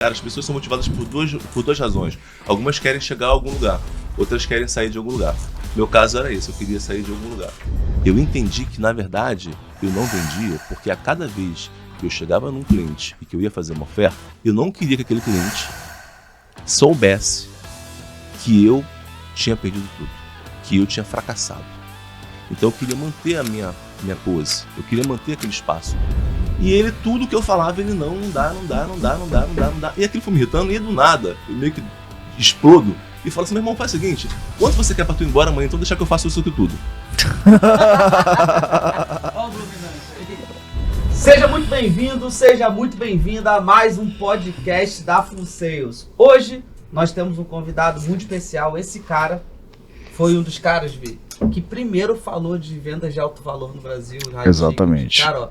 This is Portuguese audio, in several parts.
Cara, as pessoas são motivadas por duas razões. Algumas querem chegar a algum lugar, outras querem sair de algum lugar. Meu caso era esse, eu queria sair de algum lugar. Eu entendi que, na verdade, eu não vendia porque a cada vez que eu chegava num cliente e que eu ia fazer uma oferta, eu não queria que aquele cliente soubesse que eu tinha perdido tudo, que eu tinha fracassado. Então eu queria manter a minha pose, eu queria manter aquele espaço. E ele, tudo que eu falava, ele não dá. E aquilo foi me irritando, e do nada, eu meio que explodo e falo assim: meu irmão, faz o seguinte, quanto você quer pra tu ir embora amanhã, então deixar que eu faça isso aqui tudo. Seja muito bem-vindo, seja muito bem-vinda a mais um podcast da Full Sales. Hoje nós temos um convidado muito especial. Esse cara foi um dos caras, que primeiro falou de vendas de alto valor no Brasil. Exatamente. Cara, ó,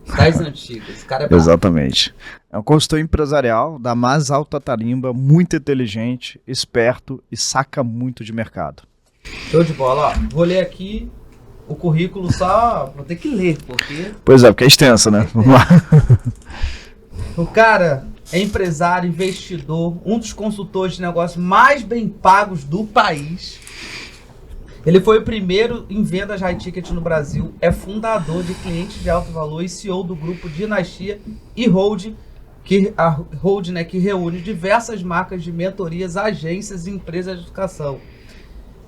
das antigas. Esse cara é bravo. Exatamente. É um consultor empresarial da mais alta tarimba, muito inteligente, esperto e saca muito de mercado. Show de bola, ó. Vou ler aqui o currículo, só vou ter que ler, porque... Pois é, porque é extensa, né? Vamos lá. O cara é empresário, investidor, um dos consultores de negócios mais bem pagos do país. Ele foi o primeiro em vendas high ticket no Brasil, é fundador de clientes de alto valor e CEO do grupo Dinastia e Hold, que reúne diversas marcas de mentorias, agências e empresas de educação.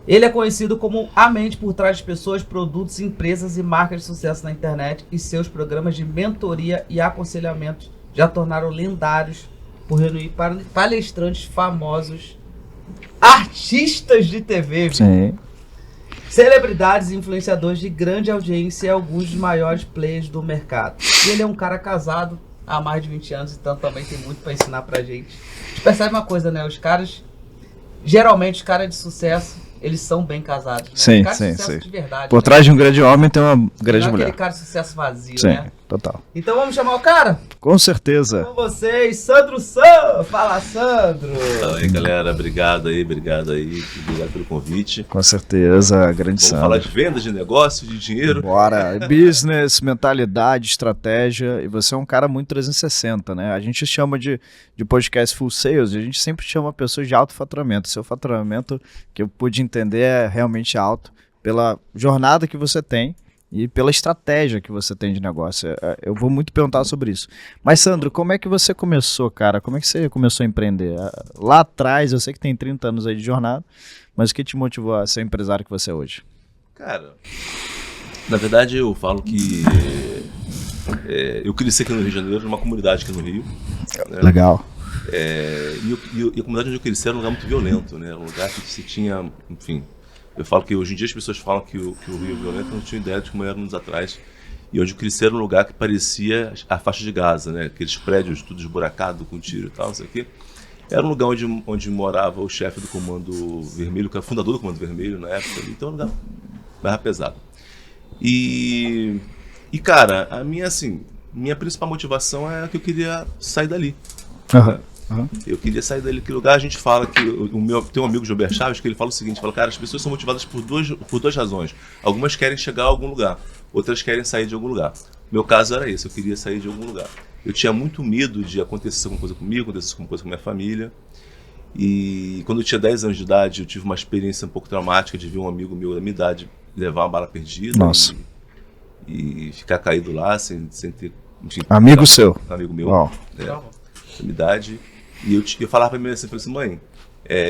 Ele é conhecido como a mente por trás de pessoas, produtos, empresas e marcas de sucesso na internet, e seus programas de mentoria e aconselhamento já tornaram lendários por reunir palestrantes famosos, artistas de TV, Sim. celebridades e influenciadores de grande audiência e alguns dos maiores players do mercado. E ele é um cara casado há mais de 20 anos, então também tem muito para ensinar pra gente. A gente percebe uma coisa, né? Geralmente os caras de sucesso, eles são bem casados, né? Sim, Os caras sim, de sucesso sim. de verdade. Por né? trás de um grande homem tem uma grande Não é mulher. aquele cara de sucesso vazio, Sim, né? total. Então vamos chamar o cara? Com certeza. Com vocês, Sandro San! Fala, Sandro! Fala aí, galera, obrigado aí pelo convite. Com certeza, grande Vamos falar Sandro. de vendas, de negócio, de dinheiro. Bora. Business, mentalidade, estratégia. E você é um cara muito 360, né? A gente chama de podcast Full Sales e a gente sempre chama pessoas de alto faturamento. Seu faturamento, que eu pude entender, é realmente alto pela jornada que você tem e pela estratégia que você tem de negócio. Eu vou muito perguntar sobre isso. Mas, Sandro, como é que você começou, cara? Como é que você começou a empreender? Lá atrás, eu sei que tem 30 anos aí de jornada, mas o que te motivou a ser o empresário que você é hoje? Cara, na verdade eu falo que eu cresci aqui no Rio de Janeiro, numa comunidade aqui no Rio. Né? Legal. E a comunidade onde eu cresci era um lugar muito violento, né? Um lugar que se tinha, enfim... Eu falo que hoje em dia as pessoas falam que o Rio é violento, eu não tinha ideia de como era anos atrás. E onde eu cresci era um lugar que parecia a faixa de Gaza, né? Aqueles prédios tudo esburacado com tiro e tal, isso aqui. Era um lugar onde morava o chefe do Comando Vermelho, que era o fundador do Comando Vermelho na época. Então era um lugar mais pesado. E cara, minha principal motivação é que eu queria sair dali. Uhum. Eu queria sair daquele lugar. A gente fala que tem um amigo, Gilberto Chaves, que ele fala o seguinte: fala, cara, as pessoas são motivadas por duas razões. Algumas querem chegar a algum lugar, outras querem sair de algum lugar. Meu caso era esse, eu queria sair de algum lugar. Eu tinha muito medo de acontecer alguma coisa comigo, acontecer alguma coisa com a minha família. E quando eu tinha 10 anos de idade, eu tive uma experiência um pouco traumática de ver um amigo meu da minha idade levar uma bala perdida. Nossa. E ficar caído lá sem ter... Enfim, Amigo seu? Amigo meu. Uau. Da minha idade. E eu falava pra minha mãe assim, falei assim, mãe,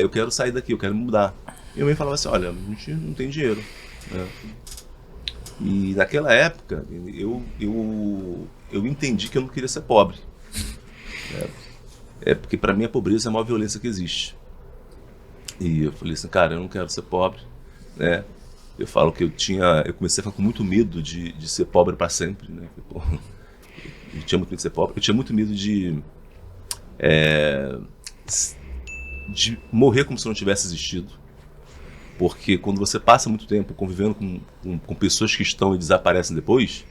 eu quero sair daqui, eu quero mudar. E minha mãe falava assim, olha, a gente não tem dinheiro. Né? E naquela época, eu entendi que eu não queria ser pobre. Porque pra mim a pobreza é a maior violência que existe. E eu falei assim, cara, eu não quero ser pobre. Né? Eu falo que eu comecei a ficar com muito medo de ser pobre pra sempre. Né? Eu tinha muito medo de ser pobre, eu tinha muito medo de morrer como se não tivesse existido, porque quando você passa muito tempo convivendo com pessoas que estão e desaparecem depois,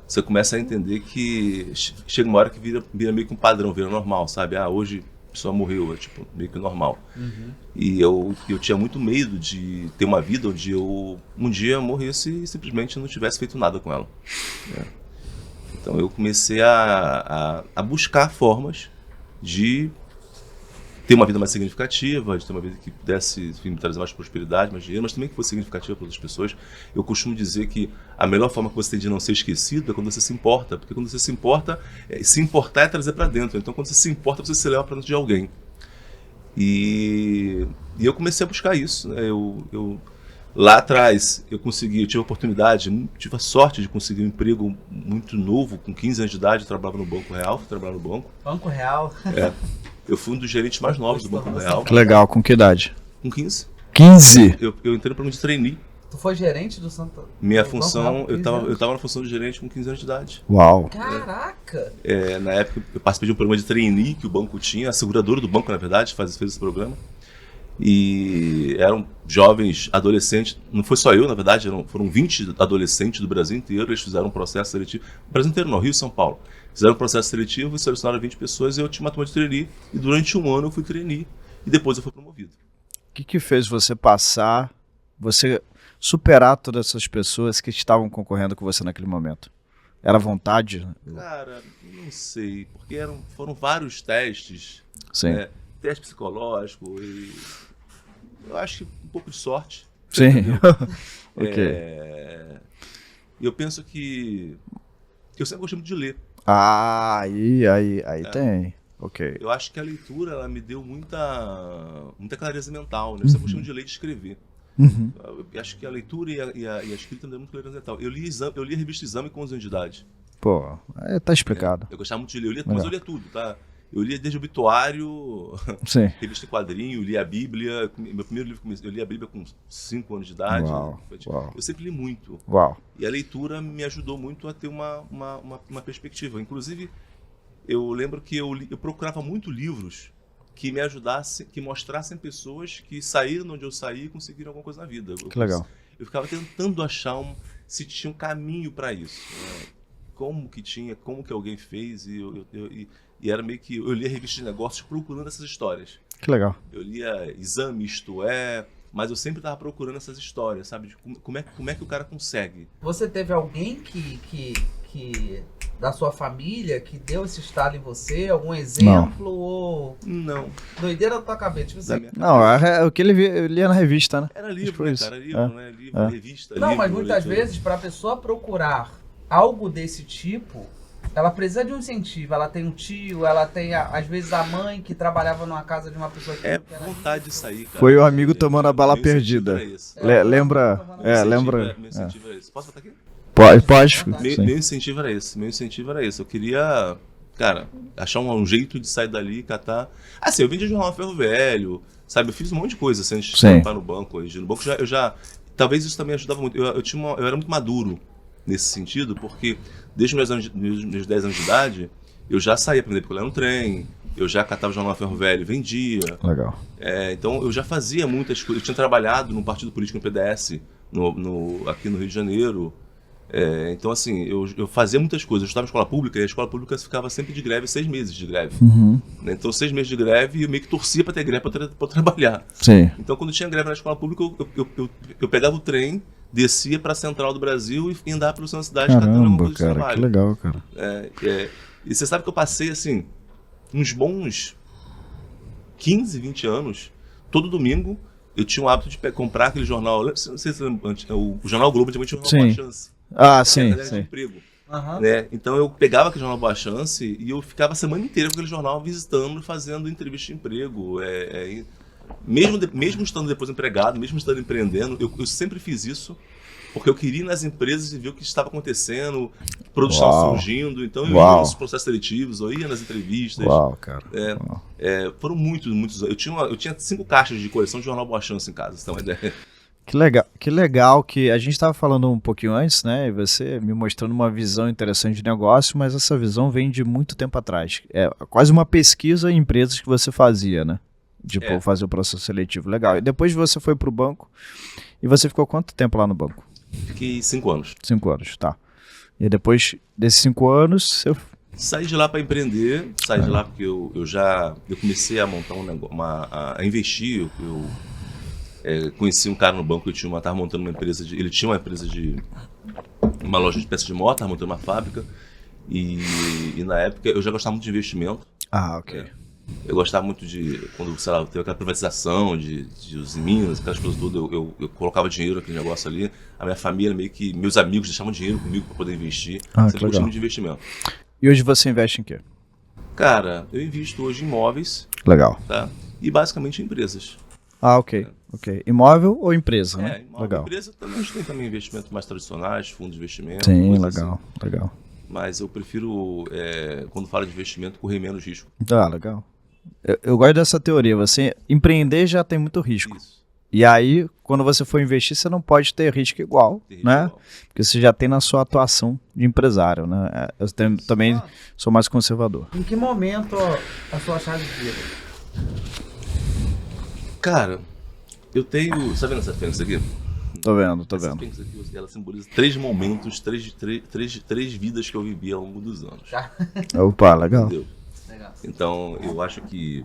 você começa a entender que chega uma hora que vira meio que um padrão, vira normal, sabe? Hoje a pessoa morreu, é tipo meio que normal. Uhum. E eu tinha muito medo de ter uma vida onde eu um dia morresse e simplesmente não tivesse feito nada com ela. Então eu comecei a buscar formas de ter uma vida mais significativa, de ter uma vida que pudesse, enfim, me trazer mais prosperidade, mais dinheiro, mas também que fosse significativa para outras pessoas. Eu costumo dizer que a melhor forma que você tem de não ser esquecido é quando você se importa, porque quando você se importa, se importar é trazer para dentro. Então, quando você se importa, você se leva para dentro de alguém. E eu comecei a buscar isso, né? Lá atrás, eu tive a oportunidade, tive a sorte de conseguir um emprego muito novo, com 15 anos de idade, eu trabalhava no Banco Real, fui trabalhar no banco. Banco Real. Eu fui um dos gerentes mais novos do Banco Real. Que legal, com que idade? Com 15. 15? Eu entrei no programa de trainee. Tu foi gerente do Santa... Minha do função, Banco Real, eu tava na função de gerente com 15 anos de idade. Uau. Caraca! Na época, eu participei de um programa de trainee que o banco tinha, a seguradora do banco, na verdade, fez esse programa. E eram jovens adolescentes, não foi só eu, na verdade, foram 20 adolescentes do Brasil inteiro, eles fizeram um processo seletivo, o Brasil inteiro não, Rio e São Paulo, fizeram um processo seletivo e selecionaram 20 pessoas e eu tinha uma turma de trainee, e durante um ano eu fui trainee, e depois eu fui promovido. O que fez você superar todas essas pessoas que estavam concorrendo com você naquele momento? Era vontade? Cara, não sei, porque foram vários testes, Sim. Teste psicológico e eu acho que um pouco de sorte. Sim. Ok. Eu penso que eu sempre gostei muito de ler. Aí tem. Ok. Eu acho que a leitura ela me deu muita clareza mental, né? Eu sempre gostei muito de ler e de escrever. Eu acho que a leitura e a escrita me deu muita clareza mental. Eu li a revista Exame com 11 anos de idade. Pô, tá explicado. Eu gostava muito de ler, mas eu lia tudo, tá? Eu lia desde obituário, Sim. revista em quadrinho, lia a Bíblia. Meu primeiro livro, eu li a Bíblia com 5 anos de idade. Uau. Eu sempre li muito. Uau. E a leitura me ajudou muito a ter uma perspectiva. Inclusive, eu lembro que eu procurava muito livros que me ajudassem, que mostrassem pessoas que saíram de onde eu saí e conseguiram alguma coisa na vida. Que legal. Eu ficava tentando achar se tinha um caminho para isso. Né? Como que alguém fez e era meio que eu lia revistas de negócios procurando essas histórias. Que legal. Eu lia Exame, Isto mas eu sempre estava procurando essas histórias, sabe? De como é que o cara consegue. Você teve alguém que da sua família que deu esse estalo em você? Algum exemplo? Ou Não. doideira da tua cabeça? Tipo assim, Não, o que ele lia na revista, né? Era livro, né, cara? Livro, né? Livro, revista. não, livro, mas muitas leitura. vezes, para a pessoa procurar algo desse tipo, ela precisa de um incentivo. Ela tem um tio, ela tem, às vezes, a mãe que trabalhava numa casa de uma pessoa que... vontade de sair, cara. Foi o amigo tomando a bala Meu incentivo perdida. era esse. Lembra? Meu incentivo era esse. Posso botar aqui? Pode. Meu incentivo era esse. Eu queria, cara, achar um jeito de sair dali e catar. Assim, eu vim de jornal Ferro Velho, sabe? Eu fiz um monte de coisa assim, antes de trabalhar no banco. No banco eu já. Talvez isso também ajudava muito. Eu era muito maduro nesse sentido, porque desde meus 10 anos de idade, eu já saía aprender a picolar no trem, eu já catava o jornal Ferro Velho e vendia. Legal. Então eu já fazia muitas coisas. Eu tinha trabalhado num partido político no PDS, aqui no Rio de Janeiro. Então, assim, eu fazia muitas coisas. Eu estudava em escola pública e a escola pública ficava sempre de greve, 6 meses de greve. Né? Então, 6 meses de greve e eu meio que torcia para ter greve para trabalhar. Sim. Então, quando tinha greve na escola pública, eu pegava o trem, descia para a Central do Brasil e andava pela sua cidade catando alguma coisa de cara, trabalho. que legal, cara. E você sabe que eu passei, assim, uns bons 15, 20 anos, todo domingo, eu tinha o hábito de comprar aquele jornal, não sei se você lembra, o Jornal Globo, tinha um jornal Boa Chance. Sim. De emprego. Né? Então eu pegava aquele jornal Boa Chance e eu ficava a semana inteira com aquele jornal visitando, fazendo entrevista de emprego. Mesmo estando depois empregado, mesmo estando empreendendo, eu sempre fiz isso porque eu queria ir nas empresas e ver o que estava acontecendo, produção surgindo. Então eu ia nos processos seletivos, eu ia nas entrevistas. Cara. Foram muitos. Eu tinha 5 caixas de coleção de jornal Boa Chance em casa, então uma ideia. Que legal que a gente estava falando um pouquinho antes, né? E você me mostrando uma visão interessante de negócio, mas essa visão vem de muito tempo atrás. É quase uma pesquisa em empresas que você fazia, né? Tipo, fazer o processo seletivo. Legal. E depois você foi para o banco e você ficou quanto tempo lá no banco? Fiquei 5 anos. 5 anos, tá. E depois desses 5 anos, eu... Saí de lá para empreender, de lá porque eu comecei a montar um negócio, a investir. Conheci um cara no banco que estava montando uma empresa ele tinha uma loja de peças de moto, estava montando uma fábrica e na época eu já gostava muito de investimento. Ok. Eu gostava muito de, quando, sei lá, teve aquela privatização de os Minas, aquelas coisas todas, eu colocava dinheiro naquele negócio ali. A minha família, meio que, meus amigos deixavam dinheiro comigo para poder investir. Ah, Sempre gostei muito de investimento. E hoje você investe em quê? Cara, eu invisto hoje em imóveis, Legal. tá? E basicamente em empresas. Ah, ok. Imóvel ou empresa, né? Imóvel, Legal. empresa também, a gente tem também investimentos mais tradicionais, fundos de investimento. Sim, coisas legal, assim. legal. Mas eu prefiro, quando falo de investimento, correr menos risco. Ah, legal. Eu gosto dessa teoria. Você empreender já tem muito risco. Isso. E aí, quando você for investir, você não pode ter risco igual, Tem risco né? igual. Porque você já tem na sua atuação de empresário, né? Também sou mais conservador. Em que momento a sua chave vira? Cara, eu tenho. Tá vendo essa fênix aqui? Tô vendo. Essa fênix aqui, ela simboliza 3 momentos, três vidas que eu vivi ao longo dos anos. Opa, legal. Entendeu? Legal. Então, eu acho que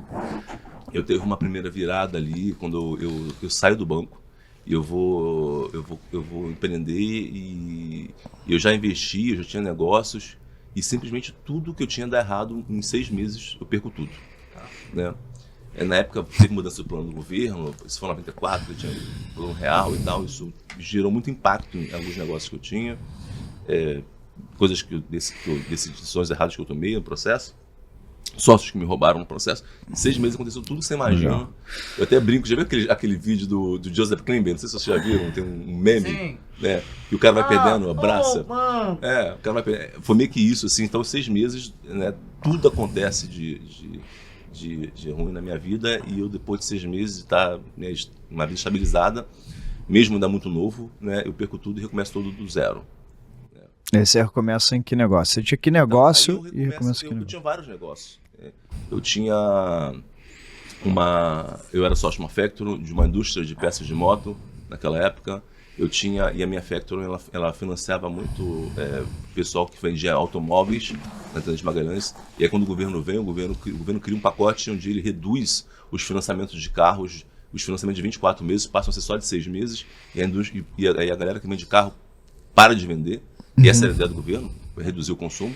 eu teve uma primeira virada ali quando eu saio do banco e eu vou empreender e eu já investi, eu já tinha negócios e simplesmente tudo que eu tinha dá errado em 6 meses eu perco tudo, né? Na época teve mudança do plano do governo, isso foi em 94, eu tinha plano real e tal, isso gerou muito impacto em alguns negócios que eu tinha, coisas decisões erradas que eu tomei no processo. Sócios que me roubaram no processo. Em 6 meses aconteceu tudo que você imagina. Legal. Eu até brinco, já viu aquele vídeo do Joseph Klimber? Não sei se vocês já viram, tem um meme, Sim. né? E o cara vai perdendo, abraça. Mano. O cara vai perdendo. Foi meio que isso, assim. Então, 6 meses, né? Tudo acontece de ruim na minha vida. E eu, depois de 6 meses de estar, né, uma vida estabilizada, mesmo ainda muito novo, né? Eu perco tudo e recomeço todo do zero. Aí você recomeça em que negócio? Você tinha que negócio Aí e recomeça que eu negócio? tinha vários negócios. Eu tinha eu era sócio de uma factory, de uma indústria de peças de moto naquela época. E a minha factory, ela financiava muito pessoal que vendia automóveis na Tenente Magalhães. E aí quando o governo vem, o governo cria um pacote onde ele reduz os financiamentos de carros, os financiamentos de 24 meses passam a ser só de 6 meses. E a galera que vende carro para de vender. E essa era a ideia do governo, reduzir o consumo.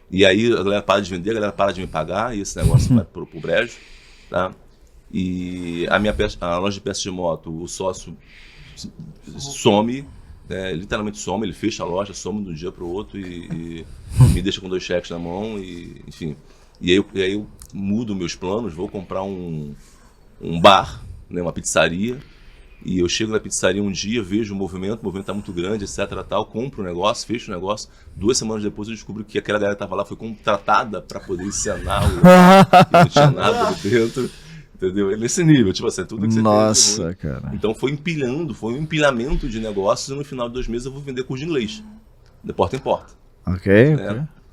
E aí a galera para de vender, a galera para de me pagar, e esse negócio vai pro brejo, tá? E a loja de peças de moto, o sócio some, né? Literalmente some, ele fecha a loja, some de um dia pro outro e me deixa com 2 cheques na mão, e enfim. E aí eu mudo meus planos, vou comprar um bar, né? Uma pizzaria. E eu chego na pizzaria um dia, vejo o movimento tá muito grande, etc, tal, compro o negócio, fecho o negócio. 2 semanas depois eu descubro que aquela galera que tava lá foi contratada para poder encenar que não tinha nada ali dentro, entendeu? É nesse nível, tipo assim, tudo que você Nossa, tem. cara. Então foi um empilhamento de negócios e no final de 2 meses eu vou vender curso de inglês, de porta em porta. Ok.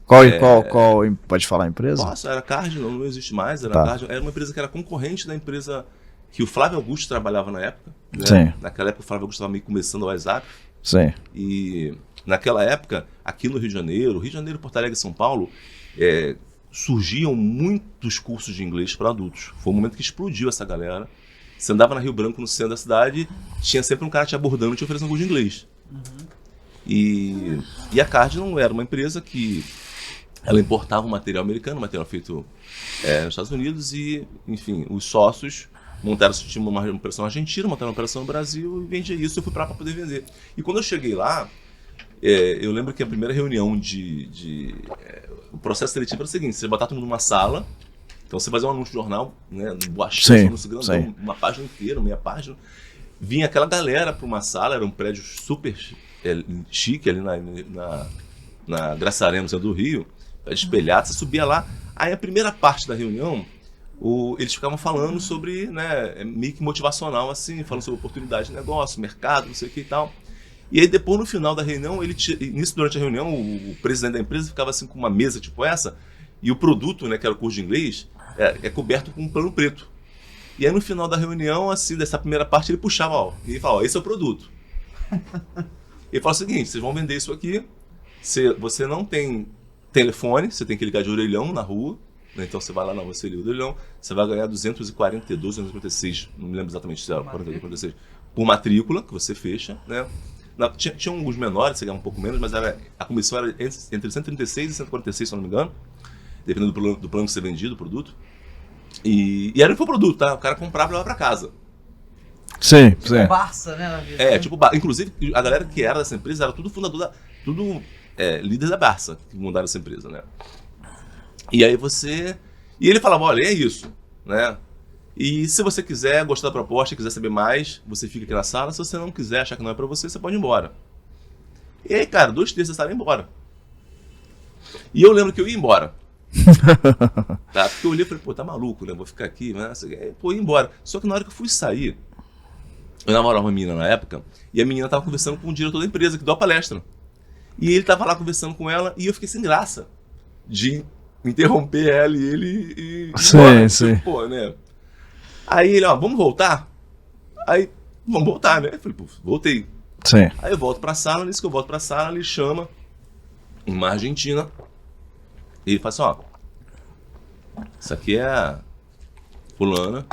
Qual pode falar a empresa? Nossa, era Cardinal, não existe mais, Tá. Cardinal, era uma empresa que era concorrente da empresa que o Flávio Augusto trabalhava na época, né? Sim. Naquela época o Flávio Augusto estava meio começando o WhatsApp. Sim. E naquela época, aqui no Rio de Janeiro, Porto Alegre e São Paulo, surgiam muitos cursos de inglês para adultos. Foi um momento que explodiu essa galera. Você andava na Rio Branco, no centro da cidade, tinha sempre um cara te abordando e te oferecendo um curso de inglês. E a Cardinal era uma empresa que ela importava um material americano, material feito nos Estados Unidos, e, enfim, os sócios tinha uma operação na Argentina, montaram uma operação no Brasil e vendia isso. Eu fui para lá para poder vender. E quando eu cheguei lá, eu lembro que a primeira reunião o processo seletivo era o seguinte: você botar todo mundo numa sala, então você fazia um anúncio de jornal, né, no boachão, um anúncio grandão, uma página inteira, meia página. Vinha aquela galera para uma sala, era um prédio super chique ali na Graça Arena, no centro do Rio, espelhado, você subia lá. Aí a primeira parte da reunião, eles ficavam falando sobre, né, meio que motivacional, assim, falando sobre oportunidade de negócio, mercado, não sei o que e tal. E aí depois, no final da reunião, durante a reunião, o presidente da empresa ficava assim com uma mesa tipo essa, e o produto, né, que era o curso de inglês, é coberto com um pano preto. E aí no final da reunião, assim, dessa primeira parte, ele puxava, e ele falava, esse é o produto. Ele fala o seguinte: vocês vão vender isso aqui, você não tem telefone, você tem que ligar de orelhão na rua. Então você vai lá, você liga o orelhão, você vai ganhar 242, 256, não me lembro exatamente se era 42, 46, por matrícula, que você fecha, né? Tinha alguns menores, você ganhava um pouco menos, mas a comissão era entre 136 e 146, se eu não me engano, dependendo do plano que você vendia, do produto. E era o produto, tá? O cara comprava e levava pra casa. Sim, Tipo sim. Barça, né? Na vida. Tipo, inclusive, a galera que era dessa empresa era tudo fundador líder da Barça, que montaram essa empresa, né? E aí E ele falava, olha, é isso, né? E se você quiser gostar da proposta, quiser saber mais, você fica aqui na sala. Se você não quiser, achar que não é pra você, você pode ir embora. E aí, cara, 2 terços da sala ia embora. E eu lembro que eu ia embora. Tá? Porque eu olhei e falei, pô, tá maluco, né? Vou ficar aqui, né? Pô, ia embora. Só que na hora que eu fui sair, eu namorava uma menina na época, e a menina tava conversando com o diretor da empresa, que deu a palestra. E ele tava lá conversando com ela, e eu fiquei sem graça de interromper ela e ele e Sim. pô, né? Aí ele, ó, vamos voltar? Aí, vamos voltar, né? Eu falei, pô, voltei. Sim. Aí eu volto pra sala, nisso que eu volto pra sala, ele chama uma argentina, e ele fala assim, ó, isso aqui é a fulana.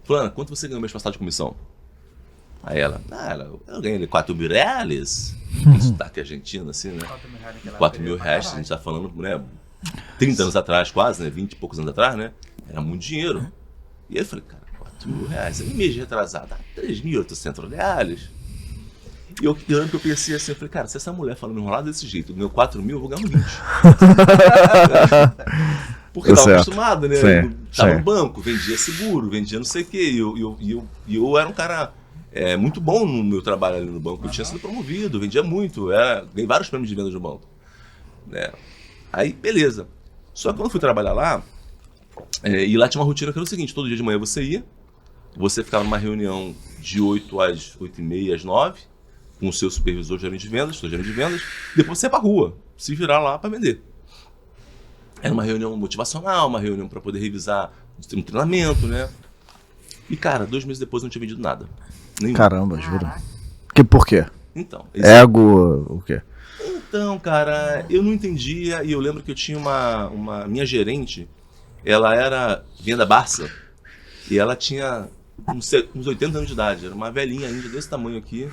Fulana, quanto você ganhou mês passado de comissão? Aí ela, eu ganhei 4 mil reais. Com sotaque argentino, assim, né? 4 mil reais, a gente tá falando, né? 30 anos atrás, quase, né? 20 e poucos anos atrás, né? Era muito dinheiro. E aí eu falei, cara, 4 mil reais, aí mês retrasado, 3.800 reais. E eu lembro que eu pensei assim, eu falei, cara, se essa mulher falando enrolado desse jeito, ganhou 4 mil, eu vou ganhar 20. Porque eu tava acostumado, né? Tava no banco, vendia seguro, vendia não sei o quê. E eu era um cara muito bom no meu trabalho ali no banco. Eu tinha sido promovido, vendia muito, ganhei vários prêmios de venda no banco. Né? Aí, beleza. Só que quando eu fui trabalhar lá, e lá tinha uma rotina que era o seguinte, todo dia de manhã você ficava numa reunião de 8 às 8h30, às 9, com o seu supervisor, gerente de vendas, depois você ia pra rua, se virar lá pra vender. Era uma reunião motivacional, uma reunião para poder revisar um treinamento, né? E, cara, 2 meses depois eu não tinha vendido nada. Nenhum. Caramba, juro. Por quê? Então. Ego, o quê? Então, cara, eu não entendia. E eu lembro que eu tinha minha gerente, ela era venda Barça. E ela tinha uns 80 anos de idade. Era uma velhinha ainda desse tamanho aqui.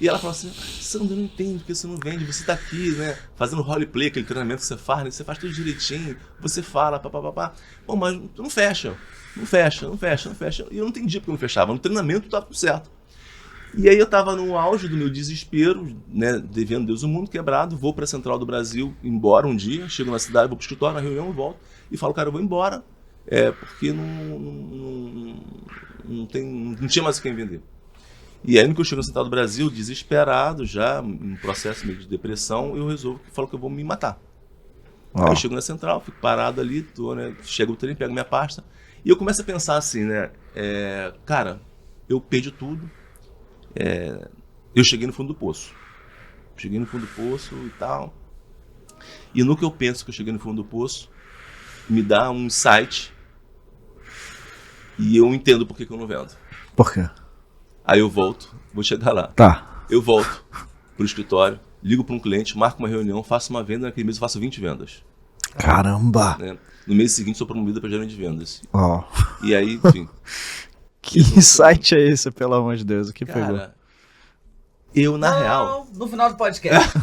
E ela falou assim, Sandro, eu não entendo porque você não vende, você tá aqui, né, fazendo roleplay, aquele treinamento que você faz, né, você faz tudo direitinho, você fala, papapá. Bom, mas não fecha. E eu não entendi porque não fechava, no treinamento tava tudo certo. E aí eu tava no auge do meu desespero, né, devendo Deus o mundo, quebrado, vou pra Central do Brasil, embora um dia, chego na cidade, vou pro escritório, na reunião, volto, e falo, cara, eu vou embora, porque não tinha mais quem vender. E aí, no que eu chego no Central do Brasil, desesperado, já, em processo meio de depressão, eu resolvo que falo que eu vou me matar. Aí eu chego na Central, fico parado ali, chego o trem, pego minha pasta, e eu começo a pensar assim, né, cara, eu perdi tudo, eu cheguei no fundo do poço. E tal, e no que eu penso que eu cheguei no fundo do poço, me dá um insight, e eu entendo por que eu não vendo. Por quê? Aí eu volto, vou chegar lá. Tá. Eu volto pro escritório, ligo para um cliente, marco uma reunião, faço uma venda, naquele mês eu faço 20 vendas. Caramba! Né? No mês seguinte sou promovido para gerente de vendas. Ó. E aí, enfim. Que insight é esse, pelo amor de Deus? O que pegou? Cara, eu, na real... No final do podcast.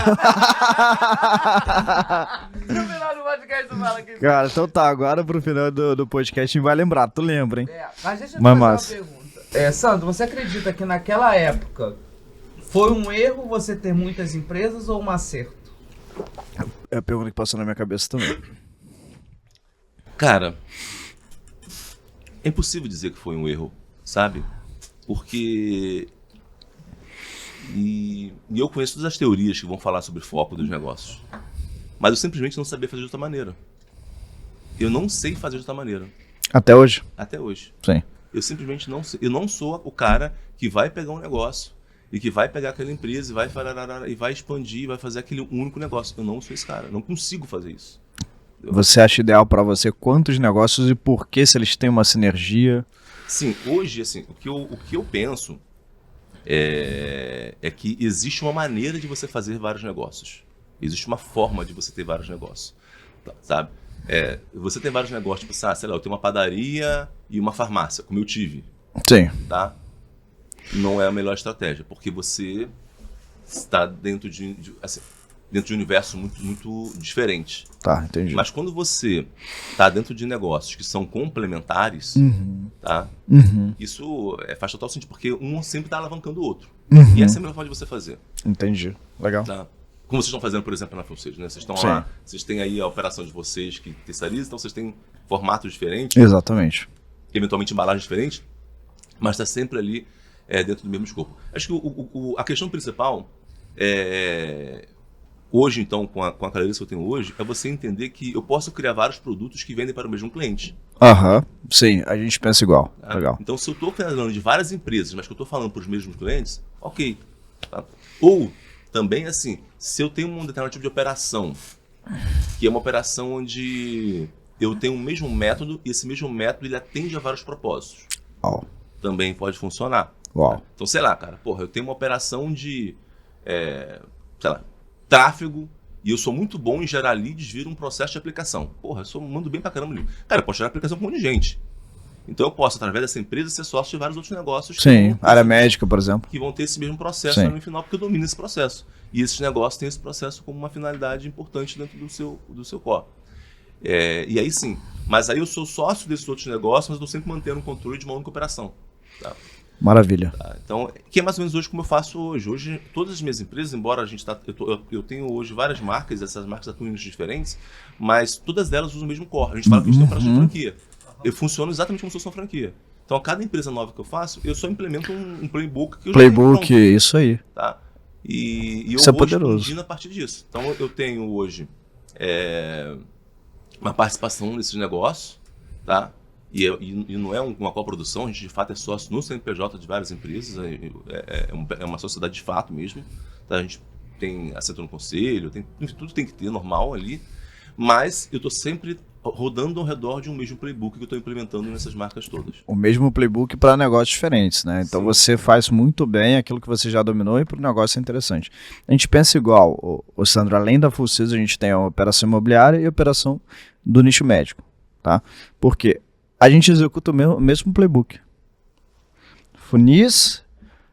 No final do podcast tu fala aqui. Cara, então tá, agora pro final do podcast a gente vai lembrar, tu lembra, hein? Mas deixa eu te Mas fazer uma massa. pergunta. Sandro, você acredita que naquela época foi um erro você ter muitas empresas ou um acerto? É a pergunta que passou na minha cabeça também. Cara, é impossível dizer que foi um erro, sabe? Porque... E eu conheço todas as teorias que vão falar sobre foco dos negócios. Mas eu simplesmente não sabia fazer de outra maneira. Eu não sei fazer de outra maneira. Até hoje? Até hoje. Sim. Eu simplesmente não sei. Eu não sou o cara que vai pegar um negócio e que vai pegar aquela empresa e vai expandir e vai fazer aquele único negócio. Eu não sou esse cara. Não consigo fazer isso. Você acha ideal pra você quantos negócios e por que, se eles têm uma sinergia? Sim, hoje, assim, o que eu penso é que existe uma maneira de você fazer vários negócios. Existe uma forma de você ter vários negócios. Sabe? Você tem vários negócios, tipo, sei lá, eu tenho uma padaria e uma farmácia, como eu tive. Sim. Tá? Não é a melhor estratégia, porque você está dentro assim, dentro de um universo muito, muito diferente. Tá, entendi. Mas quando você está dentro de negócios que são complementares, tá? Isso faz total sentido, porque um sempre está alavancando o outro. E essa é a melhor forma de você fazer. Entendi. Legal. Tá? Como vocês estão fazendo, por exemplo, na Fullsales, né? Vocês estão Sim. lá, vocês têm aí a operação de vocês que terceirizam, então vocês têm formatos diferentes, Exatamente. eventualmente embalagens diferentes, mas está sempre ali dentro do mesmo escopo. Acho que a questão principal hoje, então, com a clareza que eu tenho hoje, é você entender que eu posso criar vários produtos que vendem para o mesmo cliente. Sim, a gente pensa igual. Tá? Legal. Então, se eu estou falando de várias empresas, mas que eu estou falando para os mesmos clientes, ok. Tá? Ou, também, assim, se eu tenho um determinado tipo de operação, que é uma operação onde eu tenho o mesmo método e esse mesmo método ele atende a vários propósitos. Uau. Também pode funcionar. Uau. Então, sei lá, cara, eu tenho uma operação de, sei lá, tráfego, e eu sou muito bom em gerar leads, vira um processo de aplicação. Eu mando bem pra caramba lead. Cara, eu posso gerar aplicação com um monte de gente. Então eu posso, através dessa empresa, ser sócio de vários outros negócios. Sim, área médica, por exemplo. Que vão ter esse mesmo processo no final, porque eu domino esse processo. E esses negócios têm esse processo como uma finalidade importante dentro do seu core. E aí sim, mas aí eu sou sócio desses outros negócios, mas eu estou sempre mantendo o controle de uma única operação. Tá? Maravilha. Tá? Então, que é mais ou menos hoje como eu faço hoje. Hoje, todas as minhas empresas, embora eu tenho hoje várias marcas, essas marcas atuam em nichos diferentes, mas todas elas usam o mesmo core. A gente fala que a gente tem operação de franquia. Eu funciono exatamente como se fosse uma franquia. Então, a cada empresa nova que eu faço, eu só implemento um playbook que eu já tenho pronto. Isso aí. Tá? E eu Isso é vou poderoso. expandindo a partir disso. Então, eu tenho hoje uma participação nesses negócios, tá? E não é uma coprodução, a gente de fato é sócio no CNPJ de várias empresas, é uma sociedade de fato mesmo. Tá? A gente tem assento no conselho, tudo tem que ter normal ali, mas eu estou sempre rodando ao redor de um mesmo playbook que eu estou implementando nessas marcas todas. O mesmo playbook para negócios diferentes, né? Então você faz muito bem aquilo que você já dominou e para o negócio é interessante. A gente pensa igual, o Sandro, além da Fullsales, a gente tem a operação imobiliária e a operação do nicho médico, tá? Porque a gente executa o mesmo playbook. Funis,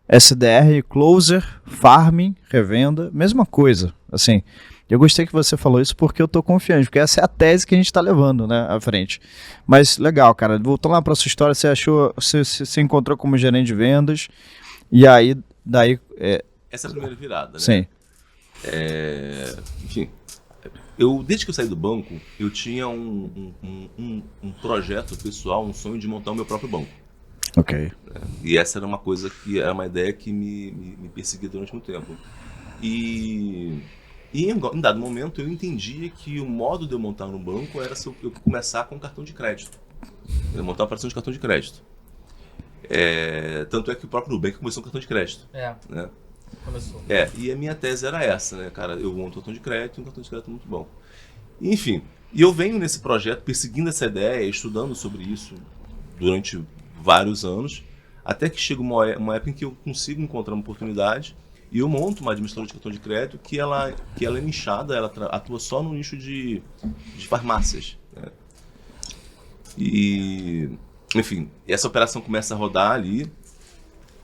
SDR, closer, farming, revenda, mesma coisa. Assim, eu gostei que você falou isso porque eu tô confiante, porque essa é a tese que a gente tá levando, né, à frente. Mas legal, cara, voltando lá para sua história, você encontrou como gerente de vendas e aí daí essa é a primeira virada, né? Sim. Enfim, desde que eu saí do banco, eu tinha um projeto pessoal, um sonho de montar o meu próprio banco. Ok. E essa era uma coisa que era uma ideia que me perseguia durante muito tempo. E em dado momento eu entendia que o modo de eu montar no banco era se eu começar com cartão de crédito. Eu montar uma operação de cartão de crédito. Tanto é que o próprio Nubank começou com cartão de crédito. Né? Começou. E a minha tese era essa, né, cara? Eu monto um cartão de crédito muito bom. Enfim, e eu venho nesse projeto perseguindo essa ideia, estudando sobre isso durante vários anos, até que chega uma época em que eu consigo encontrar uma oportunidade e eu monto uma administradora de cartão de crédito que ela é nichada, ela atua só no nicho de farmácias. Né? E, enfim, essa operação começa a rodar ali.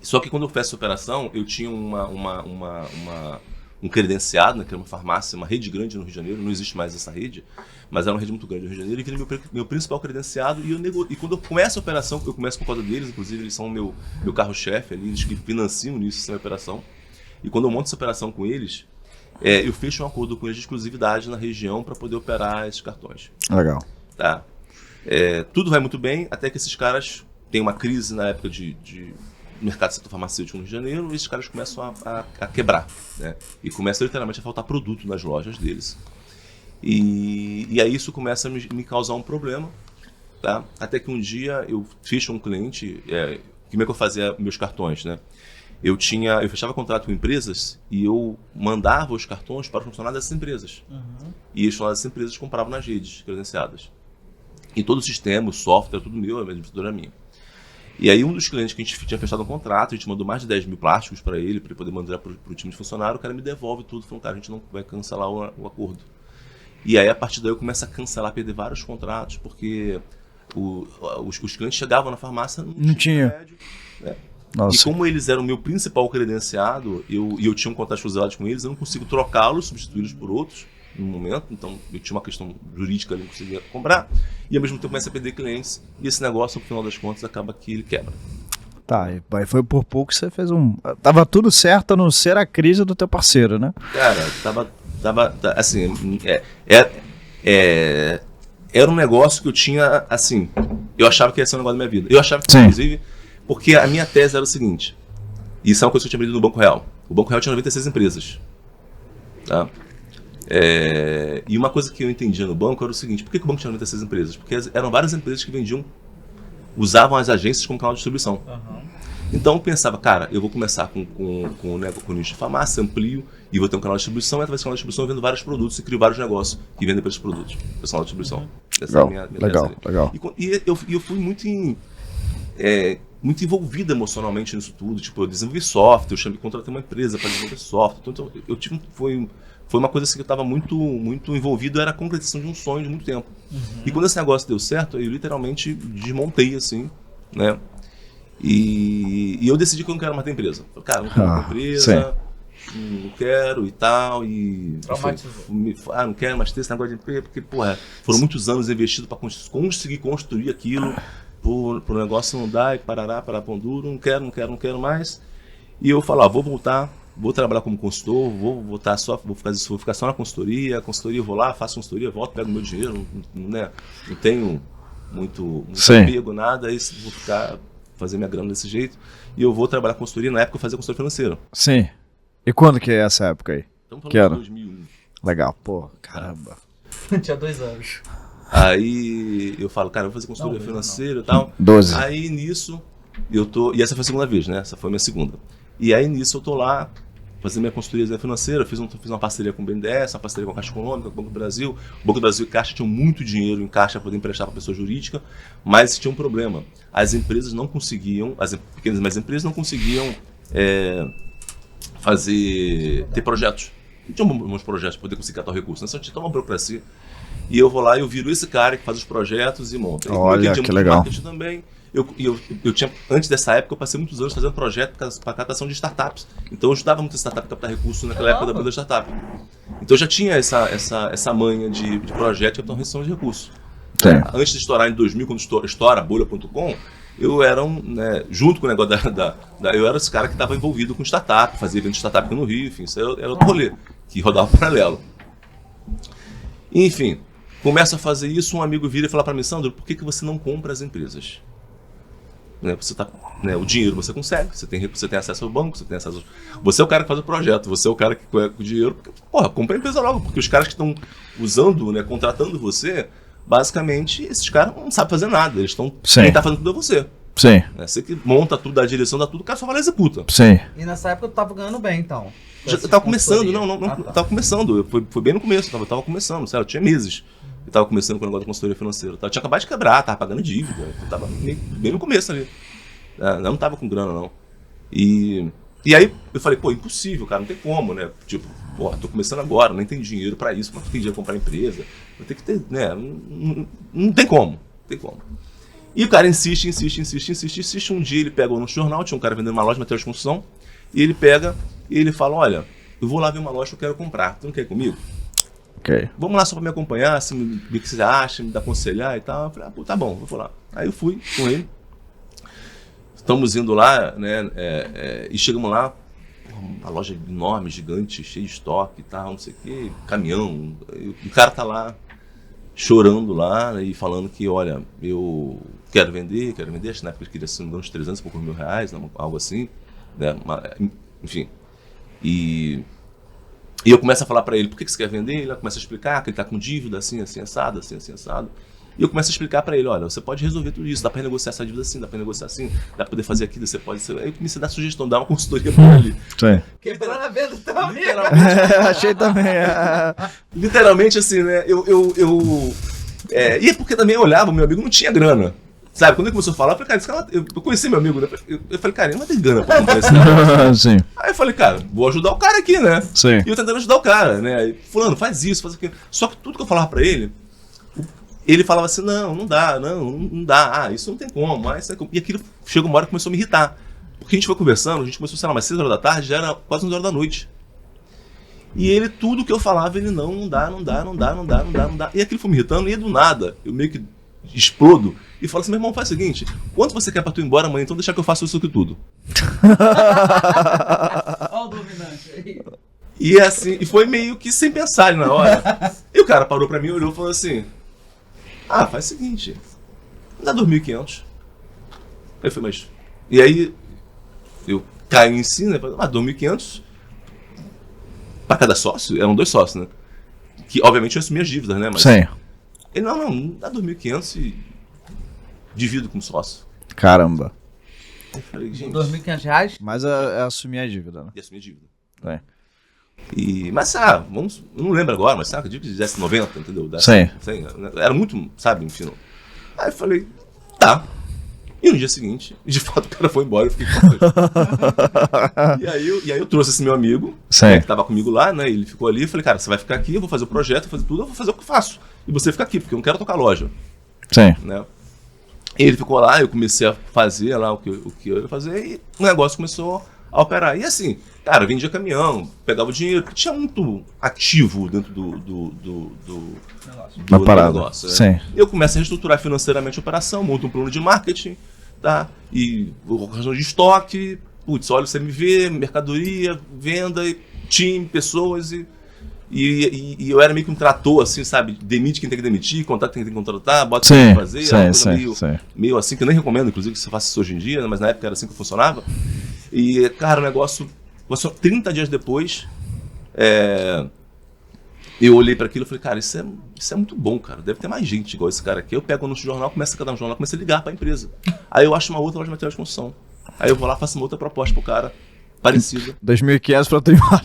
Só que quando eu fiz essa operação, eu tinha um credenciado, né, que era uma farmácia, uma rede grande no Rio de Janeiro, não existe mais essa rede, mas era uma rede muito grande no Rio de Janeiro, e vira meu principal credenciado, e quando eu começo a operação, eu começo por causa deles, inclusive eles são meu carro-chefe ali, eles que financiam nisso, essa operação, e quando eu monto essa operação com eles, eu fecho um acordo com eles de exclusividade na região para poder operar esses cartões. Legal. Tá? Tudo vai muito bem, até que esses caras têm uma crise na época de mercado do setor farmacêutico no Rio de Janeiro, e esses caras começam a quebrar, né? E começa literalmente a faltar produto nas lojas deles. E aí isso começa a me causar um problema, tá? Até que um dia eu fecho um cliente, como é que eu fazia meus cartões, né? Eu fechava contrato com empresas e eu mandava os cartões para os funcionários dessas empresas. E os funcionários dessas empresas compravam nas redes credenciadas. E todo o sistema, o software, tudo meu, a administradora minha. E aí um dos clientes que a gente tinha fechado um contrato, a gente mandou mais de 10 mil plásticos para ele poder mandar para o time de funcionário, o cara me devolve tudo, falou, cara, a gente não vai cancelar o acordo. E aí a partir daí eu começo a cancelar, perder vários contratos, porque os clientes chegavam na farmácia, não tinha remédio, né? Nossa. E como eles eram o meu principal credenciado, e eu tinha um contrato cruzado com eles, eu não consigo trocá-los, substituí-los por outros no momento. Então eu tinha uma questão jurídica ali, não conseguia comprar. E ao mesmo tempo começa a perder clientes. E esse negócio, no final das contas, acaba que ele quebra. Tá, e aí foi por pouco que você fez Tava tudo certo a não ser a crise do teu parceiro, né? Cara, assim, era um negócio que eu tinha, assim, eu achava que ia ser um negócio da minha vida. Eu achava que, Sim. inclusive, porque a minha tese era o seguinte, e isso é uma coisa que eu tinha aprendido no Banco Real. O Banco Real tinha 96 empresas. Tá? E uma coisa que eu entendia no banco era o seguinte, por que o banco tinha 96 empresas? Porque eram várias empresas que usavam as agências como canal de distribuição. Então eu pensava, cara, eu vou começar com o nicho de farmácia, amplio, e vou ter um canal de distribuição, e através desse canal de distribuição eu vendo vários produtos e crio vários negócios que vendem para esses produtos. Canal de distribuição. Essa é a minha Legal. E eu fui muito envolvido emocionalmente nisso tudo. Tipo, eu desenvolvi software, contratei uma empresa para desenvolver software. Então foi uma coisa assim que eu estava muito envolvido, era a concretização de um sonho de muito tempo. E quando esse negócio deu certo, eu literalmente desmontei, assim, né? E eu decidi que eu não quero mais ter empresa. Falei, cara, não quero mais ter empresa, não quero e tal. E não quero mais ter esse negócio de empresa, porque, porra, foram muitos anos investidos para conseguir construir aquilo, pro negócio não dar e parará pão duro, não quero mais. E eu falei, vou voltar, vou trabalhar como consultor, vou ficar só na consultoria, eu vou lá, faço consultoria, volto, pego meu dinheiro, não tenho muito apego, nada, aí vou fazer minha grana desse jeito, e eu vou trabalhar com consultoria. Na época eu fazia consultoria financeira. Sim. E quando que é essa época aí? Estamos falando de 2001. Legal, pô, caramba. Tinha 2 anos. Aí eu falo, cara, eu vou fazer consultoria financeira e tal. 12. Aí nisso, e essa foi a segunda vez, né? Essa foi a minha segunda. E aí nisso eu tô lá, fazendo minha consultoria financeira, fiz uma parceria com o BNDES, uma parceria com a Caixa Econômica, com o Banco do Brasil. O Banco do Brasil e Caixa tinham muito dinheiro em caixa para poder emprestar para pessoa jurídica, mas tinha um problema. As empresas não conseguiam, as pequenas e médias empresas não conseguiam ter projetos. Não tinha bons projetos para poder conseguir catar o recurso, né? Só tinha uma burocracia. E eu vou lá e eu viro esse cara que faz os projetos e monta. Olha, que legal. Marketing também. Eu tinha, antes dessa época, eu passei muitos anos fazendo projeto para captação de startups. Então eu ajudava muito a startup a captar recursos naquela época da startup. Então eu já tinha essa manha de projeto de captação de recursos. Antes de estourar em 2000, quando estoura a bolha.com, eu era junto com o negócio eu era esse cara que estava envolvido com startup, fazia evento de startup aqui no Rio, enfim, isso era outro rolê, que rodava paralelo. Enfim, começo a fazer isso, um amigo vira e fala para mim, Sandro, por que você não compra as empresas? O dinheiro você consegue, você tem acesso ao banco, você é o cara que faz o projeto, você é o cara que com o dinheiro, porra, compra a empresa logo, porque os caras que estão usando, contratando você, basicamente, esses caras não sabem fazer nada, eles estão, quem tá fazendo tudo é você. Sim. Você que monta tudo, dá a direção, dá tudo, o cara só vai lá e executa. Sim. E nessa época eu tava ganhando bem, então? Eu tava começando, eu tava começando, foi bem no começo, eu tava começando, sério, eu tinha meses. Eu tava começando com o negócio da consultoria financeira. Eu tinha acabado de quebrar, tava pagando dívida. Eu tava bem no começo ali. Eu não tava com grana, não. E aí eu falei, impossível, cara, não tem como, né? Tipo, tô começando agora, nem tenho dinheiro pra isso, não tem dinheiro pra comprar empresa. Vou ter que ter, né? Não tem como. E o cara insiste. Um dia ele pega no jornal, tinha um cara vendendo uma loja de material de construção, e ele pega e ele fala, olha, eu vou lá ver uma loja que eu quero comprar. Tu não quer ir comigo? Okay. Vamos lá só pra me acompanhar, assim, ver o que você acha, me aconselhar e tal. Eu falei, tá bom, vou lá. Aí eu fui com ele. Estamos indo lá, né? E chegamos lá, uma loja enorme, gigante, cheia de estoque e tal, não sei o quê, caminhão. O cara tá lá, chorando lá, e falando que, olha, eu quero vender, acho que na época ele queria uns 300 e poucos mil reais, algo assim, né? Enfim. E eu começo a falar para ele, por que você quer vender? Ele começa a explicar que ele está com dívida, assim, assado. E eu começo a explicar para ele, olha, você pode resolver tudo isso, dá para renegociar essa dívida assim, dá para negociar assim, dá para poder fazer aquilo, você pode... Aí eu comecei a dar sugestão, dar uma consultoria para ele. Sim. Quebrando a venda também. Achei também. Literalmente assim, né? E é porque também eu olhava, o meu amigo não tinha grana. Sabe, quando ele começou a falar, eu falei, cara, eu conheci meu amigo, né? Eu falei, cara, ele não vai ter grana pra comprar esse negócio. Sim. Aí eu falei, cara, vou ajudar o cara aqui, né? Sim. E eu tentando ajudar o cara, né? Aí, fulano, faz isso, faz aquilo. Só que tudo que eu falava pra ele, ele falava assim, não dá. Ah, isso não tem como. E aquilo chegou uma hora que começou a me irritar. Porque a gente foi conversando, a gente começou, sei lá, umas 6 horas da tarde, já era quase 11 horas da noite. E ele, tudo que eu falava, ele não dá. E aquilo foi me irritando, e do nada, eu meio que explodo e falo assim, meu irmão, faz o seguinte, quanto você quer pra tu ir embora amanhã, então deixa que eu faço isso aqui tudo. Olha o dominante aí. E assim, e foi meio que sem pensar ali na hora. E o cara parou pra mim, olhou e falou assim, faz o seguinte, dá 2.500. Eu falei, mas... E aí, eu caí em si, né, falei, 2.500 pra cada sócio? Eram 2 sócios, né? Que, obviamente, eu assumi as dívidas, né? Mas Sim. ele, não, dá 2.500 e divido com o sócio. Caramba. Eu falei, gente... R$2.500? Mas é assumir a dívida, né? E assumi a dívida. É. Mas, vamos... Eu não lembro agora, mas sabe, que a dívida desse 90, entendeu? Sim. 100, era muito, sabe, enfim. Não. Aí eu falei, tá. E no dia seguinte, de fato, o cara foi embora, eu fiquei com e aí eu trouxe esse meu amigo, né, que tava comigo lá, né? Ele ficou ali, eu falei, cara, você vai ficar aqui, eu vou fazer o projeto, vou fazer tudo, eu vou fazer o que eu faço. E você fica aqui, porque eu não quero tocar loja. Sim. Né? E ele ficou lá, eu comecei a fazer lá o que eu ia fazer, e o negócio começou a operar. E assim, cara, vendia caminhão, pegava o dinheiro, porque tinha muito ativo dentro do negócio. Né? Sim. Eu começo a reestruturar financeiramente a operação, monto um plano de marketing, tá? E questão de estoque, olha o CMV, mercadoria, venda, time, pessoas e eu era meio que um trator, assim, sabe? Demite quem tem que demitir, contrata quem tem que contratar, bota quem tem que fazer. Era uma coisa meio assim, que eu nem recomendo, inclusive, que você faça isso hoje em dia, né? Mas na época era assim que funcionava. E, cara, o negócio... 30 dias depois, eu olhei para aquilo e falei, cara, isso é muito bom, cara. Deve ter mais gente igual esse cara aqui. Eu pego no jornal, começo a cadar no jornal, começo a ligar para a empresa. Aí eu acho uma outra loja de material de construção. Aí eu vou lá, faço uma outra proposta pro cara, parecida. 2.500 para trimar.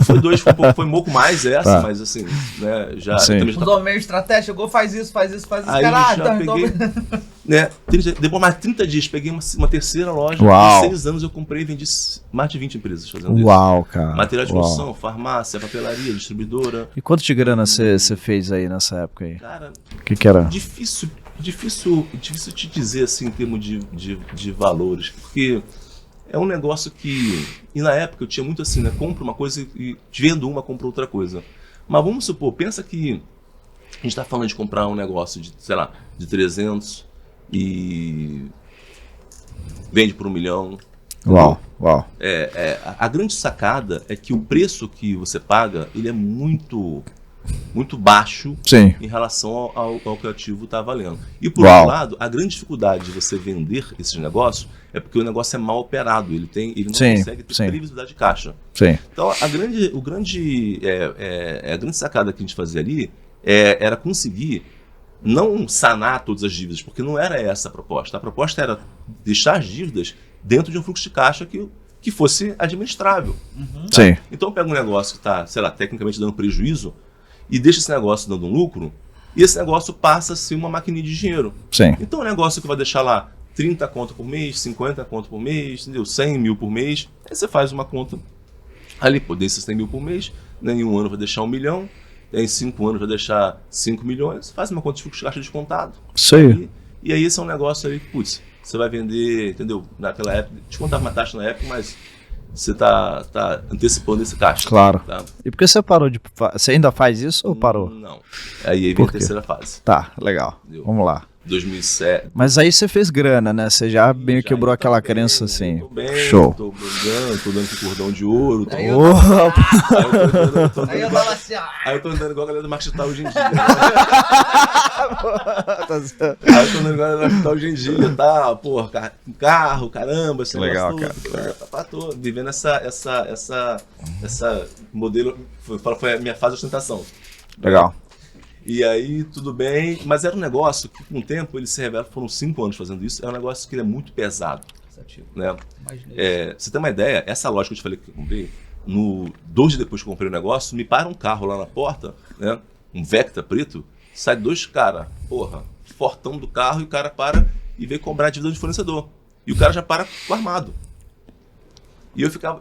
Foi 2, foi um pouco mais essa, mas assim, né, já... Mudou meio estratégia, chegou, faz isso. Aí Caralho, já peguei, né, depois mais 30 dias, peguei uma terceira loja. Uau. Em 6 anos eu comprei e vendi mais de 20 empresas fazendo isso. Uau, cara. Material de construção, farmácia, papelaria, distribuidora. E quanto de grana você fez aí nessa época aí? Cara, o que era? Difícil te dizer assim em termos de valores, porque é um negócio que... E na época eu tinha muito assim, né? Compro uma coisa e vendo uma, compro outra coisa. Mas vamos supor, pensa que a gente está falando de comprar um negócio de, sei lá, de 300 e vende por 1 milhão. Uau. A grande sacada é que o preço que você paga, ele é muito baixo. Sim. Em relação ao que o ativo está valendo. E por outro lado, a grande dificuldade de você vender esses negócios é porque o negócio é mal operado, ele não consegue ter previsibilidade de caixa. Sim. Então a grande sacada que a gente fazia ali era conseguir não sanar todas as dívidas, porque não era essa a proposta. A proposta era deixar as dívidas dentro de um fluxo de caixa que fosse administrável. Tá? Sim. Então pega um negócio que está, sei lá, tecnicamente dando prejuízo, e deixa esse negócio dando um lucro, e esse negócio passa a ser uma maquininha de dinheiro. Sim. Então é um negócio que vai deixar lá 30 conto por mês, 50 conto por mês, entendeu? 100 mil por mês. Aí você faz uma conta ali, pô, desses 100 mil por mês, né, em 1 ano vai deixar 1 milhão, em 5 anos vai deixar 5 milhões, faz uma conta de fluxo de caixa descontado. Isso aí. E aí esse é um negócio aí que, putz, você vai vender, entendeu? Naquela época, descontava uma taxa na época, mas você tá antecipando esse caixa. Claro. Tá? E por que você parou de... Você ainda faz isso ou parou? Não. Aí vem a terceira fase. Tá, legal. Entendeu? Vamos lá. 2007. Mas aí você fez grana, né? Você já meio quebrou aquela crença assim. Tô bem, Show. Tô dando com cordão de ouro. Aí eu tava assim, Aí eu tô andando igual a galera do marketing digital hoje em dia. Aí eu tô andando igual a galera do marketing digital hoje em dia, tá? Porra, carro, caramba. Esse legal, cara. Tô vivendo essa modelo. Foi a minha fase de ostentação. Legal. E aí, tudo bem, mas era um negócio que com o tempo ele se revela, foram 5 anos fazendo isso, é um negócio que ele é muito pesado. Né? Você tem uma ideia, essa loja que eu te falei que eu comprei, 2 dias depois que eu comprei o negócio, me para um carro lá na porta, né? Um Vectra preto, sai 2 caras, porra, fortão do carro, e o cara para e vem cobrar a dívida de fornecedor. E o cara já para com armado. E eu ficava,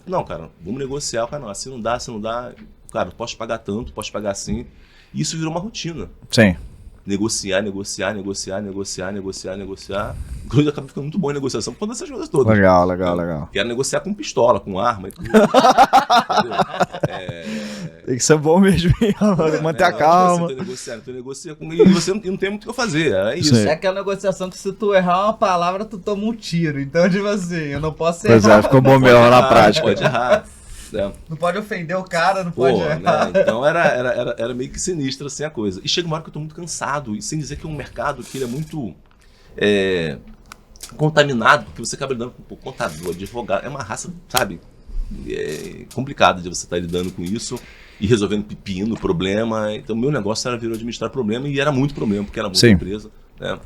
não, cara, vamos negociar, cara, não, assim não dá, cara, posso pagar tanto, posso pagar assim. E isso virou uma rotina. Sim. negociar. Inclusive, eu acabei ficando muito bom em negociação por conta dessas coisas todas. Legal. Quero negociar com pistola, com arma e tudo. Entendeu? Tem que ser bom mesmo, manter a calma. Tu negocia com e você não tem muito o que fazer, é isso. Sim. É aquela negociação que se tu errar uma palavra, tu toma um tiro. Então, tipo assim, eu não posso Pois errar. é, ficou bom mesmo na prática. Pode errar. Né? Não pode ofender o cara, não Pô, pode errar. né? Então era meio que sinistro assim a coisa. E chega uma hora que eu tô muito cansado, e sem dizer que é um mercado que ele é muito contaminado, porque você acaba lidando com contador, advogado, é uma raça, sabe, complicada de você estar lidando com isso e resolvendo pepino, problema. Então meu negócio era vir administrar problema, e era muito problema, porque era muita empresa. Né?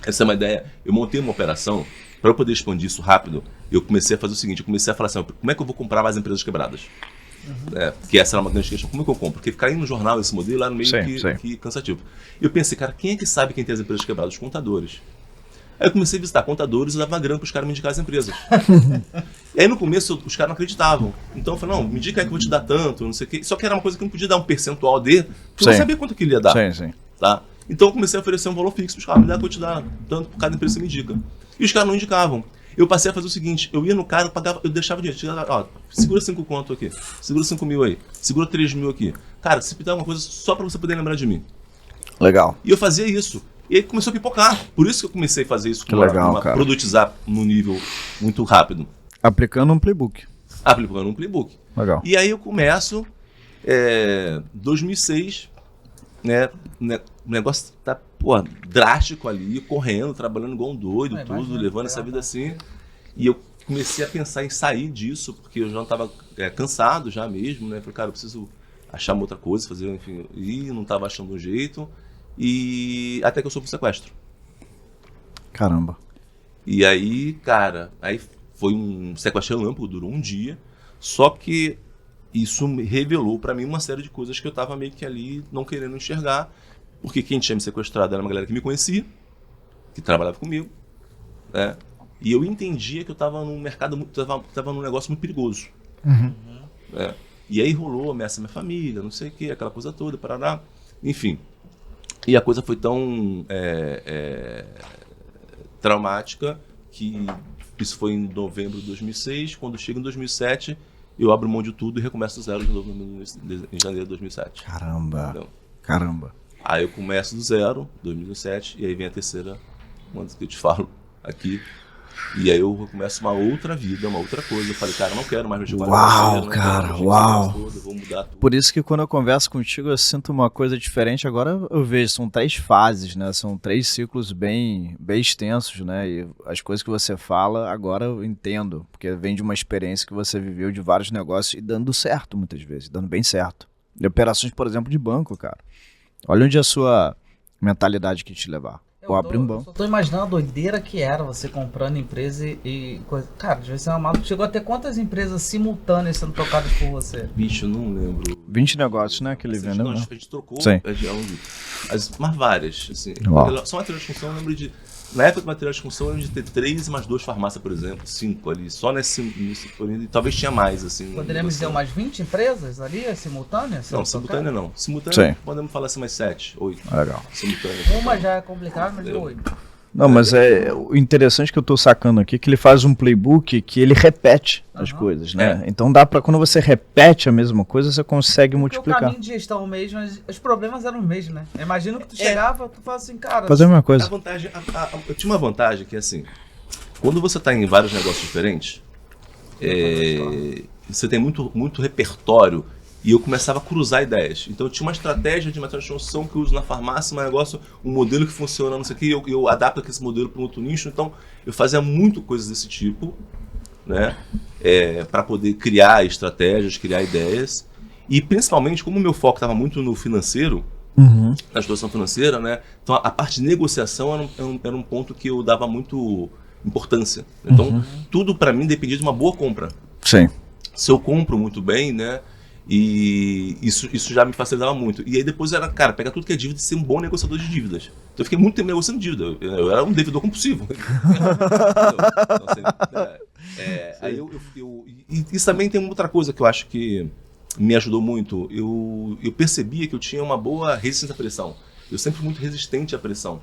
Essa é uma ideia. Eu montei uma operação, para eu poder expandir isso rápido, eu comecei a fazer o seguinte, eu comecei a falar assim, como é que eu vou comprar mais empresas quebradas? Que essa era uma grande questão. Como é que eu compro? Porque ficar aí no jornal esse modelo era meio que cansativo. Eu pensei, cara, quem é que sabe quem tem as empresas quebradas? Os contadores. Aí eu comecei a visitar contadores e dava grana para os caras me indicar as empresas. E aí no começo os caras não acreditavam. Então eu falei, não, me indica aí que eu vou te dar tanto, não sei o quê. Só que era uma coisa que eu não podia dar um percentual porque eu não sabia quanto que ele ia dar. Tá? Então eu comecei a oferecer um valor fixo para os caras, me dá que eu vou te dar tanto por cada empresa que você me indica. E os caras não indicavam. Eu passei a fazer o seguinte, eu ia no cara, eu deixava dinheiro, ó, segura 5 conto aqui, segura 5 mil aí, segura 3 mil aqui. Cara, se pedir alguma coisa só pra você poder lembrar de mim. Legal. E eu fazia isso. E aí começou a pipocar. Por isso que eu comecei a fazer isso, produtizar num nível muito rápido. Aplicando um playbook. Aplicando um playbook. Legal. E aí eu começo, 2006, né, o negócio tá, drástico ali, correndo, trabalhando igual um doido, levando essa vida assim. E eu comecei a pensar em sair disso, porque eu já estava cansado já mesmo, né? Falei, cara, eu preciso achar uma outra coisa, fazer, enfim, e não estava achando um jeito. E até que eu sofri um sequestro. Caramba. E aí, cara, aí foi um sequestro relâmpago, durou um dia, só que isso revelou pra mim uma série de coisas que eu tava meio que ali não querendo enxergar, porque quem tinha me sequestrado era uma galera que me conhecia, que trabalhava comigo, né? E eu entendia que eu tava num mercado, tava num negócio muito perigoso. Né? E aí rolou ameaça à minha família, não sei o que, aquela coisa toda, parará, enfim. E a coisa foi tão traumática que isso foi em novembro de 2006, quando chega em 2007, eu abro mão de tudo e recomeço do zero de novo em janeiro de 2007. Caramba. Entendeu? Caramba. Aí eu começo do zero, 2007, e aí vem a terceira, uma que eu te falo aqui. E aí eu começo uma outra vida, uma outra coisa. Eu falei, cara, eu não quero mais mexer com Uau, cara, uau. Vou mudar tudo. Por isso que quando eu converso contigo eu sinto uma coisa diferente. Agora eu vejo, são 3 fases, né? São 3 ciclos bem extensos, né? E as coisas que você fala agora eu entendo, porque vem de uma experiência que você viveu de vários negócios e dando certo muitas vezes, dando bem certo. De operações, por exemplo, de banco, cara. Olha onde a sua mentalidade quer te levar. Ou abrir um banco. Eu só tô imaginando a doideira que era você comprando empresa e coisa. Cara, devia ser uma maluca. Chegou a ter quantas empresas simultâneas sendo tocadas por você? Bicho, eu não lembro. 20 negócios, né? Que ele vendeu, né? A gente trocou, Sim. Mas várias. Assim, só material de construção, eu lembro de. Na época do material de construção, eu lembro de ter 3 mais 2 farmácias, por exemplo, 5 ali. Só nesse e talvez tinha mais, assim. Poderíamos dizer umas 20 empresas ali, simultâneas? Não, simultânea não. Simultânea, podemos falar assim, mais 7, 8. Legal. Simultânea. Uma já é complicada, mas 8. Não, mas o interessante que eu tô sacando aqui é que ele faz um playbook que ele repete as coisas, né? Então dá pra, quando você repete a mesma coisa, você consegue multiplicar. O caminho de gestão mesmo, os problemas eram os mesmos, né? Imagina que tu chegava, tu fala assim, cara... Fazer a mesma coisa. A vantagem, eu tinha uma vantagem que, assim, quando você tá em vários negócios diferentes, você tem muito repertório. E eu começava a cruzar ideias. Então eu tinha uma estratégia de material de construção que eu uso na farmácia, um modelo que funciona, não sei o que, eu adapto esse modelo para um outro nicho. Então eu fazia muito coisas desse tipo, né? Para poder criar estratégias, criar ideias. E principalmente, como o meu foco estava muito no financeiro, na situação financeira, né? Então a parte de negociação era um ponto que eu dava muito importância. Então tudo para mim dependia de uma boa compra. Sim. Se eu compro muito bem, né? E isso já me facilitava muito. E aí depois era, cara, pegar tudo que é dívida e ser um bom negociador de dívidas. Então eu fiquei muito tempo negociando dívida. Eu era um devedor compulsivo. Aí e isso também tem outra coisa que eu acho que me ajudou muito. Eu percebia que eu tinha uma boa resistência à pressão. Eu sempre fui muito resistente à pressão.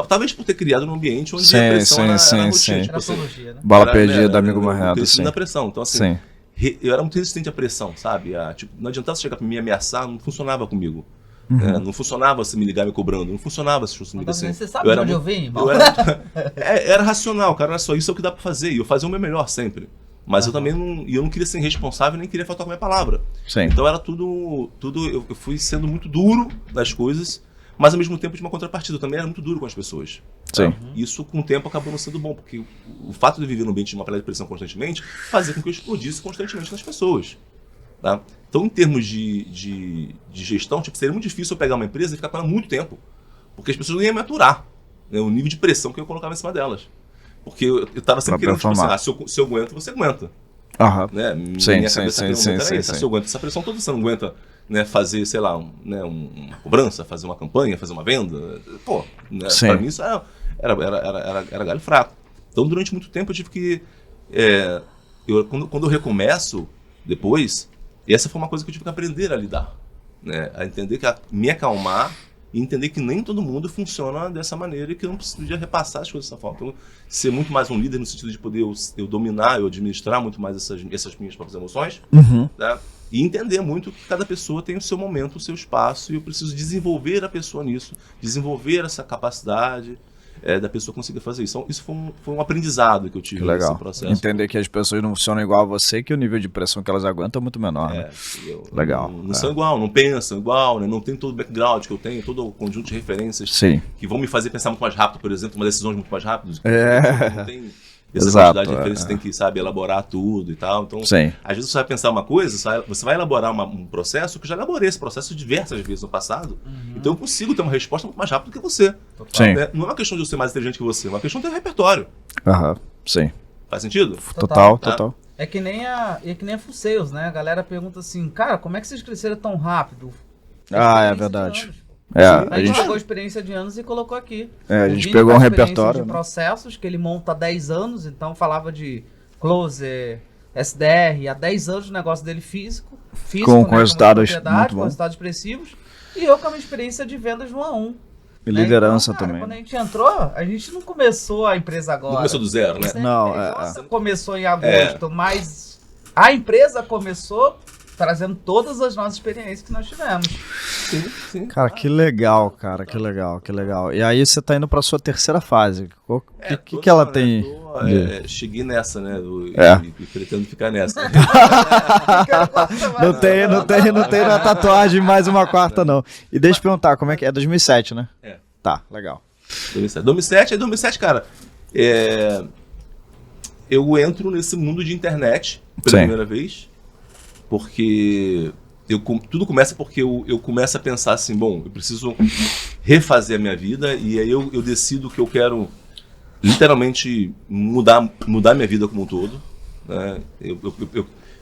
Talvez por ter criado num ambiente onde a pressão era rotina. Era solugia, né? Bola perdida, amigo Marredo, sim. Na pressão. Então, assim, eu era muito resistente à pressão, sabe? Tipo, não adiantava você chegar pra me ameaçar, não funcionava comigo. Não funcionava você me ligar me cobrando, não funcionava se fosse comigo assim. Você sabe de onde eu vim, irmão? Era racional, cara, era só isso é o que dá pra fazer. E eu fazia o meu melhor sempre. Mas eu também não queria ser irresponsável, nem queria faltar com a minha palavra. Sim. Então era tudo eu fui sendo muito duro das coisas, mas ao mesmo tempo de uma contrapartida. Eu também era muito duro com as pessoas. Sim. Isso com o tempo acabou não sendo bom, porque o fato de viver num ambiente de uma panela de pressão constantemente fazia com que eu explodisse constantemente nas pessoas. Tá? Então, em termos de gestão, tipo, seria muito difícil eu pegar uma empresa e ficar com ela muito tempo, porque as pessoas não iam me aturar, né, o nível de pressão que eu colocava em cima delas. Porque eu estava sempre querendo, tipo assim, se eu aguento, você aguenta. Né? Minha cabeça era essa, se eu aguento essa pressão toda, você não aguenta, né, fazer, sei lá, uma cobrança, fazer uma campanha, fazer uma venda. Pô, né, para mim isso era galho fraco. Então, durante muito tempo eu tive que... quando eu recomeço depois, essa foi uma coisa que eu tive que aprender a lidar. Né? A entender me acalmar e entender que nem todo mundo funciona dessa maneira e que eu não preciso repassar as coisas dessa forma. Então, ser muito mais um líder no sentido de poder eu dominar, eu administrar muito mais essas minhas próprias emoções, né? E entender muito que cada pessoa tem o seu momento, o seu espaço, e eu preciso desenvolver a pessoa nisso, desenvolver essa capacidade da pessoa conseguir fazer isso. Então, isso foi um aprendizado que eu tive nesse processo. Entender que as pessoas não funcionam igual a você, que o nível de pressão que elas aguentam é muito menor. Né? Legal. Não são igual, não pensam igual, né? Não tem todo o background que eu tenho, todo o conjunto de referências que vão me fazer pensar muito mais rápido, por exemplo, tomar decisões muito mais rápidas. Não tem essa quantidade de referências, você tem que, sabe, elaborar tudo e tal. Então, às vezes você vai pensar uma coisa, você vai elaborar um processo, que eu já elaborei esse processo diversas vezes no passado, então eu consigo ter uma resposta muito mais rápida do que você. Né? Não é uma questão de eu ser mais inteligente que você, é uma questão de ter repertório. Sim. Faz sentido? Total. É que nem a Full Sales, né? A galera pergunta assim, cara, como é que vocês cresceram tão rápido? É verdade. A gente pegou a experiência de anos e colocou aqui. A gente pegou um repertório de processos que ele monta há 10 anos, então falava de closer, SDR, há 10 anos o negócio dele físico com resultados muito com resultados expressivos, e eu com a minha experiência de vendas 1 a 1. E liderança então, cara, também. Quando a gente entrou, a gente não começou a empresa agora. Não começou do zero, né? Nossa, começou em agosto, mas a empresa começou trazendo todas as nossas experiências que nós tivemos. Sim. Cara, que legal, cara, que legal. E aí você tá indo pra sua terceira fase. O que ela tem? Cheguei nessa, né? E pretendo ficar nessa. não tem na tatuagem mais uma quarta, não. E deixa eu perguntar, como é que é? 2007, né? Tá, legal. 2007, cara, eu entro nesse mundo de internet pela primeira vez, porque tudo começa porque eu começo a pensar assim, bom, eu preciso refazer a minha vida, e aí eu decido que eu quero literalmente mudar minha vida como um todo, né?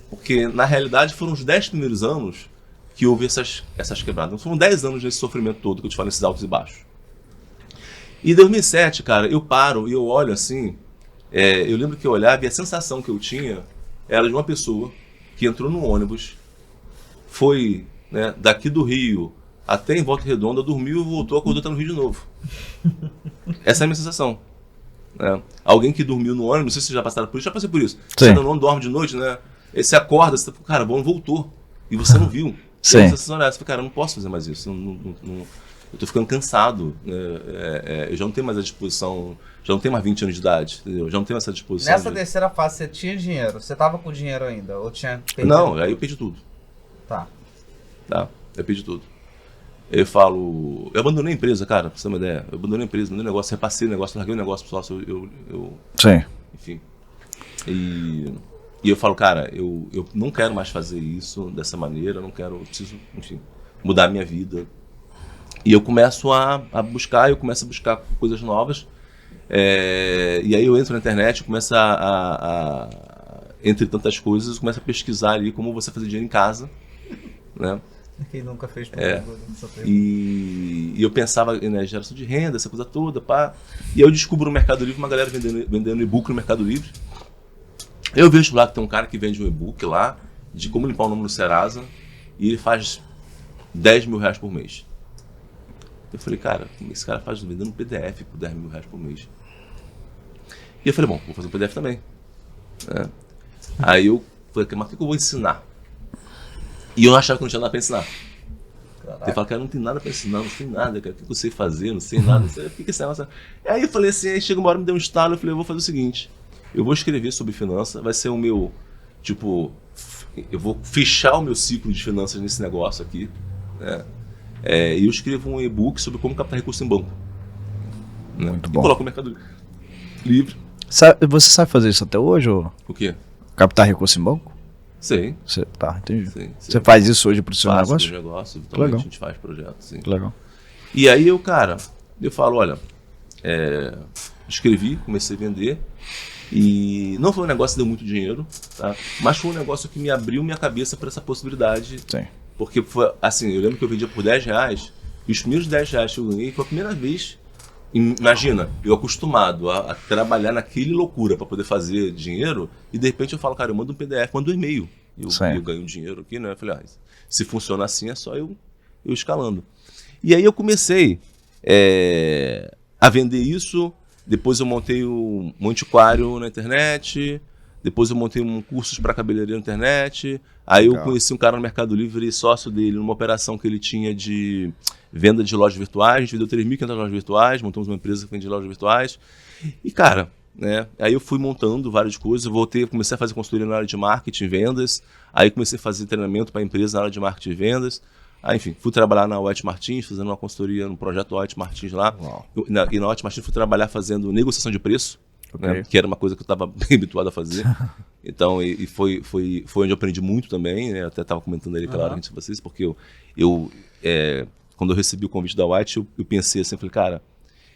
Porque na realidade foram os 10 primeiros anos que houve essas quebradas. Então, foram 10 anos desse sofrimento todo que eu te falo, esses altos e baixos. E em 2007, cara, eu paro e eu olho assim, eu lembro que eu olhava e a sensação que eu tinha era de uma pessoa que entrou no ônibus, foi, né, daqui do Rio até em Volta Redonda, dormiu e voltou, acordou, tá no Rio de novo. Essa é a minha sensação. Né? Alguém que dormiu no ônibus, não sei se vocês já passaram por isso, já passei por isso. Você não dorme de noite, né? Aí você acorda, você tá, cara, bom, voltou. E você não viu. Sim. E a sensação era essa, cara, eu não posso fazer mais isso. Eu tô ficando cansado. Eu já não tenho mais a disposição, já não tenho mais 20 anos de idade, entendeu? Já não tenho essa disposição. Nessa terceira fase, você tinha dinheiro? Você tava com dinheiro ainda? Ou tinha perdido? Não, aí eu perdi tudo. Tá, eu perdi tudo. Eu falo, eu abandonei a empresa, cara, pra você ter uma ideia. Eu abandonei a empresa, abandonei o negócio, repassei o negócio, larguei o negócio pro sócio, Sim. Enfim. E eu falo, cara, eu não quero mais fazer isso dessa maneira, eu preciso, enfim, mudar a minha vida. E eu começo a buscar coisas novas. E aí eu entro na internet, começo entre tantas coisas, começo a pesquisar ali como você fazer dinheiro em casa, né? Quem nunca fez e eu pensava na geração de renda, essa coisa toda, pá. E aí eu descubro no Mercado Livre uma galera vendendo e-book no Mercado Livre. Eu vejo lá que tem um cara que vende um e-book lá de como limpar o nome no Serasa, e ele faz 10 mil reais por mês. Eu falei, cara, como esse cara faz vendendo um PDF por 10 mil reais por mês? E eu falei, bom, vou fazer um PDF também. Né? Aí eu falei, mas o que eu vou ensinar? E eu não achava que não tinha nada pra ensinar. Ele fala, cara, não tem nada pra ensinar, não tem nada, cara, o que eu sei fazer, não sei nada, o que esse negócio? Aí eu falei assim, aí chega uma hora, me deu um estalo, eu falei, eu vou fazer o seguinte, eu vou escrever sobre finanças, vai ser o meu, tipo, eu vou fechar o meu ciclo de finanças nesse negócio aqui, né? E eu escrevo um e-book sobre como captar recurso em banco. Né? Muito E bom. coloco o Mercado Livre. Você sabe fazer isso até hoje, ou O quê? captar recurso em banco? Sei. Tá, entendi. Sim. Você faz isso hoje pro seu Faço negócio? negócio, Legal. eventualmente a gente faz projeto, sim. Que legal. E aí eu, cara, eu falo, olha, escrevi, comecei a vender e não foi um negócio que deu muito dinheiro, tá? Mas foi um negócio que me abriu minha cabeça para essa possibilidade, Sim. porque foi assim, eu lembro que eu vendia por 10 reais e os primeiros 10 reais que eu ganhei foi a primeira vez, imagina, eu acostumado a trabalhar naquele loucura para poder fazer dinheiro e de repente eu falo, cara, eu mando um PDF, mando um e-mail, eu ganho dinheiro aqui, né? Eu falei, se funciona assim é só eu escalando. E aí eu comecei a vender isso, depois eu montei um antiquário na internet, depois eu montei cursos para cabeleireiro na internet, aí eu conheci um cara no Mercado Livre, sócio dele, numa operação que ele tinha de venda de lojas virtuais, a gente vendeu 3.500 lojas virtuais, montamos uma empresa que vende lojas virtuais, e cara, né, aí eu fui montando várias coisas, comecei a fazer consultoria na área de marketing e vendas, aí comecei a fazer treinamento para empresa na área de marketing e vendas. Aí, enfim, fui trabalhar na White Martins, fazendo uma consultoria no projeto White Martins lá. E na White Martins fui trabalhar fazendo negociação de preço, né, que era uma coisa que eu estava bem habituado a fazer. Então, e foi onde eu aprendi muito também, né? Eu até estava comentando ali, claro, com vocês, porque quando eu recebi o convite da White, eu pensei assim, falei, cara,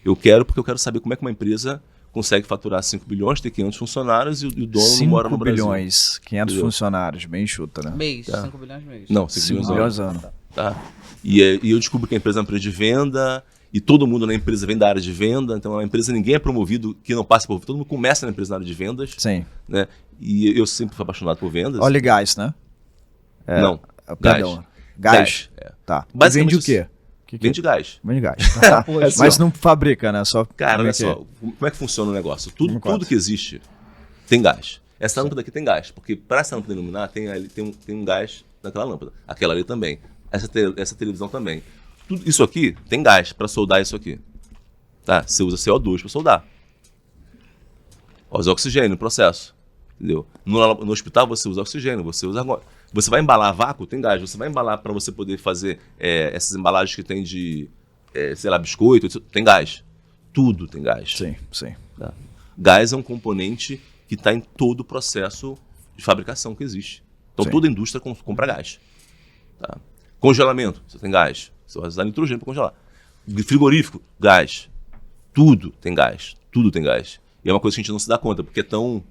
porque eu quero saber como é que uma empresa consegue faturar 5 bilhões, ter 500 funcionários e o dono não mora no Brasil. 5 bilhões, 500 funcionários, bem chuta, né? Mês, 5 bilhões mês. Não, 5 bilhões ano. Tá? E eu descubro que a empresa é uma empresa de venda e todo mundo na empresa vem da área de venda, então a empresa ninguém é promovido que não passa por... Todo mundo começa na empresa na área de vendas. Sim. Né? E eu sempre fui apaixonado por vendas. Óleo e gás, né? Não, perdão. Gás. Tá. Vende o quê? Vende gás. Vende gás. Tá. Mas não fabrica, né? Só cara, olha só, como é que funciona o negócio? Tudo que existe tem gás. Essa lâmpada aqui tem gás, porque para essa lâmpada iluminar tem um gás naquela lâmpada. Aquela ali também. Essa televisão também. Tudo isso aqui tem gás para soldar isso aqui. Tá? Você usa CO2 para soldar. Usa oxigênio no processo. Entendeu? No hospital você usa oxigênio, você vai embalar vácuo, tem gás. Você vai embalar para você poder fazer essas embalagens que tem de, sei lá, biscoito, tem gás. Tudo tem gás. Sim, sim. Tá? Gás é um componente que está em todo o processo de fabricação que existe. Então toda a indústria compra gás. Tá? Congelamento, você tem gás. Você vai usar nitrogênio para congelar. Frigorífico, gás. Tudo tem gás. Tudo tem gás. E é uma coisa que a gente não se dá conta, porque é tão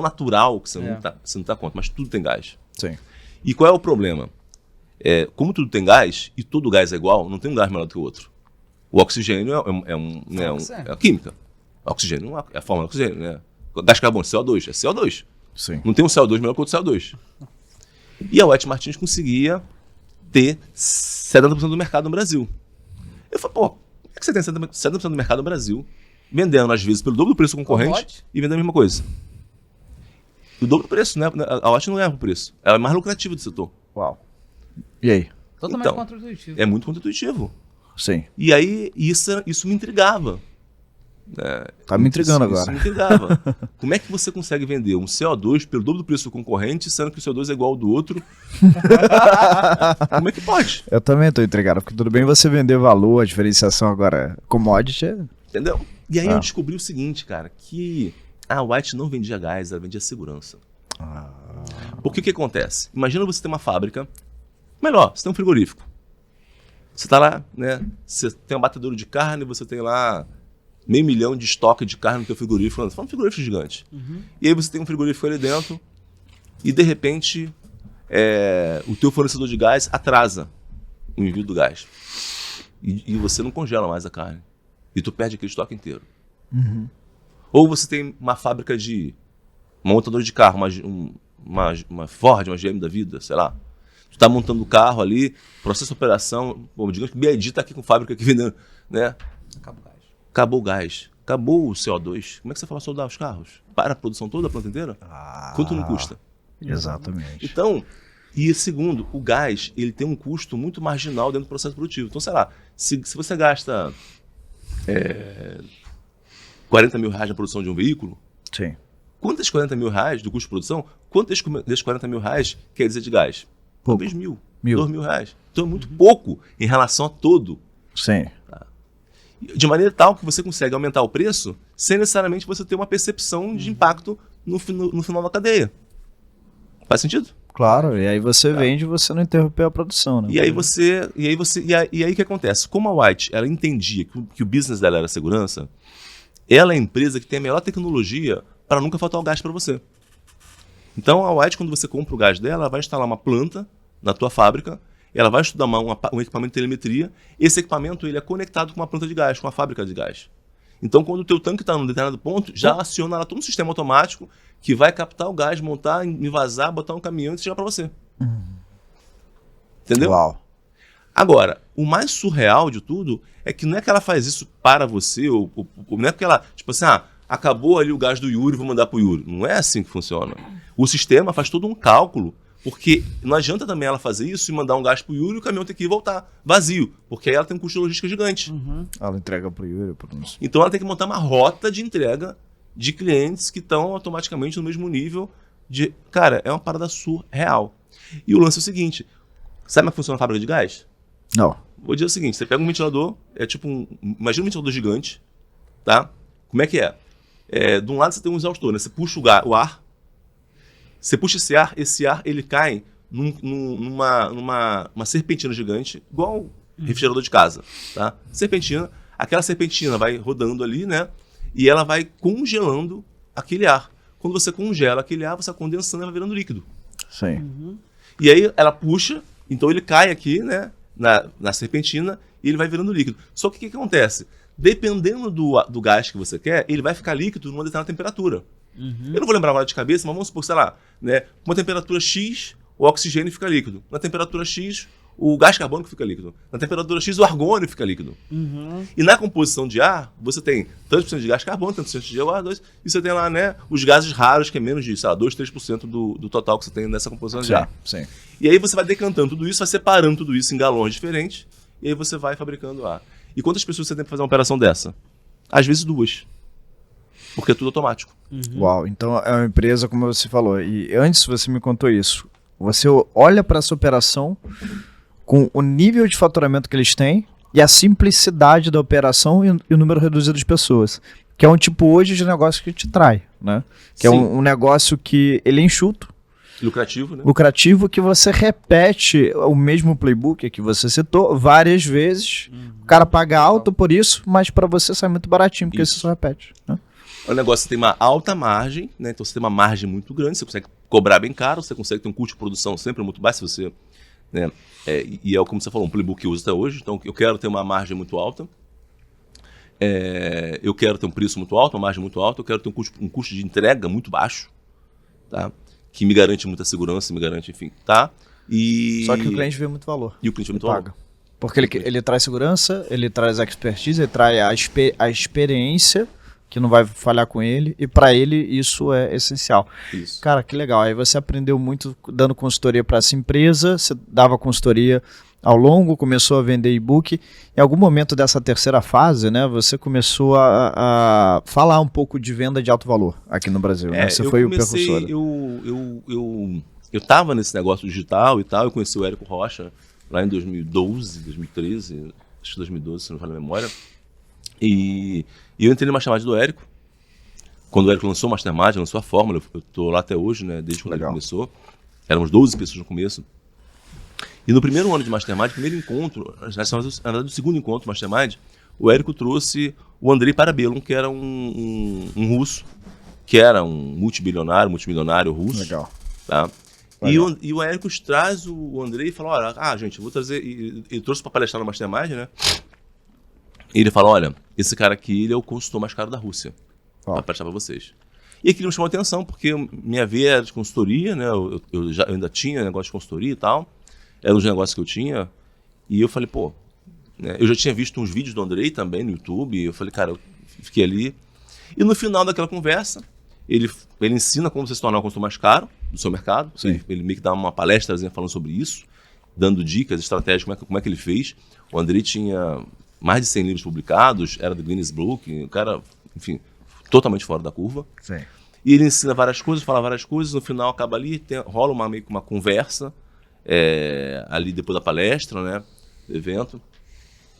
natural que você não dá conta. Mas tudo tem gás. Sim. E qual é o problema? Como tudo tem gás, e todo gás é igual, não tem um gás melhor do que o outro. O oxigênio é a química. O oxigênio é a forma do oxigênio. Né? Gás carbono, CO2, é CO2. Sim. Não tem um CO2 melhor que outro CO2. E a White Martins conseguia ter 70% do mercado no Brasil. Eu falei, pô, como é que você tem 70% do mercado no Brasil, vendendo às vezes pelo dobro do preço do concorrente e vendendo a mesma coisa? O dobro do preço, né? A White não ganha por preço. Ela é mais lucrativa do setor. Uau. E aí? Totalmente contra-intuitivo. É muito contra-intuitivo. Sim. E aí isso me intrigava. Tá me intrigando agora. Isso me intrigava. Como é que você consegue vender um CO2 pelo dobro do preço do concorrente, sendo que o CO2 é igual ao do outro? Como é que pode? Eu também tô intrigado, porque tudo bem você vender valor, a diferenciação agora, commodity. Entendeu? E aí eu descobri o seguinte, cara, que a White não vendia gás, ela vendia segurança. Porque o que acontece? Imagina você ter uma fábrica, melhor, você tem um frigorífico. Você tá lá, né? Você tem um batedor de carne, você tem lá 500 mil de estoque de carne no teu frigorífico. Você fala um frigorífico gigante. E aí você tem um frigorífico ali dentro e de repente o teu fornecedor de gás atrasa o envio do gás. E você não congela mais a carne. E tu perde aquele estoque inteiro. Ou você tem uma fábrica de uma montadora de carro, uma Ford, uma GM da vida, sei lá. Tu tá montando o carro ali, processo de operação, bom, digamos que o BID tá aqui com fábrica aqui vendendo, né? Acabou o gás. Acabou o gás, acabou o CO2. Como é que você vai soldar os carros? Para a produção toda, a planta inteira? Quanto não custa? Exatamente. Então, e segundo, o gás, ele tem um custo muito marginal dentro do processo produtivo. Então, sei lá, se você gasta 40 mil reais na produção de um veículo, Sim. quantos 40 mil reais do custo de produção, quantos desses 40 mil reais quer dizer de gás? Pouco. Talvez 1.000, 1.000. 2 mil reais. Então é muito pouco em relação a todo. Sim. De maneira tal que você consegue aumentar o preço sem necessariamente você ter uma percepção de impacto no final da cadeia. Faz sentido? Claro, e aí você vende e você não interrompeu a produção, né? E aí o que acontece? Como a White, ela entendia que o business dela era segurança, ela é a empresa que tem a melhor tecnologia para nunca faltar o gás para você. Então a White, quando você compra o gás dela, ela vai instalar uma planta na tua fábrica, ela vai estudar um equipamento de telemetria, esse equipamento ele é conectado com uma planta de gás, com uma fábrica de gás. Então quando o teu tanque está num determinado ponto, já aciona lá todo um sistema automático que vai captar o gás, montar, envasar, botar um caminhão e chegar para você. Entendeu? Uau. Agora, o mais surreal de tudo é que não é que ela faz isso para você, ou não é que ela, tipo assim, acabou ali o gás do Yuri, vou mandar pro Yuri. Não é assim que funciona. O sistema faz todo um cálculo, porque não adianta também ela fazer isso e mandar um gás pro Yuri e o caminhão tem que ir voltar vazio, porque aí ela tem um custo de logística gigante. Ela entrega pro Yuri. Então ela tem que montar uma rota de entrega de clientes que estão automaticamente no mesmo nível de... Cara, é uma parada surreal. E o lance é o seguinte, sabe como é que funciona a fábrica de gás? Não. Vou dizer o seguinte, você pega um ventilador, é tipo imagina um ventilador gigante, tá? Como é que é? De um lado você tem um exaustor, né? Você puxa o ar, você puxa esse ar ele cai numa serpentina gigante, igual refrigerador de casa, tá? Serpentina, aquela serpentina vai rodando ali, né? E ela vai congelando aquele ar. Quando você congela aquele ar, você vai condensando e vai virando líquido. Sim. E aí ela puxa, então ele cai aqui, né? Na serpentina e ele vai virando líquido. Só que o que acontece? Dependendo do gás que você quer, ele vai ficar líquido numa determinada temperatura. Eu não vou lembrar agora de cabeça, mas vamos supor, sei lá, né, uma temperatura X, o oxigênio fica líquido. Na temperatura X, o gás carbônico fica líquido. Na temperatura X, o argônio fica líquido. E na composição de ar, você tem tantos por cento de gás carbônico, tantos por cento de CO2, e você tem lá, né, os gases raros, que é menos de, sei lá, 2, 3% do total que você tem nessa composição de ar. Sim. E aí você vai decantando tudo isso, vai separando tudo isso em galões diferentes, e aí você vai fabricando ar. E quantas pessoas você tem para fazer uma operação dessa? Às vezes 2. Porque é tudo automático. Uau, então é uma empresa, como você falou, e antes você me contou isso, você olha para essa operação com o nível de faturamento que eles têm e a simplicidade da operação e o número reduzido de pessoas. Que é um tipo hoje de negócio que te trai, né? Que Sim. é um negócio que ele é enxuto, Lucrativo, né? lucrativo, que você repete o mesmo playbook que você citou várias vezes. O cara paga alto por isso, mas para você sai muito baratinho, porque Isso. você só repete, né? É um negócio que tem uma alta margem, né? Então você tem uma margem muito grande, você consegue cobrar bem caro, você consegue ter um custo de produção sempre muito baixo, se você, né? E é como você falou, um playbook que eu uso até hoje, então eu quero ter uma margem muito alta, eu quero ter um preço muito alto, uma margem muito alta, eu quero ter um custo de entrega muito baixo, tá? Que me garante muita segurança, me garante, enfim, tá? Só que o cliente vê muito valor. E o cliente é muito paga. alto. Porque ele traz segurança, ele traz expertise, ele traz a experiência que não vai falhar com ele, e para ele isso é essencial. Isso. Cara, que legal. Aí você aprendeu muito dando consultoria para essa empresa, você dava consultoria ao longo, começou a vender e-book. Em algum momento dessa terceira fase, né, você começou a falar um pouco de venda de alto valor aqui no Brasil, né? Você foi o precursor. Eu tava nesse negócio digital e tal, eu conheci o Érico Rocha lá em 2012, 2013, acho que 2012, se não me falha a memória. E eu entrei no Mastermind do Érico. Quando o Érico lançou o Mastermind, lançou a fórmula, eu tô lá até hoje, né, desde quando ele começou. Éramos 12 pessoas no começo. E no primeiro ano de Mastermind, primeiro encontro, na verdade, o segundo encontro do Mastermind, o Érico trouxe o Andrei Parabellum, que era um russo, que era um multimilionário russo. Legal. Tá? E o Érico traz o Andrei e fala, olha, gente, eu vou trazer... Ele trouxe para palestrar no Mastermind, né? E ele fala, olha, esse cara aqui, ele é o consultor mais caro da Rússia, para palestrar para vocês. E aquilo me chamou a atenção, porque minha veia era de consultoria, né? Eu ainda tinha negócio de consultoria e tal. Era um negócio que eu tinha. E eu falei, pô, né? Eu já tinha visto uns vídeos do Andrei também no YouTube. E eu falei, cara, eu fiquei ali. E no final daquela conversa, ele ensina como você se tornar um consultor mais caro do seu mercado. Ele meio que dá uma palestrazinha falando sobre isso, dando dicas, estratégias, como é que ele fez. O Andrei tinha mais de 100 livros publicados, era do Guinness Book, o cara, enfim, totalmente fora da curva. Sim. E ele ensina várias coisas, fala várias coisas, no final acaba ali, rola meio que uma conversa, ali depois da palestra, né, do evento.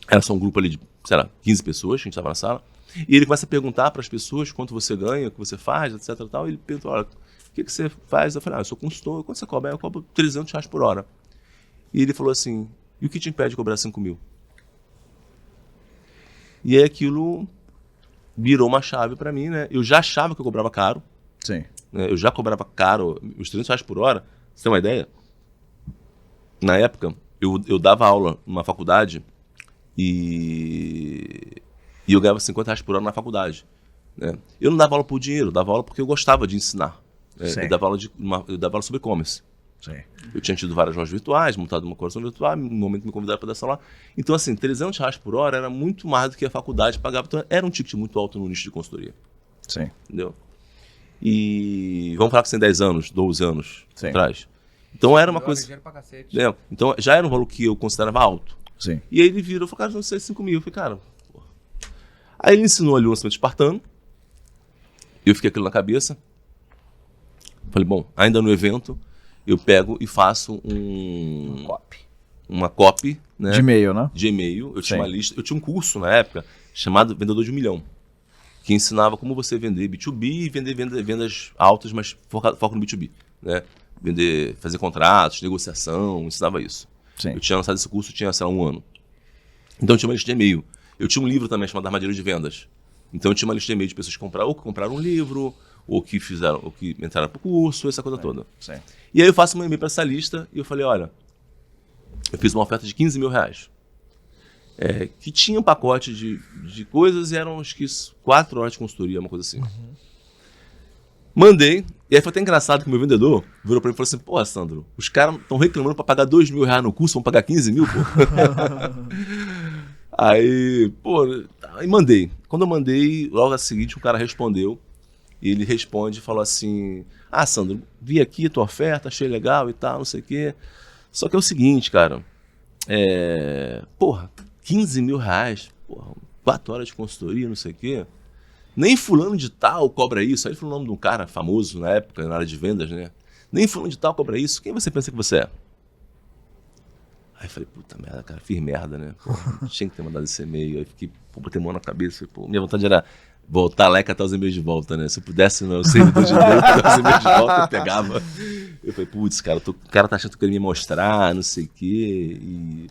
Era só um grupo ali de, sei lá, 15 pessoas, a gente estava na sala. E ele começa a perguntar para as pessoas quanto você ganha, o que você faz, etc. E tal. E ele pergunta, olha, o que você faz? Eu falei, eu sou consultor, quanto você cobra? Eu cobro R$300 por hora. E ele falou assim, e o que te impede de cobrar 5 mil? E aí aquilo virou uma chave para mim, né? Eu já achava que eu cobrava caro. Sim. Né? Eu já cobrava caro, os R$300 por hora. Você tem uma ideia? Na época, eu dava aula numa faculdade e eu ganhava R$50 por hora na faculdade. Né? Eu não dava aula por dinheiro, eu dava aula porque eu gostava de ensinar. Eu dava aula sobre e-commerce. Sim. Eu tinha tido várias lojas virtuais, montado uma coleção virtual, no momento me convidaram para dar aula lá. Então, assim, R$300 por hora era muito mais do que a faculdade pagava. Então, era um ticket muito alto no nicho de consultoria. Sim. Entendeu? E vamos falar que você tem 10 anos, 12 anos Sim. atrás. Então, era uma Melhor, coisa... ligeiro pra cacete. Então, já era um valor que eu considerava alto. Sim. E aí ele virou e falou, cara, não sei, 5 mil. Eu falei, cara... Porra. Aí ele ensinou ali o lançamento espartano. Eu fiquei aquilo na cabeça. Falei, bom, ainda no evento... Eu pego e faço uma copy, né? De e-mail, né? De e-mail. Eu tinha Sim. uma lista. Eu tinha um curso na época chamado Vendedor de 1 Milhão, que ensinava como você vender B2B e vender vendas altas, mas foco no B2B, né? Fazer contratos, negociação, ensinava isso. Sim. Eu tinha lançado esse curso, tinha, sei lá, 1 ano. Então eu tinha uma lista de e-mail. Eu tinha um livro também chamado Armadilha de Vendas. Então eu tinha uma lista de e-mail de pessoas que compraram um livro, ou que entraram pro curso, essa coisa toda. Sim. E aí eu faço um e-mail para essa lista e eu falei, olha, eu fiz uma oferta de R$15 mil, que tinha um pacote de coisas e eram acho que 4 horas de consultoria, uma coisa assim. Mandei, e aí foi até engraçado que o meu vendedor virou para mim e falou assim, pô, Sandro, os caras estão reclamando para pagar R$2 mil no curso, vão pagar 15 mil, pô. Aí, pô, aí mandei. Quando eu mandei, logo a seguinte o cara respondeu. E ele responde e falou assim, Sandro, vi aqui a tua oferta, achei legal e tal, não sei o quê. Só que é o seguinte, cara, porra, R$15 mil, porra, 4 horas de consultoria, não sei o quê. Nem fulano de tal cobra isso. Aí ele falou o nome de um cara famoso na época, na área de vendas, né? Nem fulano de tal cobra isso. Quem você pensa que você é? Aí eu falei, puta merda, cara, fiz merda, né? Porra, tinha que ter mandado esse e-mail. Aí fiquei, botei a mão na cabeça. Pô, minha vontade era voltar lá e catar os e-mails de volta, né? Se eu pudesse, no servidor de e-mail, catar os e-mails de volta, eu pegava. Eu falei, putz, cara, o cara tá achando que eu queria me mostrar, não sei o quê.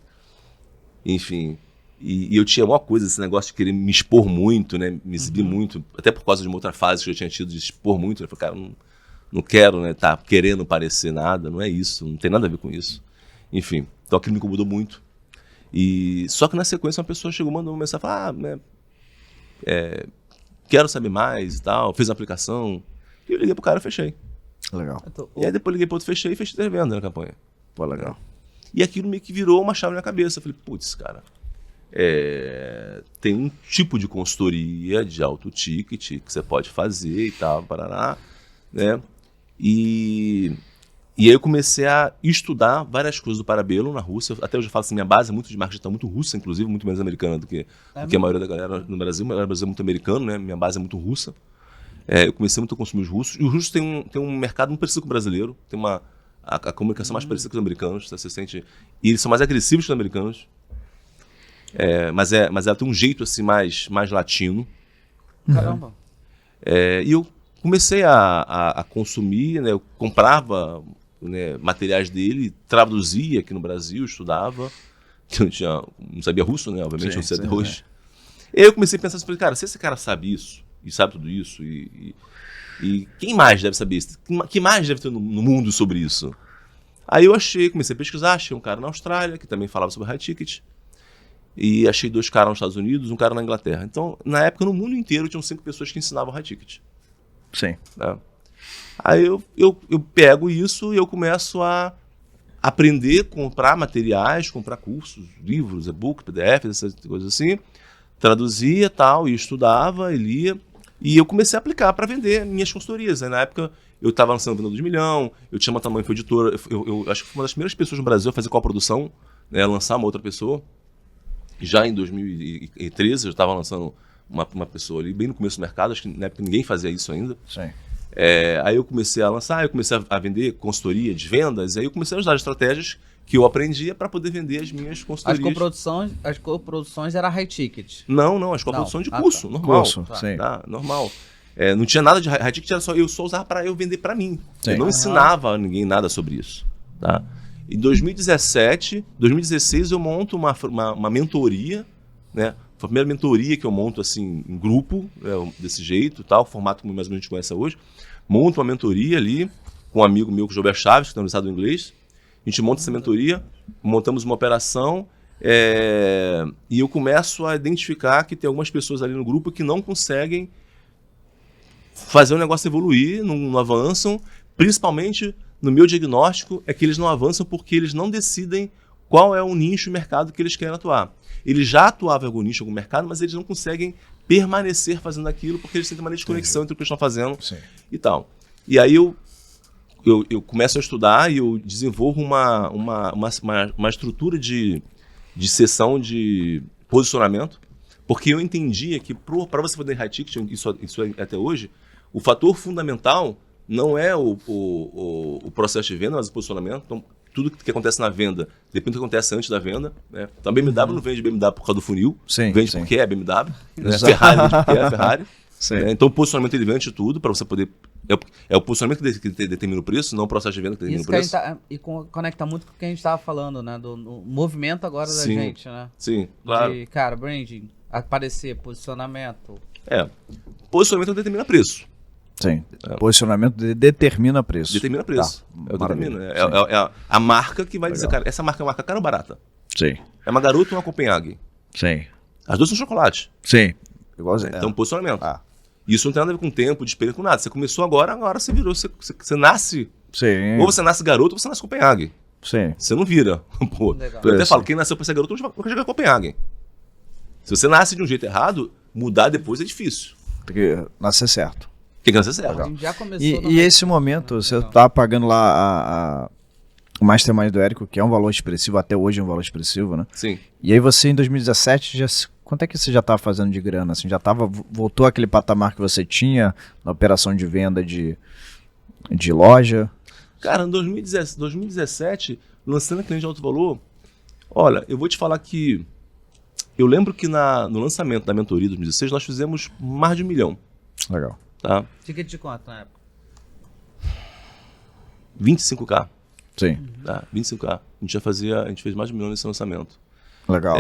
Enfim. E eu tinha uma coisa, esse negócio de querer me expor muito, né? Me exibir muito. Até por causa de uma outra fase que eu tinha tido de expor muito. Eu falei, cara, não quero, né? Tá querendo parecer nada. Não é isso, não tem nada a ver com isso. Enfim. Então aquilo me incomodou muito. Só que na sequência uma pessoa chegou, mandou uma mensagem, falou, né? Quero saber mais e tal, fez a aplicação. E eu liguei pro cara e fechei. Legal. E aí depois liguei pro outro, fechei e fechei 3 vendas na campanha. Pô, legal. E aquilo meio que virou uma chave na cabeça. Eu falei, putz, cara, tem um tipo de consultoria de alto ticket que você pode fazer e tal, parará, né? E aí eu comecei a estudar várias coisas do Parabellum na Rússia. Até hoje eu falo assim, minha base muito de marketing está muito russa, inclusive, muito menos americana do que a maioria da galera no Brasil. O Brasil é muito americano, né? Minha base é muito russa. Eu comecei muito a consumir os russos. E os russos têm um mercado muito parecido com o brasileiro. Tem a comunicação mais parecida com os americanos. Você sente, e eles são mais agressivos que os americanos. Mas ela tem um jeito assim mais latino. Caramba. E eu comecei a consumir, né? Eu comprava, né, materiais dele, traduzia aqui no Brasil, estudava. Eu não sabia russo, né? Obviamente, Sim, não sei sim, até hoje. E aí eu comecei a pensar assim, cara, se esse cara sabe isso, e sabe tudo isso, e quem mais deve saber isso? Quem mais deve ter no mundo sobre isso? Aí eu comecei a pesquisar, achei um cara na Austrália, que também falava sobre high ticket, e achei 2 caras nos Estados Unidos, um cara na Inglaterra. Então, na época, no mundo inteiro, tinham 5 pessoas que ensinavam high ticket. Sim. Né? Aí eu pego isso e eu começo a aprender, comprar materiais, comprar cursos, livros, e-book, PDF, essas coisas assim, traduzia tal, e estudava, e lia, e eu comecei a aplicar para vender minhas consultorias. Aí, na época, eu estava lançando Venda 2 Milhão, eu tinha uma tamanho editora, eu acho que fui uma das primeiras pessoas no Brasil a fazer coprodução, né, lançar uma outra pessoa. Já em 2013, eu estava lançando uma pessoa ali, bem no começo do mercado, acho que na época ninguém fazia isso ainda. Sim. Aí eu comecei a lançar, eu comecei a vender consultoria de vendas, aí eu comecei a usar estratégias que eu aprendia para poder vender as minhas consultorias. As coproduções era high ticket. Não, as coproduções de curso, normal. Curso, sim. Tá, normal. Não tinha nada de high ticket, era eu só usava para eu vender para mim. Sim. Eu não ensinava a ninguém nada sobre isso. Tá? Em 2016 eu monto uma mentoria, né? Foi a primeira mentoria que eu monto assim em grupo, desse jeito, tal, formato como mais ou menos a gente conhece hoje. Monto uma mentoria ali com um amigo meu, com o Gilberto Chaves, que está no estado do inglês. A gente monta essa mentoria, montamos uma operação e eu começo a identificar que tem algumas pessoas ali no grupo que não conseguem fazer o negócio evoluir, não avançam, principalmente no meu diagnóstico é que eles não avançam porque eles não decidem qual é o nicho mercado que eles querem atuar. Eles já atuavam em algum nicho, algum mercado, mas eles não conseguem permanecer fazendo aquilo porque eles têm uma desconexão entre o que eles estão fazendo. Sim. E tal. E aí eu começo a estudar e eu desenvolvo uma estrutura de sessão de posicionamento, porque eu entendia que para você poder high ticket, isso é até hoje, o fator fundamental não é o processo de venda, mas o posicionamento. Então, tudo que acontece na venda depende do que acontece antes da venda. Né? Então, a BMW não vende BMW por causa do funil, vende porque é BMW. Né? Ferrari vende porque é Ferrari. Né? Então, o posicionamento ele vende de tudo para você poder... É o posicionamento que determina o preço, não o processo de venda que determina o preço. E conecta muito com o que a gente estava falando, né? Do movimento agora da gente, né? Sim, claro. De, cara, branding, aparecer, posicionamento. Posicionamento determina preço. Sim. Posicionamento determina preço. Determina preço. É a marca que vai dizer, cara, essa marca é uma marca cara ou barata? Sim. É uma Garoto ou uma Copenhague? Sim. As duas são chocolate. Sim. Igualzinho. Então, posicionamento. Isso não tem nada a ver com tempo, de experiência, com nada. Você começou agora você virou. Você nasce. Sim. Ou você nasce Garoto ou você nasce Copenhague. Sim. Você não vira. Pô, eu até falo, quem nasceu pra ser Garoto nunca chega a Copenhague. Se você nasce de um jeito errado, mudar depois é difícil. Tem que nascer certo. Tem que nascer certo. A gente já começou e esse momento, você tá pagando lá o Mastermind do Érico, que é um valor expressivo, até hoje é um valor expressivo, né? Sim. E aí você, em 2017, quanto é que você já estava fazendo de grana? Assim, voltou àquele patamar que você tinha na operação de venda de loja? Cara, em 2017, lançando a cliente de alto valor, olha, eu vou te falar que eu lembro que no lançamento da mentoria de 2016, nós fizemos mais de 1 milhão. Legal. Tá? Ticket de quanto na época? 25k. Sim. Tá? 25k. A gente fez mais de 1 milhão nesse lançamento. Legal.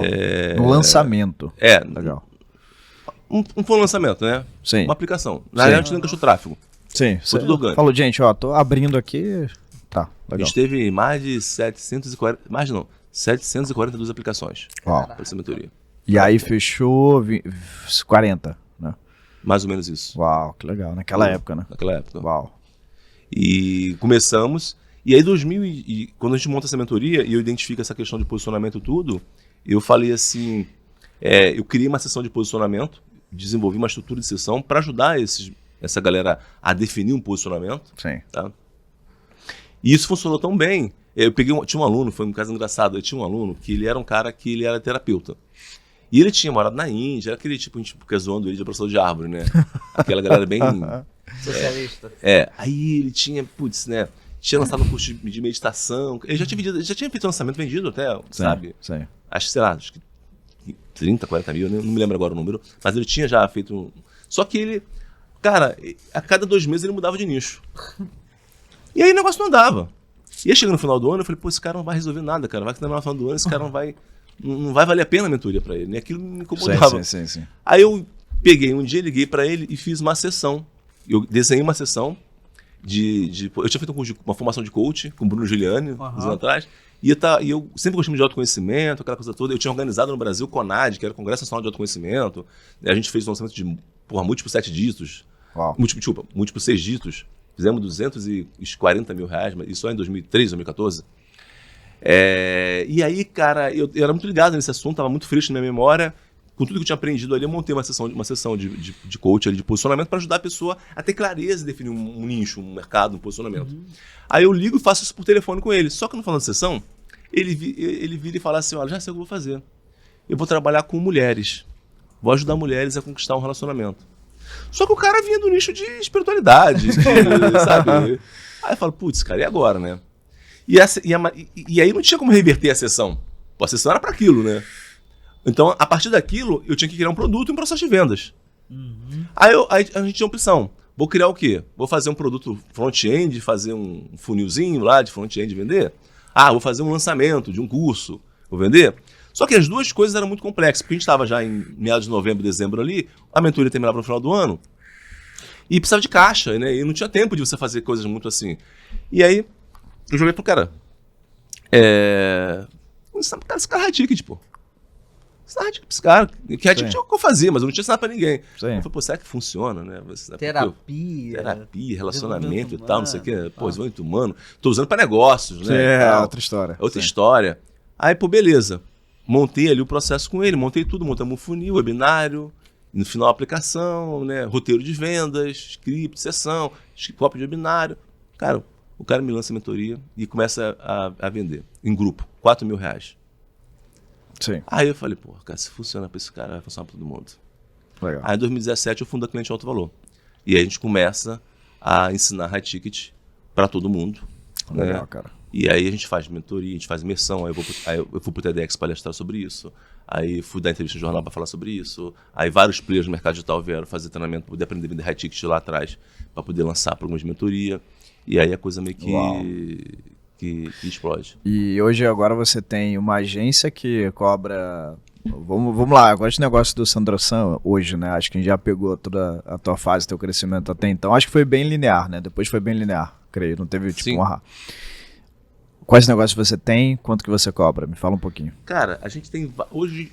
No lançamento. Legal. Não foi um lançamento, né? Sim. Uma aplicação. Na verdade, a gente não gastou tráfego. Sim. Foi tudo orgânico. Falou, gente, tô abrindo aqui. Tá, legal. A gente teve mais de 742 aplicações. Uau. Para essa mentoria. E aí fechou 40, né? Mais ou menos isso. Uau, que legal. Naquela época, né? Naquela época. Uau. E começamos. E aí, quando a gente monta essa mentoria e eu identifico essa questão de posicionamento e tudo, eu falei assim, eu criei uma sessão de posicionamento, desenvolvi uma estrutura de sessão para ajudar essa galera a definir um posicionamento. Sim. Tá? E isso funcionou tão bem. Tinha um aluno, foi um caso engraçado, eu tinha um aluno que ele era um cara que ele era terapeuta. E ele tinha morado na Índia, era aquele tipo, a gente fica zoando ele de abraçador de árvore, né? Aquela galera bem... Socialista. Aí ele tinha, tinha lançado um curso de meditação. Ele já tinha feito lançamento vendido até, sabe? Sim. Acho que 30, 40 mil, não me lembro agora o número. Mas ele tinha já feito Só que ele, cara, a cada 2 meses ele mudava de nicho. E aí o negócio não andava. E aí chegando no final do ano, eu falei, esse cara não vai resolver nada, cara. Vai que no final do ano esse cara não vai valer a pena a mentoria pra ele. E aquilo me incomodava. Sim. Aí eu peguei um dia, liguei pra ele e fiz uma sessão. Eu desenhei uma sessão eu tinha feito uma formação de coach com o Bruno Giuliani, anos atrás, e eu sempre gostei de autoconhecimento, aquela coisa toda. Eu tinha organizado no Brasil o CONAD, que era o Congresso Nacional de Autoconhecimento. A gente fez um lançamento de múltiplos 7 dígitos, múltiplos 6 dígitos. Fizemos 240 mil reais, mas isso só em 2013, 2014. E aí, cara, eu era muito ligado nesse assunto, tava muito fresco na minha memória. Com tudo que eu tinha aprendido ali, eu montei uma sessão de coach ali, de posicionamento para ajudar a pessoa a ter clareza e definir um nicho, um mercado, um posicionamento. Aí eu ligo e faço isso por telefone com ele. Só que no final da sessão, ele vira e fala assim, olha, já sei o que eu vou fazer. Eu vou trabalhar com mulheres. Vou ajudar mulheres a conquistar um relacionamento. Só que o cara vinha do nicho de espiritualidade, sabe? Aí eu falo, putz, cara, e agora, né? E aí não tinha como reverter a sessão. Pô, a sessão era para aquilo, né? Então, a partir daquilo, eu tinha que criar um produto e um processo de vendas. Aí a gente tinha uma opção. Vou criar o quê? Vou fazer um produto front-end, fazer um funilzinho lá de front-end e vender? Vou fazer um lançamento de um curso, vou vender? Só que as duas coisas eram muito complexas, porque a gente estava já em meados de novembro, dezembro ali, a mentoria terminava no final do ano, e precisava de caixa, né? E não tinha tempo de você fazer coisas muito assim. E aí, eu joguei pro cara. Esse cara é ticket, pô. Esse cara, que é tipo o que eu fazia, mas eu não tinha ensinado pra ninguém. Sim. Eu falei, pô, será que funciona, né? Terapia, relacionamento e tal, não sei o quê. Pô, desenvolvimento humano. Tô usando pra negócios, né? Outra história. Outra história. Aí, pô, beleza. Montei ali o processo com ele, montei tudo, montamos um funil, webinário, no final a aplicação, né? Roteiro de vendas, script, sessão, cópia de webinário. Cara, o cara me lança a mentoria e começa a vender em grupo, R$4.000. Sim. Aí eu falei, pô, cara, se funciona pra esse cara, vai funcionar pra todo mundo. Legal. Aí em 2017 eu fundo a Cliente Alto Valor. E aí a gente começa a ensinar high ticket pra todo mundo. Legal, né? cara. E aí a gente faz mentoria, a gente faz imersão, aí eu fui pro TEDx palestrar sobre isso, aí fui dar entrevista no jornal para falar sobre isso, aí vários players do mercado digital vieram fazer treinamento para poder aprender a vender high ticket lá atrás, para poder lançar programas de mentoria, e aí a coisa meio que explode. E hoje agora você tem uma agência que cobra... Vamos lá, agora esse negócio do Sandro-san hoje, né? Acho que a gente já pegou toda a tua fase, teu crescimento até então. Acho que foi bem linear, né? Depois foi bem linear, creio, não teve tipo Sim. um ahá. Quais negócios você tem? Quanto que você cobra? Me fala um pouquinho. Cara, a gente tem... Hoje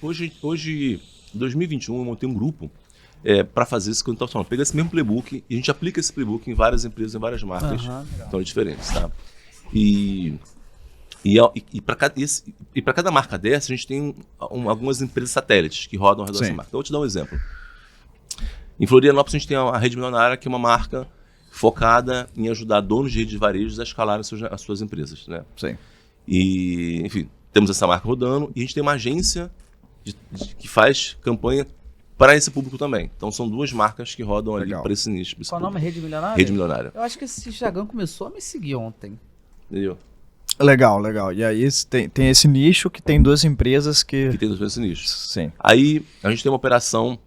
2021, eu montei um grupo para fazer isso que eu estava falando. Pega esse mesmo playbook e a gente aplica esse playbook em várias empresas, em várias marcas. Então, diferentes, tá? E para cada marca dessa, a gente tem algumas empresas satélites que rodam ao redor dessa marca. Então, eu vou te dar um exemplo. Em Florianópolis, a gente tem a Rede Milionária, que é uma marca focada em ajudar donos de redes de varejos a escalarem as suas empresas, né? Sim. E, enfim, temos essa marca rodando e a gente tem uma agência que faz campanha para esse público também. Então, são duas marcas que rodam ali para esse nicho. Qual o nome? Rede Milionária? Rede Milionária. Eu acho que esse Instagram começou a me seguir ontem. Entendeu? Legal. E aí tem esse nicho que tem duas empresas que tem duas esse nicho. Sim. Aí a gente tem uma operação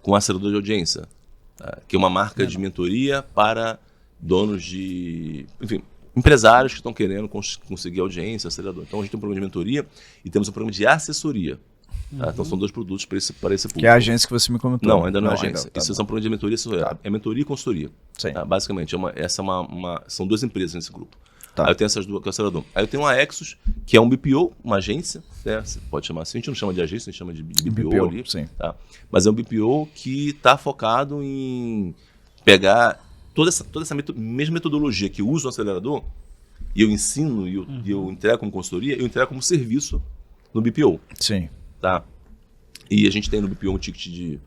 com acelerador de audiência, tá? Que é uma marca de mentoria para donos de... Enfim, empresários que estão querendo conseguir audiência, acelerador. Então a gente tem um programa de mentoria e temos um programa de assessoria. Tá? Então são dois produtos para esse público. Que é a agência que você me comentou. Não, ainda não é agência. Isso são programas de mentoria, é mentoria e consultoria. Sim. Tá? Basicamente, são duas empresas nesse grupo. Tá. Aí eu tenho essas duas, que é o acelerador. Aí eu tenho uma Exos, que é um BPO, uma agência, né? Você pode chamar assim, a gente não chama de agência, a gente chama de BPO ali. Sim. Tá? Mas é um BPO que está focado em pegar toda essa mesma metodologia que eu uso no acelerador, e eu ensino, e eu entrego como consultoria, eu entrego como serviço no BPO. Sim. Tá? E a gente tem no BPO um ticket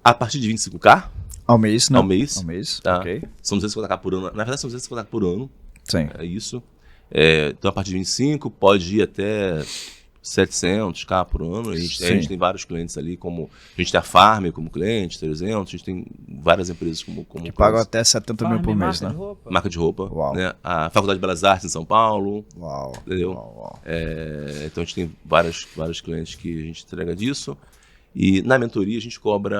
a partir de 25k ao mês, né? Ao mês. Tá? Ok. São 250k por ano. Na verdade, são 250k por ano. Sim. É isso. Então, a partir de 25, pode ir até 700k por ano. A gente tem vários clientes ali, como a gente tem a Farm como cliente, 300. A gente tem várias empresas como que pagam até 70 mil por mês, né? Marca de roupa. Uau. Né? A Faculdade de Belas Artes em São Paulo. Uau. Entendeu? Uau. Então, a gente tem vários clientes que a gente entrega disso. E na mentoria, a gente cobra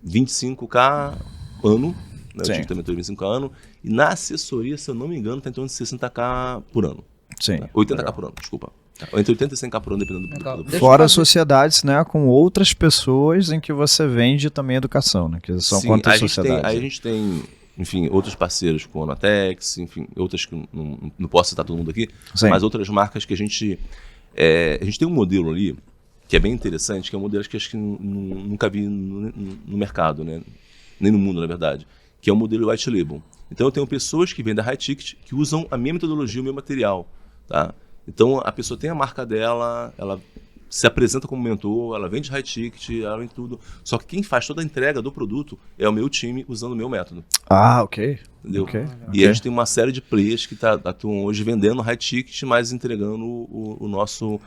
25k ano. Né? Eu tive a mentoria 25k ano. E na assessoria, se eu não me engano, está em torno de 60k por ano. Sim. 80k por ano, desculpa. Entre 80 e 100k por ano, dependendo do Fora sociedades, né, com outras pessoas em que você vende também educação, né? Que são quantas sociedades? Aí a gente tem, enfim, outros parceiros com a Anatex, enfim, outras que não posso citar todo mundo aqui, mas outras marcas que a gente tem um modelo ali que é bem interessante, que é um modelo que acho que nunca vi no mercado, né? Nem no mundo, na verdade, que é o modelo white label. Então eu tenho pessoas que vêm da High Ticket que usam a minha metodologia, o meu material, tá? Então a pessoa tem a marca dela, ela se apresenta como mentor, ela vende High Ticket, ela vende tudo. Só que quem faz toda a entrega do produto é o meu time usando o meu método. Ah, ok. Entendeu? Ok. E a gente tem uma série de players que atuam hoje vendendo High Ticket, mas entregando o nosso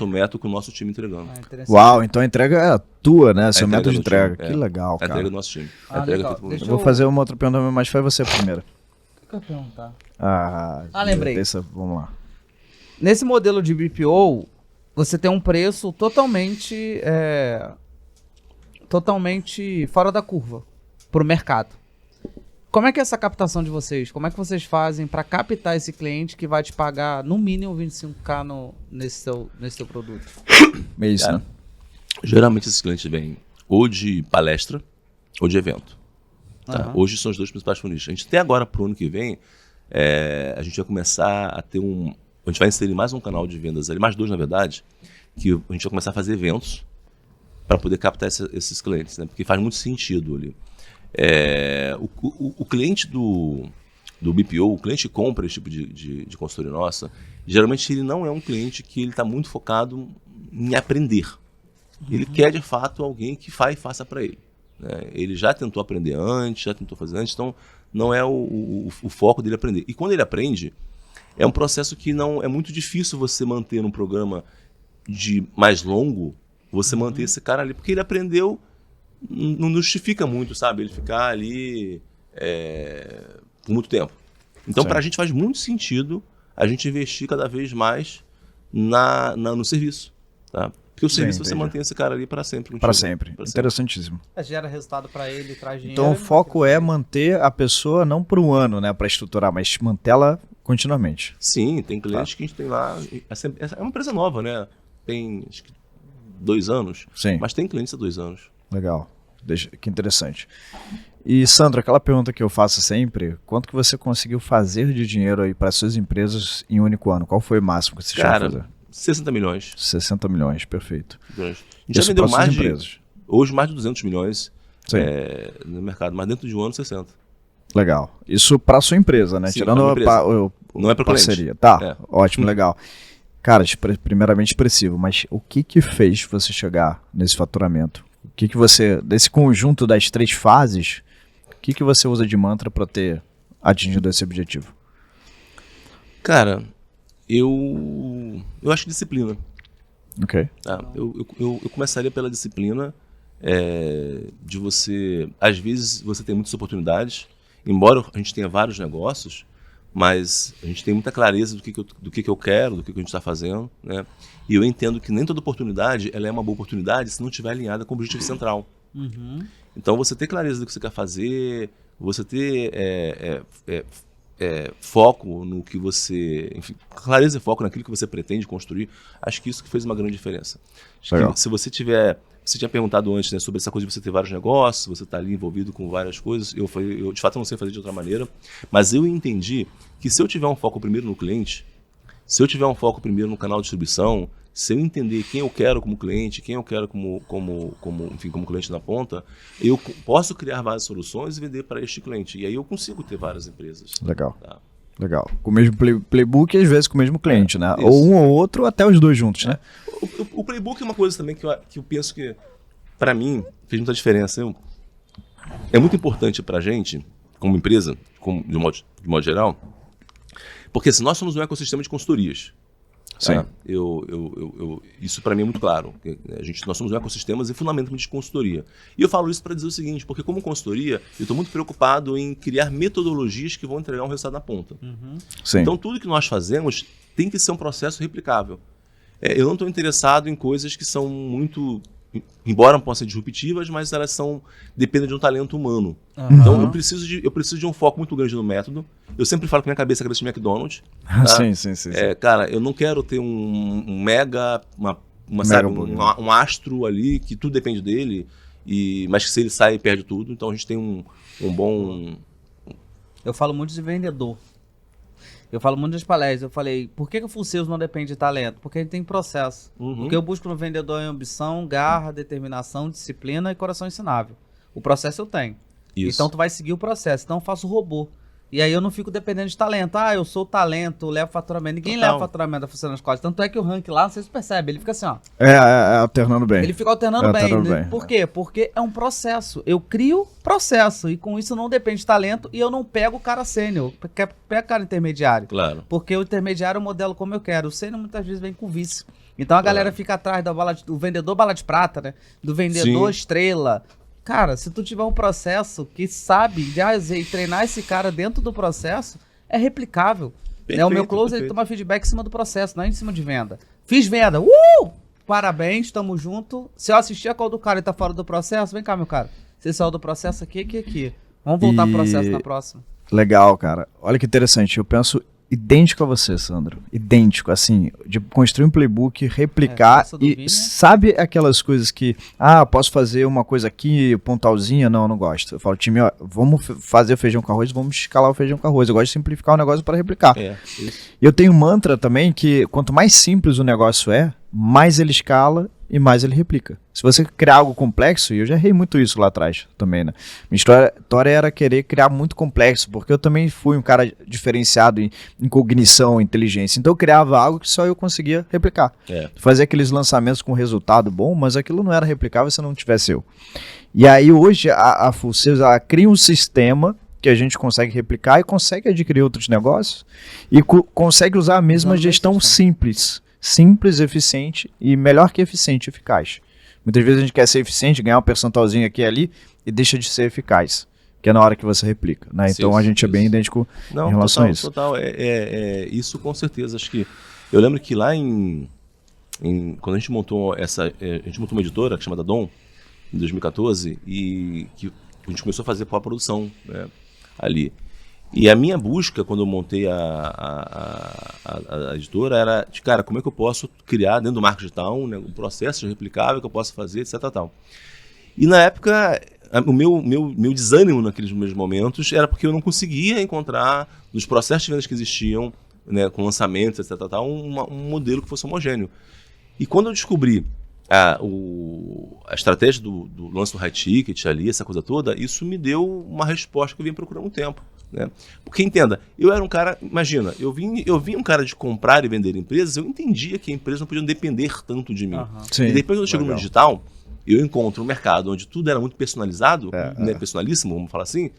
método com o nosso time entregando. Uau, então a entrega é a tua, né? Seu entrega método de do entrega. time, Que legal, A cara. entrega do nosso time. A Ah, entrega legal. é feita por mim. Deixa Eu vou fazer uma outra pergunta, mas faz você primeiro. O que eu ia perguntar? Lembrei. Vamos lá. Nesse modelo de BPO, você tem um preço totalmente fora da curva para o mercado. Como é que é essa captação de vocês? Como é que vocês fazem para captar esse cliente que vai te pagar no mínimo 25k nesse seu produto? É isso, Cara, né? geralmente esses clientes vêm ou de palestra ou de evento. Tá? Aham. Hoje são os dois principais funis. A gente até agora, pro ano que vem, a gente vai começar a ter a gente vai inserir mais um canal de vendas ali, mais dois na verdade, que a gente vai começar a fazer eventos para poder captar esses clientes, né? Porque faz muito sentido ali. O cliente do BPO, o cliente que compra esse tipo de consultoria nossa, geralmente ele não é um cliente que ele está muito focado em aprender. Ele quer de fato alguém que faça para ele, né? Ele já tentou aprender antes, já tentou fazer antes, então não é o foco dele aprender. E quando ele aprende, é um processo que não é muito difícil você manter num programa de mais longo, você manter esse cara ali, porque ele aprendeu, não justifica muito, sabe? Ele ficar ali por muito tempo. Então, Sim. para a gente faz muito sentido a gente investir cada vez mais no serviço, tá? Porque o serviço você entendi. mantém esse cara ali para sempre. Para contigo, sempre. pra sempre. Interessantíssimo. Gera resultado para ele, traz dinheiro. Então o foco é manter a pessoa não por um ano, né, para estruturar, mas mantê-la continuamente. Sim, tem clientes que a gente tem lá. É uma empresa nova, né? Tem acho que 2 anos. Sim. Mas tem clientes há 2 anos. Legal. Que interessante. E Sandro, aquela pergunta que eu faço sempre, quanto que você conseguiu fazer de dinheiro aí para suas empresas em um único ano? Qual foi o máximo que você chegou a fazer? Cara, 60 milhões. 60 milhões, perfeito. A gente Isso já vendeu para suas mais de, empresas. hoje mais de 200 milhões Sim. no mercado, mas dentro de um ano 60. Legal. Isso para sua empresa, né? Sim, Tirando pra a minha empresa. Não é para parceria. cliente. Tá, ótimo, legal. Cara, primeiramente expressivo, mas o que fez você chegar nesse faturamento? O que você, desse conjunto das 3 fases, o que você usa de mantra para ter atingido esse objetivo? Cara, eu acho que disciplina. Ok. Tá? Eu começaria pela disciplina de você... Às vezes você tem muitas oportunidades, embora a gente tenha vários negócios, mas a gente tem muita clareza do que eu quero, do que a gente está fazendo, né? E eu entendo que nem toda oportunidade ela é uma boa oportunidade se não estiver alinhada com o objetivo central. Então você ter clareza do que você quer fazer, você ter foco no que você... Enfim, clareza e foco naquilo que você pretende construir, acho que isso que fez uma grande diferença. Acho Legal. que se você tiver... Você tinha perguntado antes, né, sobre essa coisa de você ter vários negócios, você estar ali envolvido com várias coisas. Eu de fato não sei fazer de outra maneira, mas eu entendi que se eu tiver um foco primeiro no cliente, se eu tiver um foco primeiro no canal de distribuição, se eu entender quem eu quero como cliente, quem eu quero como cliente na ponta, eu posso criar várias soluções e vender para este cliente. E aí eu consigo ter várias empresas. Legal. Tá? Legal. Com o mesmo playbook e às vezes com o mesmo cliente, né? Isso. Ou um ou outro, até os dois juntos, né? O playbook é uma coisa também que eu penso que, para mim, fez muita diferença. É muito importante para a gente, como empresa, de modo geral, porque se nós somos um ecossistema de consultorias. Sim. Tá? Isso para mim é muito claro. Nós somos um ecossistema e fundamentalmente de consultoria. E eu falo isso para dizer o seguinte, porque como consultoria, eu estou muito preocupado em criar metodologias que vão entregar um resultado na ponta. Sim. Então tudo que nós fazemos tem que ser um processo replicável. Eu não estou interessado em coisas que são muito... Embora possam ser disruptivas, mas elas dependem de um talento humano. Então eu preciso de um foco muito grande no método. Eu sempre falo que minha cabeça é a cabeça de McDonald's. Tá? Sim. Cara, eu não quero ter um mega, um astro ali que tudo depende dele, mas que se ele sai, perde tudo. Então a gente tem um bom... Eu falo muito de vendedor. Eu falo muito das palestras. Eu falei, por que o Full Sales não depende de talento? Porque a gente tem processo. O que eu busco no vendedor é ambição, garra, determinação, disciplina e coração ensinável. O processo eu tenho. Isso. Então tu vai seguir o processo. Então eu faço robô. E aí eu não fico dependendo de talento. Eu sou o talento, levo faturamento. Ninguém Total. leva faturamento da Função nas Costas. Tanto é que o rank lá, vocês percebem, ele fica assim, ó. Alternando bem. Ele fica alternando bem. Alternando bem. Por quê? Porque é um processo. Eu crio processo. E com isso não depende de talento. E eu não pego o cara sênior. Pego o cara intermediário. Claro. Porque o intermediário eu modelo como eu quero. O sênior muitas vezes vem com vício. Então a galera fica atrás do vendedor bala de prata, né? Do vendedor estrela. Cara, se tu tiver um processo que sabe e treinar esse cara dentro do processo, é replicável. Perfeito, O meu close, perfeito. ele toma feedback em cima do processo, não é em cima de venda. Fiz venda, parabéns, tamo junto. Se eu assistir a call do cara e tá fora do processo, vem cá, meu cara. Você saiu do processo aqui. Vamos voltar pro processo na próxima. Legal, cara. Olha que interessante. Eu penso idêntico a você, Sandro. Idêntico, assim, de construir um playbook, replicar essa do e Vini, né? sabe aquelas coisas que, posso fazer uma coisa aqui, pontualzinha? Não, não gosto. Eu falo, time, vamos fazer o feijão com arroz, vamos escalar o feijão com arroz. Eu gosto de simplificar o negócio para replicar. Isso. E eu tenho um mantra também que quanto mais simples o negócio é, mais ele escala e mais ele replica. Se você criar algo complexo, e eu já errei muito isso lá atrás também, né? Minha história era querer criar muito complexo, porque eu também fui um cara diferenciado em cognição, inteligência. Então eu criava algo que só eu conseguia replicar. Fazia aqueles lançamentos com resultado bom, mas aquilo não era replicável se não tivesse eu. E aí hoje a Full Sales, ela cria um sistema que a gente consegue replicar e consegue adquirir outros negócios e consegue usar a mesma gestão simples, eficiente e melhor que eficiente, eficaz. Muitas vezes a gente quer ser eficiente, ganhar um percentualzinho aqui e ali e deixa de ser eficaz, que é na hora que você replica, né? Então a gente é bem idêntico em relação a isso. Total, isso com certeza. Acho que eu lembro que lá quando a gente montou a gente montou uma editora chamada Dom em 2014 e que a gente começou a fazer pós-produção, né, ali. E a minha busca, quando eu montei a editora, era de, cara, como é que eu posso criar dentro do marketing digital, né, um processo replicável que eu possa fazer, etc. Tal. E na época, o meu desânimo naqueles meus momentos era porque eu não conseguia encontrar, nos processos de vendas que existiam, né, com lançamentos, etc. Tal, um modelo que fosse homogêneo. E quando eu descobri a estratégia do lance do high ticket ali, essa coisa toda, isso me deu uma resposta que eu vim procurando há um tempo. Né? Porque entenda, eu era um cara, imagina, eu vim um cara de comprar e vender empresas, eu entendia que a empresa não podia depender tanto de mim. Sim, e depois quando eu chego no digital, eu encontro um mercado onde tudo era muito personalizado, né, personalíssimo, vamos falar assim,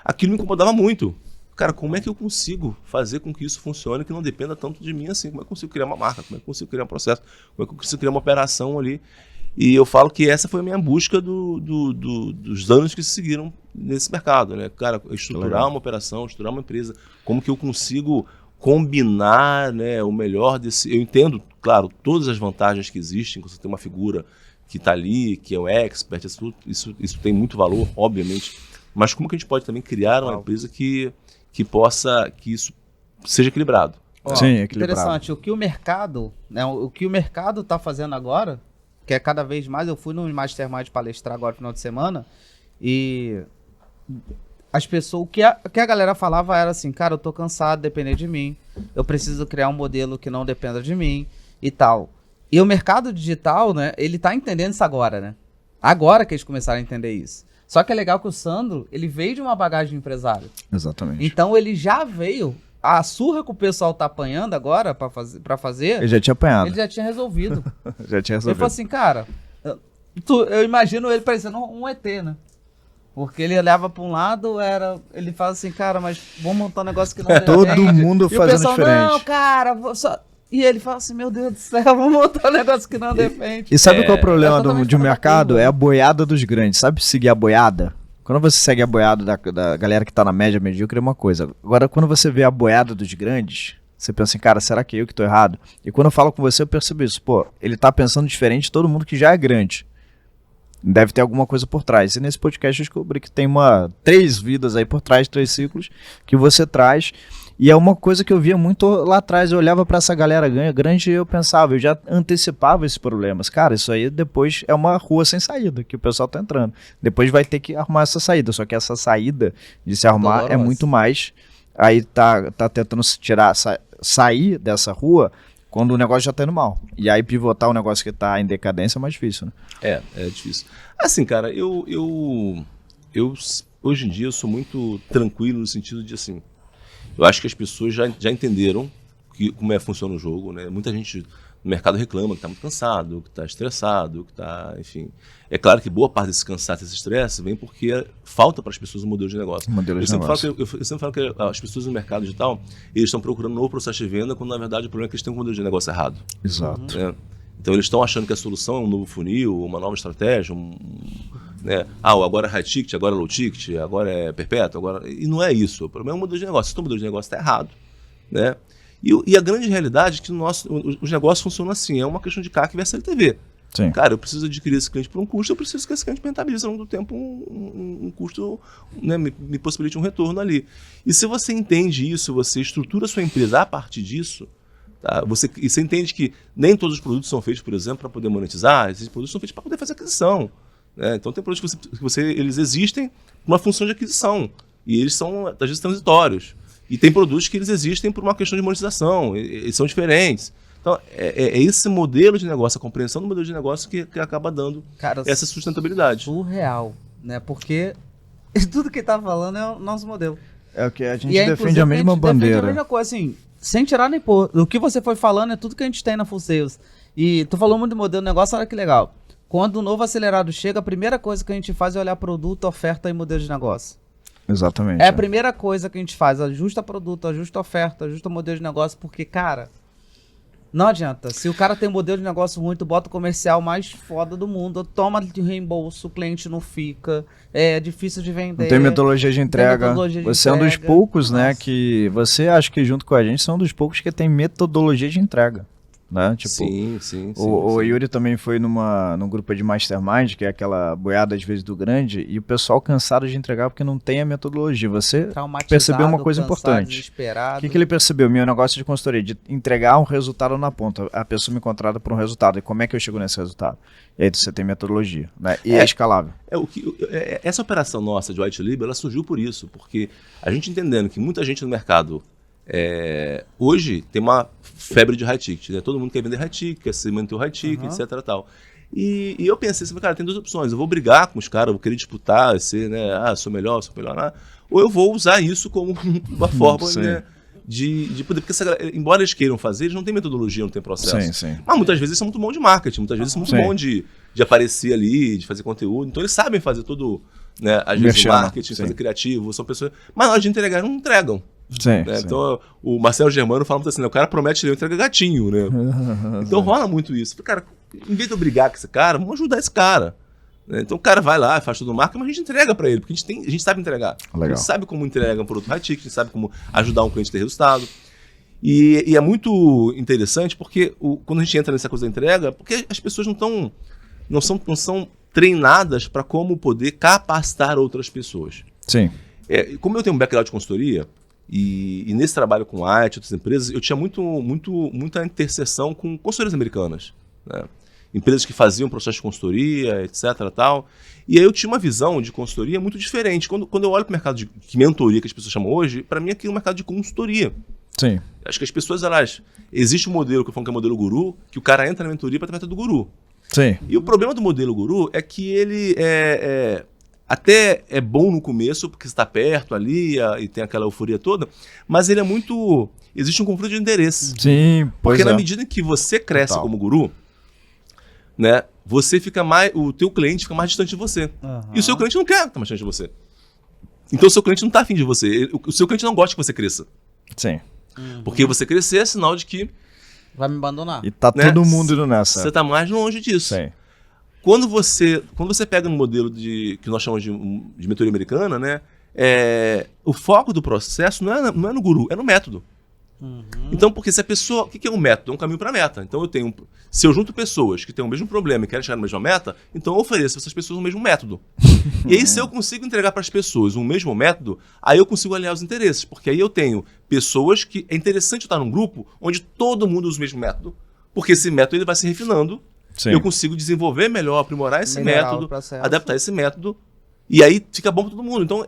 aquilo me incomodava muito. Cara, como é que eu consigo fazer com que isso funcione, que não dependa tanto de mim assim? Como é que eu consigo criar uma marca? Como é que eu consigo criar um processo? Como é que eu consigo criar uma operação ali? E eu falo que essa foi a minha busca dos anos que se seguiram nesse mercado, né? Cara, estruturar uma operação, estruturar uma empresa, como que eu consigo combinar, né, o melhor desse... Eu entendo, claro, todas as vantagens que existem, quando você tem uma figura que está ali, que é o expert, isso tem muito valor, obviamente, mas como que a gente pode também criar uma empresa que isso seja equilibrado? Sim, equilibrado. Interessante, o que o mercado está fazendo agora, que é cada vez mais, eu fui no Mastermind palestrar agora no final de semana, e as pessoas, o que a galera falava era assim, cara, eu tô cansado de depender de mim, eu preciso criar um modelo que não dependa de mim e tal. E o mercado digital, né, ele tá entendendo isso agora, né? Agora que eles começaram a entender isso. Só que é legal que o Sandro, ele veio de uma bagagem de empresário. Exatamente. Então ele já veio, a surra que o pessoal tá apanhando agora pra fazer, Ele já tinha apanhado. ele já tinha resolvido. Já tinha Ele resolvido. falou assim, cara, eu imagino ele parecendo um ET, né? Porque ele olhava pra um lado, ele fala assim, cara, mas vamos montar um negócio que não depende. Todo mundo E o fazendo pessoal, diferente. não, cara, E ele fala assim, meu Deus do céu, vamos montar um negócio que não depende. E sabe qual é o problema totalmente de um fora da mercado? curva. É a boiada dos grandes. Sabe seguir a boiada? Quando você segue a boiada da galera que tá na média medíocre é uma coisa. Agora, quando você vê a boiada dos grandes, você pensa assim, cara, será que eu que tô errado? E quando eu falo com você, eu percebo isso. Pô, ele tá pensando diferente de todo mundo que já é grande. Deve ter alguma coisa por trás. E nesse podcast eu descobri que tem 3 vidas aí por trás, 3 ciclos que você traz. E é uma coisa que eu via muito lá atrás. Eu olhava pra essa galera grande e eu pensava, eu já antecipava esses problemas. Cara, isso aí depois é uma rua sem saída que o pessoal tá entrando. Depois vai ter que arrumar essa saída. Só que essa saída de se arrumar Dolorosa. é muito mais. Aí tá tentando sair dessa rua quando o negócio já tá indo mal. E aí pivotar o negócio que tá em decadência é mais difícil, né? É difícil. Assim, cara, eu hoje em dia eu sou muito tranquilo no sentido de assim, Eu acho que as pessoas já entenderam como funciona o jogo, né? Muita gente no mercado reclama que está muito cansado, que está estressado, que está, enfim. É claro que boa parte desse cansaço, desse estresse, vem porque falta para as pessoas um modelo de negócio. Eu sempre falo que as pessoas no mercado digital, eles estão procurando um novo processo de venda, quando na verdade o problema é que eles têm um modelo de negócio errado. Exato. Né? Então eles estão achando que a solução é um novo funil, uma nova estratégia, né? Agora é high ticket, agora é low ticket, agora é perpétuo, e não é isso. O problema é o modelo de negócio. Se o teu modelo de negócio está errado, né? E a grande realidade é que os negócios funcionam assim, é uma questão de CAC versus LTV. Sim. Cara, eu preciso adquirir esse cliente por um custo, eu preciso que esse cliente me rentabilize ao longo do tempo um custo, né, me possibilite um retorno ali. E se você entende isso, você estrutura a sua empresa a partir disso, tá? Você entende que nem todos os produtos são feitos, por exemplo, para poder monetizar, esses produtos são feitos para poder fazer aquisição. Né? Então tem produtos que eles existem por uma função de aquisição, e eles são, às vezes, transitórios. E tem produtos que eles existem por uma questão de monetização, eles são diferentes. Então, é esse modelo de negócio, a compreensão do modelo de negócio que acaba dando essa sustentabilidade. Surreal, né? Porque tudo que tá falando é o nosso modelo. É o que a gente defende a mesma bandeira. Defende a mesma coisa, assim, sem tirar nem pôr. O que você foi falando é tudo que a gente tem na Full Sales. E tu falou muito do modelo de negócio, olha que legal. Quando o novo acelerado chega, a primeira coisa que a gente faz é olhar produto, oferta e modelo de negócio. Exatamente. É a primeira coisa que a gente faz, ajusta produto, ajusta oferta, ajusta modelo de negócio, porque, cara, não adianta. Se o cara tem um modelo de negócio ruim, tu bota o comercial mais foda do mundo, toma de reembolso, o cliente não fica, é difícil de vender. Não tem metodologia de entrega. Você é um dos poucos, né, que você acha que junto com a gente são um dos poucos que tem metodologia de entrega. Né? Tipo, sim. O Yuri também foi num grupo de Mastermind, que é aquela boiada às vezes do grande, e o pessoal cansado de entregar porque não tem a metodologia. Você percebeu uma coisa importante. O que ele percebeu? Meu negócio de consultoria, de entregar um resultado na ponta. A pessoa me contrata por um resultado. E como é que eu chego nesse resultado? E aí você tem metodologia, né? E é escalável. Essa operação nossa de White Label, ela surgiu por isso, porque a gente entendendo que muita gente no mercado hoje tem uma febre de high ticket, né? Todo mundo quer vender high ticket, quer se manter o high ticket, etc. Tal. E eu pensei assim, cara, tem duas opções. Eu vou brigar com os caras, eu vou querer disputar, ser, né? Sou melhor, ou eu vou usar isso como uma forma, né, de poder. Porque embora eles queiram fazer, eles não têm metodologia, não têm processo. Sim. Mas muitas vezes são muito bons de marketing, muitas vezes são muito bons de aparecer ali, de fazer conteúdo. Então eles sabem fazer todo, né, às vezes o marketing, fazer criativo, são pessoas. Mas na hora de entregar, não entregam. Sim. Então, o Marcelo Germano fala muito assim, né? O cara promete ele entrega gatinho, né? Então rola muito isso. Cara, em vez de eu brigar com esse cara, vamos ajudar esse cara. Né? Então o cara vai lá, faz tudo o marketing, mas a gente entrega para ele, porque a gente sabe entregar. Legal. A gente sabe como entrega um produto high ticket, a gente sabe como ajudar um cliente a ter resultado. E é muito interessante porque quando a gente entra nessa coisa da entrega, porque as pessoas não são treinadas para como poder capacitar outras pessoas. Sim. Como eu tenho um background de consultoria, e nesse trabalho com a IT, outras empresas, eu tinha muita interseção com consultorias americanas, né? Empresas que faziam processo de consultoria, etc. Tal. E aí eu tinha uma visão de consultoria muito diferente. Quando eu olho para o mercado de mentoria, que as pessoas chamam hoje, para mim aqui é um mercado de consultoria. Sim. Acho que as pessoas, existe um modelo que eu falo que é o modelo guru, que o cara entra na mentoria para tratar do guru. Sim. E o problema do modelo guru é que ele até é bom no começo, porque você está perto ali e tem aquela euforia toda, mas ele é muito... Existe um conflito de interesse. Sim, pois Porque na medida que você cresce como guru, né, você fica o teu cliente fica mais distante de você. E o seu cliente não quer estar mais distante de você. Então o seu cliente não está afim de você. O seu cliente não gosta que você cresça. Sim. Porque você crescer é sinal de que... vai me abandonar. E tá todo mundo indo nessa. Você está mais longe disso. Sim. Quando você pega um modelo que nós chamamos de mentoria americana, né, o foco do processo não é no guru, é no método. Então, porque se a pessoa... O que é um método? É um caminho para a meta. Então, se eu junto pessoas que têm o mesmo problema e querem chegar na mesma meta, então eu ofereço a essas pessoas o mesmo método. E aí, se eu consigo entregar para as pessoas um mesmo método, aí eu consigo alinhar os interesses. Porque aí eu tenho pessoas que... É interessante eu estar num grupo onde todo mundo usa o mesmo método, porque esse método ele vai se refinando. Sim. Eu consigo desenvolver melhor, aprimorar esse método, adaptar esse método, e aí fica bom para todo mundo. Então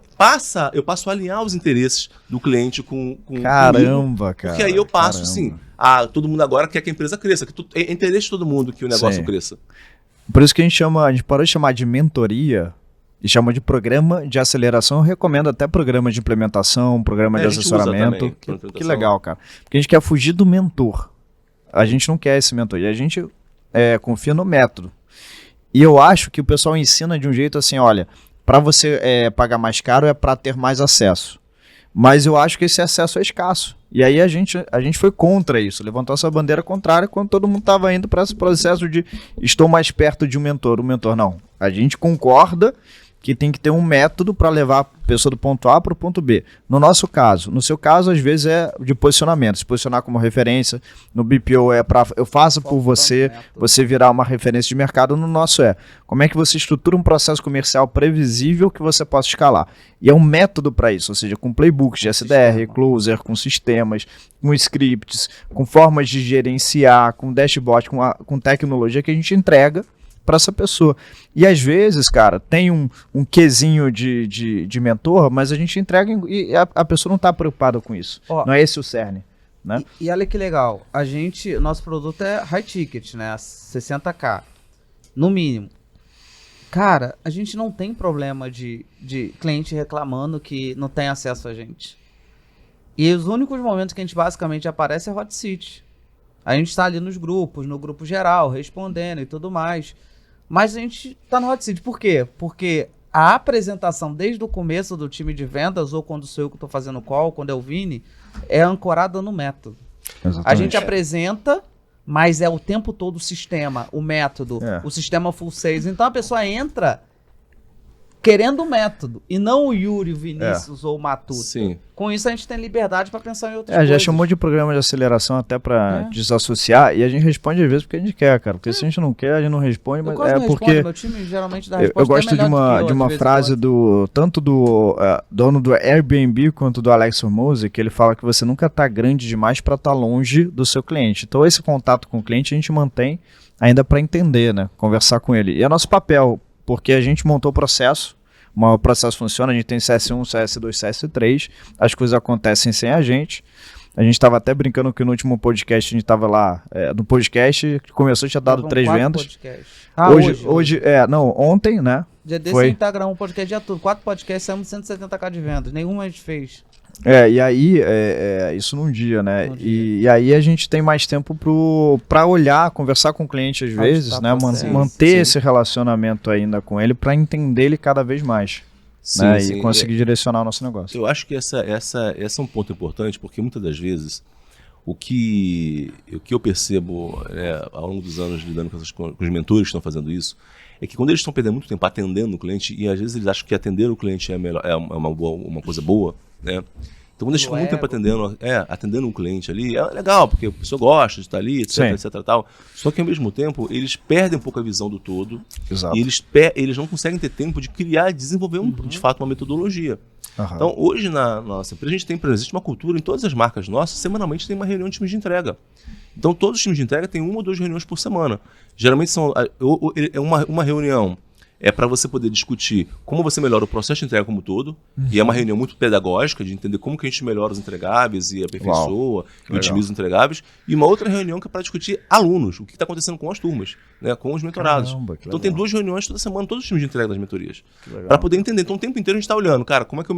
eu passo a alinhar os interesses do cliente com caramba, cara. Porque aí eu passo assim, todo mundo agora quer que a empresa cresça, é interesse de todo mundo que o negócio cresça. Por isso que a gente parou de chamar de mentoria E chama de programa de aceleração. Eu recomendo até programa de implementação, programa de a gente usa assessoramento. também, Que legal, cara. Porque a gente quer fugir do mentor. A gente não quer esse mentor. E a gente confia no método. E eu acho que o pessoal ensina de um jeito assim, olha, para você pagar mais caro é para ter mais acesso. Mas eu acho que esse acesso é escasso. E aí a gente foi contra isso, levantou essa bandeira contrária quando todo mundo estava indo para esse processo de estou mais perto de um mentor. O mentor não. A gente concorda que tem que ter um método para levar a pessoa do ponto A para o ponto B. No nosso caso, no seu caso, às vezes é de posicionamento, se posicionar como referência. No BPO é para eu faço por você, você virar uma referência de mercado. No nosso como é que você estrutura um processo comercial previsível que você possa escalar. E é um método para isso, ou seja, com playbooks de SDR, closer, com sistemas, com scripts, com formas de gerenciar, com dashboard, com tecnologia que a gente entrega para essa pessoa. E às vezes, cara, tem um quesinho de mentor, mas a gente entrega e a pessoa não está preocupada com isso. Não é esse o cerne, né? E olha que legal, nosso produto é high ticket, né? 60k, no mínimo. Cara, a gente não tem problema de cliente reclamando que não tem acesso a gente. E os únicos momentos que a gente basicamente aparece é hot seat. A gente está ali nos grupos, no grupo geral, respondendo e tudo mais. Mas a gente tá no hot seat. Por quê? Porque a apresentação desde o começo do time de vendas, ou quando sou eu que estou fazendo call, quando é o Vini, é ancorada no método. Exatamente. A gente apresenta, mas é o tempo todo o sistema, o método, o sistema full sales. Então a pessoa entra querendo o método, e não o Yuri, o Vinícius ou o Matuto. Sim. Com isso a gente tem liberdade para pensar em outras coisas. Já chamou de programa de aceleração até para desassociar, e a gente responde às vezes porque a gente quer, cara. Porque se a gente não quer, a gente não responde, mas porque meu time geralmente dá resposta. Eu gosto de uma frase tanto do dono do Airbnb quanto do Alex Hormozi, que ele fala que você nunca tá grande demais para estar longe do seu cliente. Então esse contato com o cliente a gente mantém ainda para entender, né? Conversar com ele. E é nosso papel, porque a gente montou o processo, o processo funciona, a gente tem CS1, CS2, CS3, as coisas acontecem sem a gente. A gente estava até brincando que no último podcast a gente estava lá, no podcast que começou, tinha dado 3 vendas. Ontem, né? Dia desse a gente tá gravando um podcast dia todo, 4 podcasts, saímos 170k de vendas, nenhuma a gente fez. E aí, isso num dia, né? E aí a gente tem mais tempo para olhar, conversar com o cliente às vezes, né? Manter esse relacionamento ainda com ele para entender ele cada vez mais. Sim, né? sim. E conseguir direcionar o nosso negócio. Eu acho que esse é um ponto importante, porque muitas das vezes o que eu percebo ao longo dos anos lidando com os mentores que estão fazendo isso, é que quando eles estão perdendo muito tempo atendendo o cliente, e às vezes eles acham que atender o cliente é uma coisa boa, né? Então quando eles ficam muito tempo atendendo um cliente ali, é legal, porque a pessoa gosta de estar ali, etc, etc, tal. Só que ao mesmo tempo, eles perdem um pouco a visão do todo. Exato. E eles não conseguem ter tempo de criar e desenvolver de fato uma metodologia. Uhum. Então hoje na nossa empresa a gente existe uma cultura em todas as marcas nossas, semanalmente tem uma reunião de times de entrega. Então todos os times de entrega têm 1 ou 2 reuniões por semana. Geralmente uma reunião para você poder discutir como você melhora o processo de entrega como um todo, e é uma reunião muito pedagógica de entender como que a gente melhora os entregáveis e aperfeiçoa e otimiza os entregáveis, e uma outra reunião que é para discutir alunos, o que está acontecendo com as turmas, né, com os mentorados. Caramba, então tem 2 reuniões toda semana, todos os times de entrega das mentorias, para poder entender. Então o tempo inteiro a gente está olhando, cara, como é que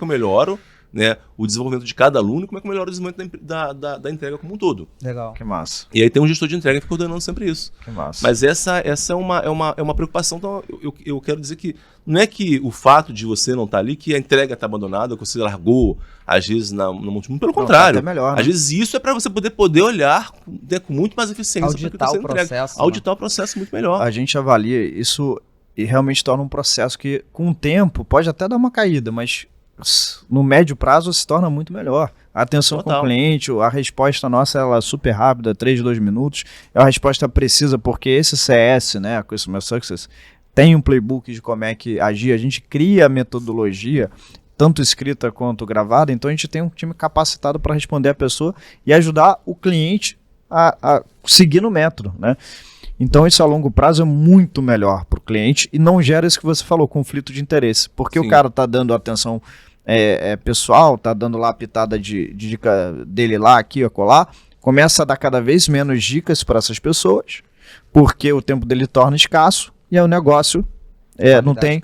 eu melhoro, né, o desenvolvimento de cada aluno e como é que eu melhoro o desenvolvimento da entrega como um todo. Legal. Que massa. E aí tem um gestor de entrega que fica coordenando sempre isso. Que massa. Mas essa é uma preocupação. Então eu quero dizer que não é que o fato de você não estar ali, que a entrega está abandonada, que você largou, às vezes, no monte. Pelo contrário. Até melhor, né? Às vezes isso é para você poder olhar, né, com muito mais eficiência. Auditar o processo. Auditar o processo muito melhor. A gente avalia isso e realmente torna um processo que, com o tempo, pode até dar uma caída, mas no médio prazo se torna muito melhor. A atenção com o cliente, a resposta nossa ela é super rápida, 3, 2 minutos. É uma resposta precisa, porque esse CS, né, a Customer Success, tem um playbook de como é que agir. A gente cria a metodologia, tanto escrita quanto gravada, então a gente tem um time capacitado para responder a pessoa e ajudar o cliente a seguir no método, né? Então isso a longo prazo é muito melhor para o cliente e não gera isso que você falou, conflito de interesse, porque o cara está dando atenção pessoal, está dando lá a pitada de dica dele lá, aqui, acolá, começa a dar cada vez menos dicas para essas pessoas, porque o tempo dele torna escasso e aí o negócio não tem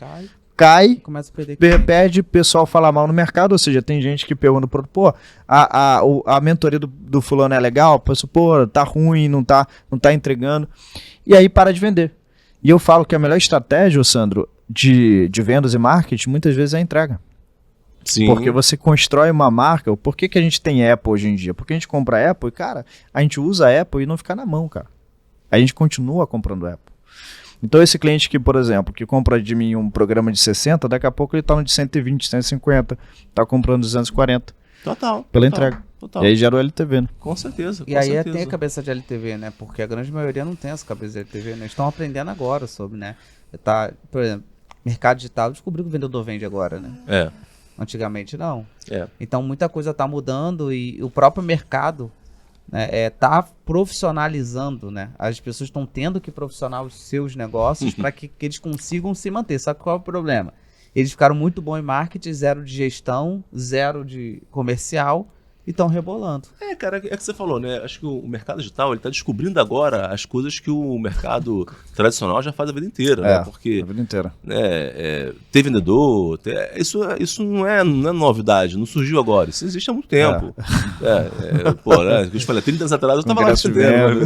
cai, Começa a perder perde, o pessoal fala mal no mercado, ou seja, tem gente que pergunta pro pô, a mentoria do fulano é legal, pensa, pô, tá ruim, não tá entregando, e aí para de vender. E eu falo que a melhor estratégia, ô Sandro, de vendas e marketing, muitas vezes é a entrega. Sim. Porque você constrói uma marca. Por que a gente tem Apple hoje em dia? Porque a gente compra a Apple e, cara, a gente usa a Apple e não fica na mão, cara. A gente continua comprando Apple. Então esse cliente que, por exemplo, que compra de mim um programa de 60, daqui a pouco ele tá no de 120, 150, tá comprando 240. Total. Pela entrega. Total. E aí gera o LTV, né? Com certeza. E com aí certeza. tem a cabeça de LTV, né? Porque a grande maioria não tem essa cabeça de LTV, né? Estão aprendendo agora sobre, né? Tá, por exemplo, mercado digital, descobriu que o vendedor vende agora, né? É. Antigamente não. É. Então muita coisa tá mudando e o próprio mercado, né, tá profissionalizando, né? As pessoas estão tendo que profissionalizar os seus negócios para que eles consigam se manter. Sabe qual é o problema? Eles ficaram muito bons em marketing, zero de gestão, zero de comercial e estão rebolando. É, cara, é que você falou, né? Acho que o mercado digital, ele tá descobrindo agora as coisas que o mercado tradicional já faz a vida inteira, né? Porque A vida inteira. ter vendedor, isso não é novidade, não surgiu agora, isso existe há muito tempo. Pô, né? Eu te falei, 30 anos atrás eu tava lá entendendo.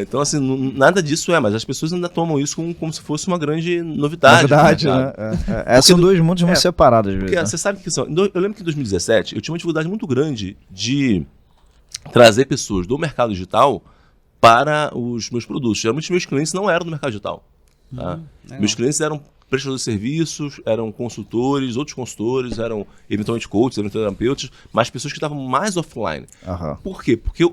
Então, assim, nada disso mas as pessoas ainda tomam isso como se fosse uma grande novidade. Né? Essas são dois mundos muito separados, às vezes. Porque você sabe que eu lembro que em 2017 eu tinha uma dificuldade muito grande de trazer pessoas do mercado digital para os meus produtos. Geralmente meus clientes não eram do mercado digital. Tá? Meus clientes eram prestadores de serviços, eram consultores, outros consultores, eram eventualmente coaches, eram terapeutas, mas pessoas que estavam mais offline. Uhum. Por quê? Porque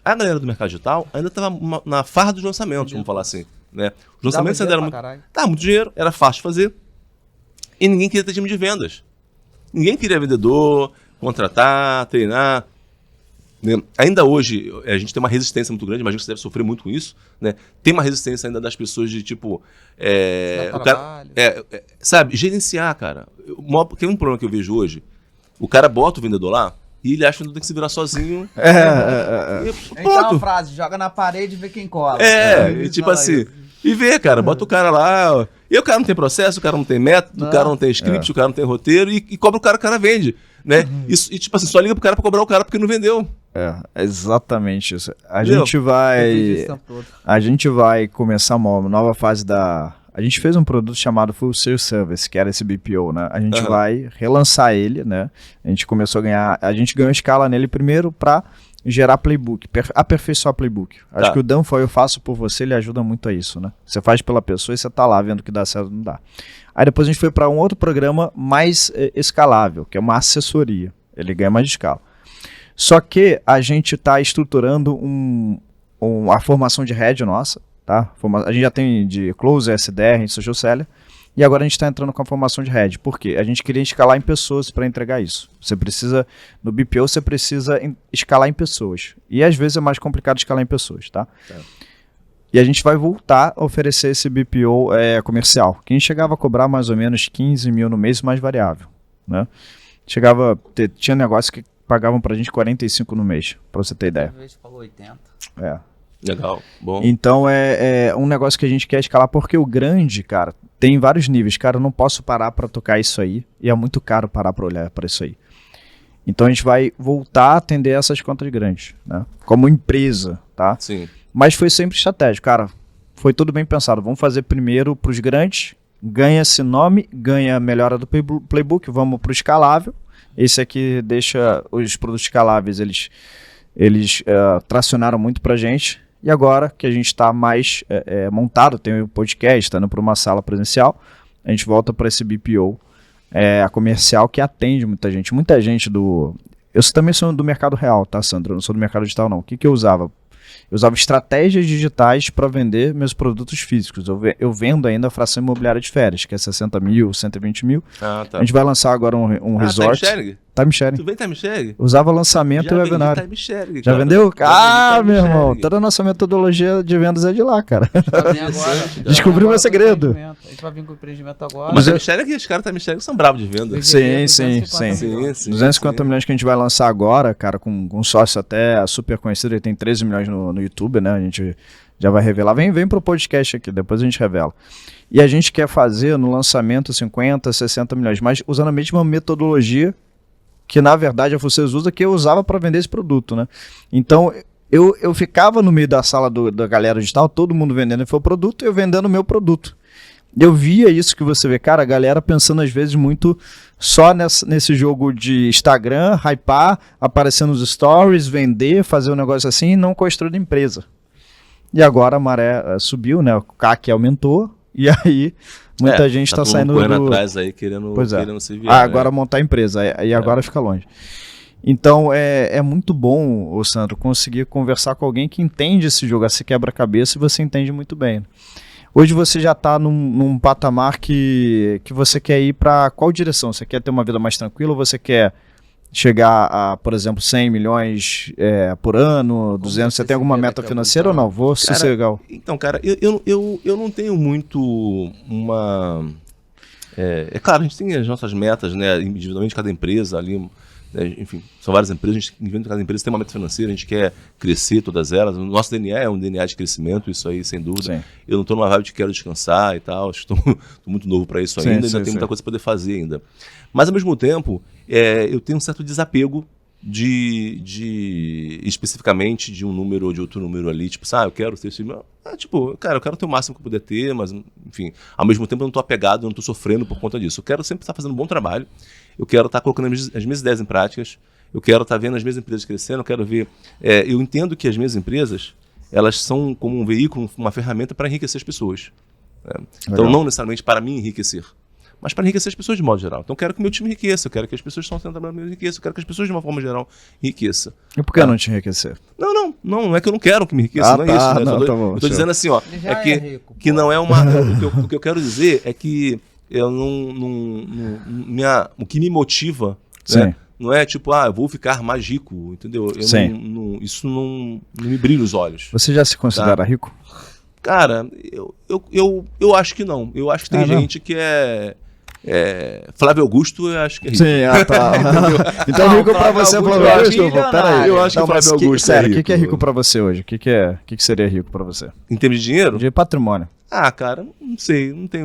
a galera do mercado digital ainda estava na farra dos lançamentos, vamos falar assim. Né? Os lançamentos ainda eram muito dinheiro, era fácil de fazer e ninguém queria ter time de vendas. Ninguém queria vendedor, contratar, treinar. Né? Ainda hoje, a gente tem uma resistência muito grande, imagino que você deve sofrer muito com isso. Né? Tem uma resistência ainda das pessoas de tipo. O cara, sabe, gerenciar, cara. Tem um problema que eu vejo hoje. O cara bota o vendedor lá e ele acha que o vendedor tem que se virar sozinho. Então é uma frase: joga na parede e vê quem cola. E tipo assim. E vê, cara, bota o cara lá. E o cara não tem processo, o cara não tem método, o cara não tem script, o cara não tem roteiro e cobra o cara vende. Né? E tipo assim, só liga pro cara pra cobrar o cara porque não vendeu. É exatamente isso. A gente vai começar uma nova fase da... A gente fez um produto chamado Full Sales Service, que era esse BPO, né? A gente vai relançar ele, né? A gente ganhou escala nele primeiro para gerar playbook, aperfeiçoar playbook. Acho que o Dan foi eu faço por você, ele ajuda muito a isso, né? Você faz pela pessoa e você tá lá vendo que dá certo ou não dá. Aí depois a gente foi para um outro programa mais escalável, que é uma assessoria. Ele ganha mais de escala. Só que a gente está estruturando a formação de head nossa, tá? A gente já tem de Close, SDR, Social Seller, e agora a gente está entrando com a formação de head. Por quê? A gente queria escalar em pessoas para entregar isso. No BPO você precisa escalar em pessoas. E às vezes é mais complicado escalar em pessoas, tá? E a gente vai voltar a oferecer esse BPO comercial. Que a gente chegava a cobrar mais ou menos 15 mil no mês, mais variável, né? Tinha negócio que pagavam pra gente 45 no mês, pra você ter ideia. Uma vez falou 80. Legal, bom. Então é um negócio que a gente quer escalar, porque o grande, cara, tem vários níveis. Cara, eu não posso parar pra tocar isso aí, e é muito caro parar pra olhar pra isso aí. Então a gente vai voltar a atender essas contas grandes, né? Como empresa, tá? Sim. Mas foi sempre estratégico, cara. Foi tudo bem pensado. Vamos fazer primeiro pros grandes, ganha esse nome, ganha a melhora do playbook, vamos pro escalável. Esse aqui deixa os produtos escaláveis, eles tracionaram muito pra gente. E agora que a gente está mais montado, tem o podcast, está indo para uma sala presencial, a gente volta para esse BPO a comercial que atende muita gente. Muita gente do... Eu também sou do mercado real, tá, Sandra? Eu não sou do mercado digital, não. O que eu usava? Eu usava estratégias digitais para vender meus produtos físicos. Eu vendo ainda a fração imobiliária de férias, que é 60 mil, 120 mil. Tá. A gente vai lançar agora um resort. Time sharing. Tu vem time sharing? Usava lançamento e webinar. Já vendeu? Meu irmão, toda a nossa metodologia de vendas é de lá, cara. Descobriu o meu segredo. A gente vai vir com o empreendimento agora. Mas time sharing, os caras time sharing são bravos de venda. Sim. 250 milhões que a gente vai lançar agora, cara, com um sócio até super conhecido, ele tem 13 milhões no YouTube, né? A gente já vai revelar. Vem pro podcast aqui, depois a gente revela. E a gente quer fazer no lançamento 50, 60 milhões, mas usando a mesma metodologia que na verdade a Fullsales usa, que eu usava para vender esse produto, né? Então eu ficava no meio da sala da galera digital, todo mundo vendendo o produto e eu vendendo o meu produto. Eu via isso que você vê, cara, a galera pensando às vezes muito só nesse jogo de Instagram, hypar, aparecer nos stories, vender, fazer um negócio assim e não construir empresa. E agora a maré subiu, né? O CAC aumentou e aí muita gente está saindo correndo atrás aí querendo se virar. Agora montar a empresa, aí agora fica longe. Então é muito bom, ô Sandro, conseguir conversar com alguém que entende esse jogo, esse quebra-cabeça, e você entende muito bem. Hoje você já está num patamar que você quer ir para qual direção? Você quer ter uma vida mais tranquila ou você quer chegar a, por exemplo, 100 milhões por ano, 200? Você tem alguma meta financeira ou não? Vou sossegar. Então, cara, eu não tenho muito uma... É claro, a gente tem as nossas metas, né, individualmente, cada empresa ali... Enfim, são várias empresas, a gente, dentro de cada empresa tem uma meta financeira, a gente quer crescer todas elas. O nosso DNA é um DNA de crescimento, isso aí, sem dúvida. Sim. Eu não estou numa vibe de quero descansar e tal, estou muito novo para isso ainda, ainda tem muita coisa para poder fazer ainda. Mas, ao mesmo tempo, eu tenho um certo desapego especificamente de um número ou de outro número ali, tipo, eu quero ter esse... cara, eu quero ter o máximo que eu puder ter, mas, enfim, ao mesmo tempo eu não estou apegado, eu não estou sofrendo por conta disso. Eu quero sempre estar fazendo um bom trabalho, eu quero estar colocando as minhas ideias em práticas, eu quero estar vendo as minhas empresas crescendo, eu quero ver... eu entendo que as minhas empresas, elas são como um veículo, uma ferramenta para enriquecer as pessoas. Então, não necessariamente para mim enriquecer, mas para enriquecer as pessoas de modo geral. Então eu quero que o meu time enriqueça, eu quero que as pessoas que estão trabalhando enriqueçam, eu quero que as pessoas de uma forma geral enriqueçam. E por que não te enriquecer? Não é que eu não quero que me enriqueça, não é isso. Né? Eu tô dizendo assim, ó, rico, que não é uma... o que eu quero dizer é que eu o que me motiva, né, não é tipo, eu vou ficar mais rico, entendeu? Isso não me brilha os olhos. Você já se considera rico? Cara, eu acho que não. Eu acho que tem gente que Flávio Augusto, eu acho que é rico. Sim, tá. Então rico pra você é Flávio Augusto? Peraí. Eu acho que Flávio Augusto sério, o que é rico pra você hoje? O que seria rico pra você? Em termos de dinheiro? De patrimônio. Cara, não sei, não tem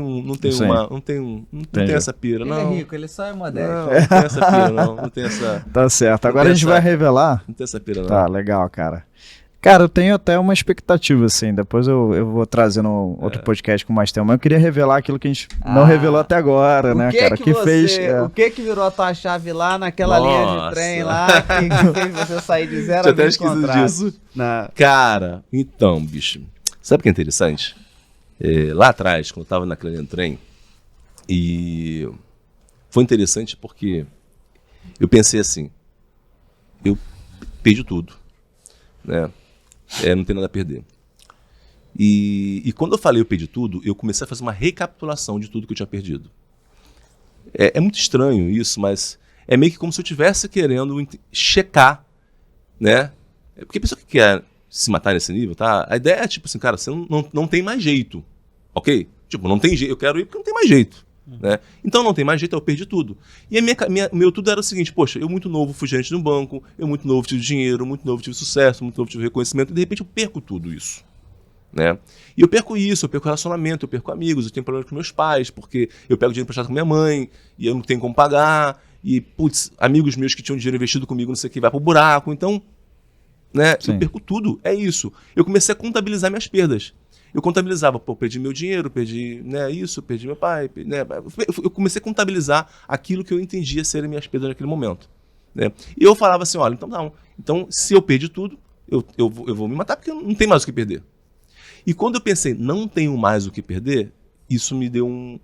essa pira, não. Ele é rico, ele só é modesto. Não tem essa pira, não tem essa... Tá certo, agora a gente vai revelar. Não tem essa pira, não. Tá, legal, cara. Cara, eu tenho até uma expectativa, assim, depois eu vou trazer no outro podcast com mais tempo, mas eu queria revelar aquilo que a gente não revelou até agora, né, cara? O que virou a tua chave lá naquela linha de trem lá, que fez você sair de 0 a 20 contratos? Disso. Cara, então, bicho, sabe o que é interessante? Lá atrás, quando eu tava naquela linha de trem, e foi interessante porque eu pensei assim, eu perdi tudo, né? Não tem nada a perder. E quando eu falei eu perdi tudo, eu comecei a fazer uma recapitulação de tudo que eu tinha perdido. É muito estranho isso, mas é meio que como se eu estivesse querendo checar, né? Porque a pessoa que quer se matar nesse nível, tá? A ideia é tipo assim, cara, você não tem mais jeito, ok? Tipo, não tem jeito, eu quero ir porque não tem mais jeito. Né? Então não tem mais jeito, eu perdi tudo. E meu tudo era o seguinte, poxa, eu muito novo fui gerente de um banco, eu muito novo tive dinheiro, muito novo tive sucesso, muito novo tive reconhecimento, e de repente eu perco tudo isso. Né? E eu perco isso, eu perco relacionamento, eu perco amigos, eu tenho problema com meus pais, porque eu pego dinheiro emprestado com minha mãe, e eu não tenho como pagar, e putz, amigos meus que tinham dinheiro investido comigo, não sei o que, vai pro buraco, então, né, eu perco tudo, é isso. Eu comecei a contabilizar minhas perdas. Eu contabilizava, perdi meu dinheiro, perdi, né, isso, perdi meu pai, né, eu comecei a contabilizar aquilo que eu entendia serem minhas perdas naquele momento. Né? E eu falava assim, olha, então se eu perdi tudo, eu vou me matar porque não tem mais o que perder. E quando eu pensei, não tenho mais o que perder, isso me deu um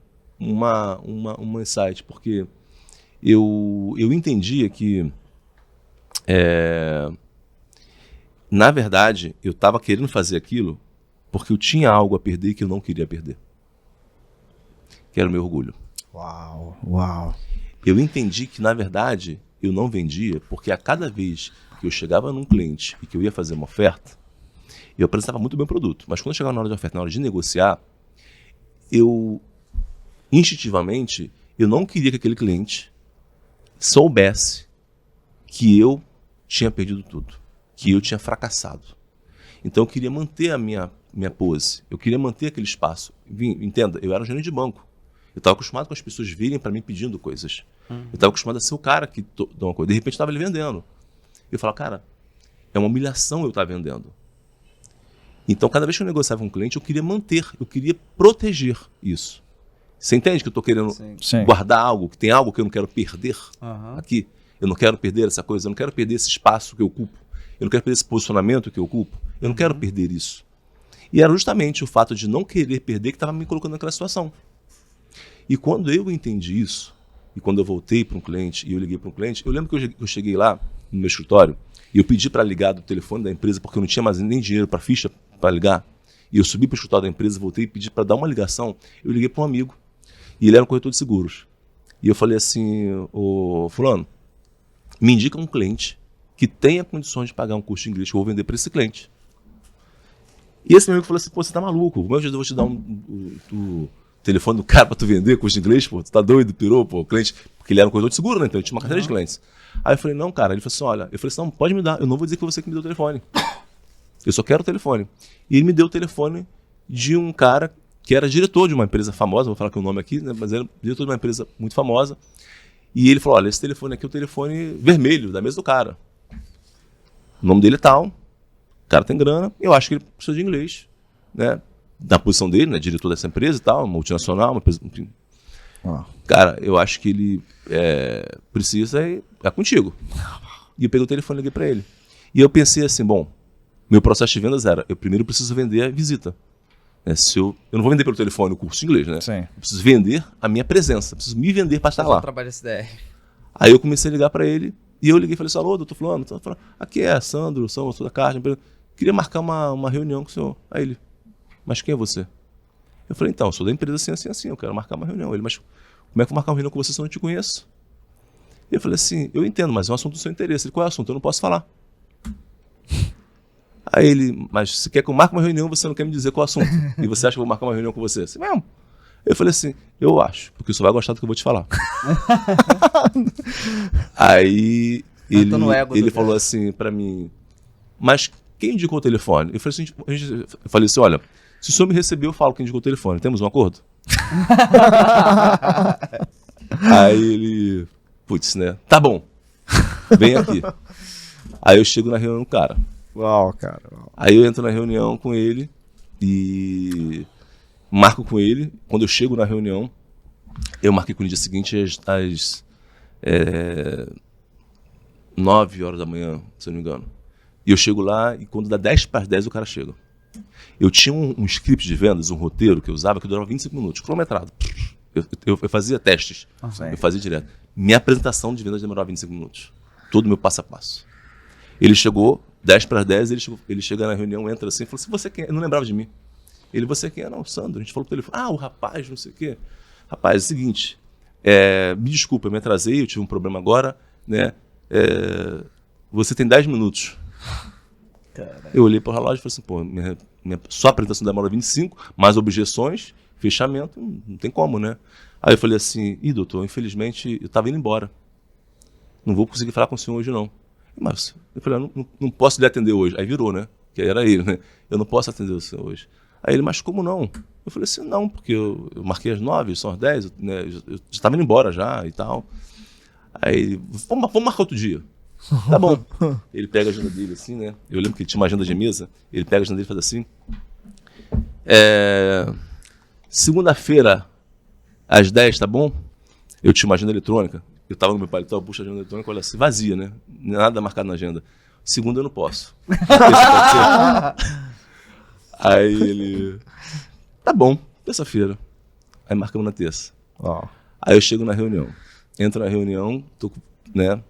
insight, porque eu entendia que, na verdade, eu estava querendo fazer aquilo porque eu tinha algo a perder que eu não queria perder. Que era o meu orgulho. Uau. Eu entendi que, na verdade, eu não vendia porque a cada vez que eu chegava num cliente e que eu ia fazer uma oferta, eu apresentava muito bem o produto. Mas quando chegava na hora de oferta, na hora de negociar, instintivamente, eu não queria que aquele cliente soubesse que eu tinha perdido tudo, que eu tinha fracassado. Então eu queria manter a minha minha pose. Eu queria manter aquele espaço. Entenda, eu era um gerente de banco. Eu estava acostumado com as pessoas virem para mim pedindo coisas. Eu estava acostumado a ser o cara que dá uma coisa. De repente, estava ele vendendo. Eu falava, cara, é uma humilhação eu estar vendendo. Então, cada vez que eu negociava com um cliente, eu queria manter, eu queria proteger isso. Você entende que eu estou querendo guardar algo, que tem algo que eu não quero perder aqui? Eu não quero perder essa coisa, eu não quero perder esse espaço que eu ocupo. Eu não quero perder esse posicionamento que eu ocupo. Eu não quero perder isso. E era justamente o fato de não querer perder que estava me colocando naquela situação. E quando eu entendi isso, e quando eu voltei para um cliente e eu liguei para um cliente, eu lembro que eu cheguei lá no meu escritório e eu pedi para ligar do telefone da empresa porque eu não tinha mais nem dinheiro para ficha para ligar. E eu subi para o escritório da empresa, voltei e pedi para dar uma ligação. Eu liguei para um amigo e ele era um corretor de seguros. E eu falei assim, ô fulano, me indica um cliente que tenha condições de pagar um curso de inglês que eu vou vender para esse cliente. E esse meu amigo falou assim, pô, você tá maluco, como eu vou te dar o telefone do cara pra tu vender curso de inglês, pô, tu tá doido, pirou, pô, cliente, porque ele era um corretor de seguro, né, então ele tinha uma carteira de clientes. Aí eu falei, não, cara, ele falou assim, olha, eu falei assim, não, pode me dar, eu não vou dizer que você que me deu o telefone, eu só quero o telefone. E ele me deu o telefone de um cara que era diretor de uma empresa famosa, vou falar aqui o nome aqui, né, mas era diretor de uma empresa muito famosa, e ele falou, olha, esse telefone aqui é o telefone vermelho, da mesa do cara. O nome dele é tal, o cara tem grana, eu acho que ele precisa de inglês, né? Na posição dele, né? Diretor dessa empresa e tal, multinacional, uma empresa, enfim. Cara, eu acho que ele precisa é contigo. E eu peguei o telefone e liguei pra ele. E eu pensei assim, bom, meu processo de vendas era, eu primeiro preciso vender a visita. Né? Eu não vou vender pelo telefone o curso de inglês, né? Sim. Eu preciso vender a minha presença, preciso me vender para estar lá. Trabalho SDR. Aí eu comecei a ligar pra ele, e eu liguei e falei assim, alô, doutor fulano, aqui é Sandro, sou da Caixa, queria marcar uma reunião com o senhor. Aí ele, mas quem é você? Eu falei, então, eu sou da empresa assim, eu quero marcar uma reunião. Ele, mas como é que eu vou marcar uma reunião com você se eu não te conheço? Eu falei assim, eu entendo, mas é um assunto do seu interesse. Ele, qual é o assunto? Eu não posso falar. Aí ele, mas se quer que eu marque uma reunião, você não quer me dizer qual é o assunto. E você acha que eu vou marcar uma reunião com você? Assim mesmo. Eu falei assim, eu acho, porque você vai gostar do que eu vou te falar. Aí ele falou assim pra mim, mas quem indicou o telefone? Eu falei assim, olha, se o senhor me receber, eu falo quem indicou o telefone. Temos um acordo? Aí ele, putz, né? Tá bom, vem aqui. Aí eu chego na reunião do cara. Uau, cara. Uau. Aí eu entro na reunião com ele e marco com ele. Quando eu chego na reunião, eu marquei com ele no dia seguinte às 9 horas da manhã, se eu não me engano. E eu chego lá e quando dá 10 para as 10 o cara chega. Eu tinha um script de vendas, um roteiro que eu usava que durava 25 minutos, cronometrado. Eu fazia testes, eu fazia direto. Minha apresentação de vendas demorava 25 minutos. Todo o meu passo a passo. Ele chegou, 10 para as 10, ele chega na reunião, entra assim e falou assim, você quem é? Eu não lembrava de mim. Ele, você quem é? Não, Sandro. A gente falou pro telefone. Ah, o rapaz, não sei o quê. Rapaz, é o seguinte, me desculpa, eu me atrasei, eu tive um problema agora, né? Você tem 10 minutos. Caramba. Eu olhei pro relógio e falei assim, pô, só a apresentação demora 25, mais objeções, fechamento, não tem como, né? Aí eu falei assim, doutor, infelizmente eu tava indo embora. Não vou conseguir falar com o senhor hoje, não. Mas eu falei, não posso lhe atender hoje. Aí virou, né? Que era ele, né? Eu não posso atender o senhor hoje. Aí ele, mas como não? Eu falei assim, não, porque eu marquei às 9, são às 10, né? Eu já estava indo embora já e tal. Aí ele, vamos marcar outro dia. Tá bom. Ele pega a agenda dele assim, né? Eu lembro que ele tinha uma agenda de mesa. Ele pega a agenda dele e faz assim. Segunda-feira, às 10, tá bom? Eu tinha uma agenda eletrônica. Eu tava no meu paletó, puxa a agenda eletrônica, olha assim, vazia, né? Nada marcado na agenda. Segunda eu não posso. Aí ele, tá bom, terça-feira. Aí marcamos na terça. Oh. Aí eu chego na reunião. Entro na reunião, né?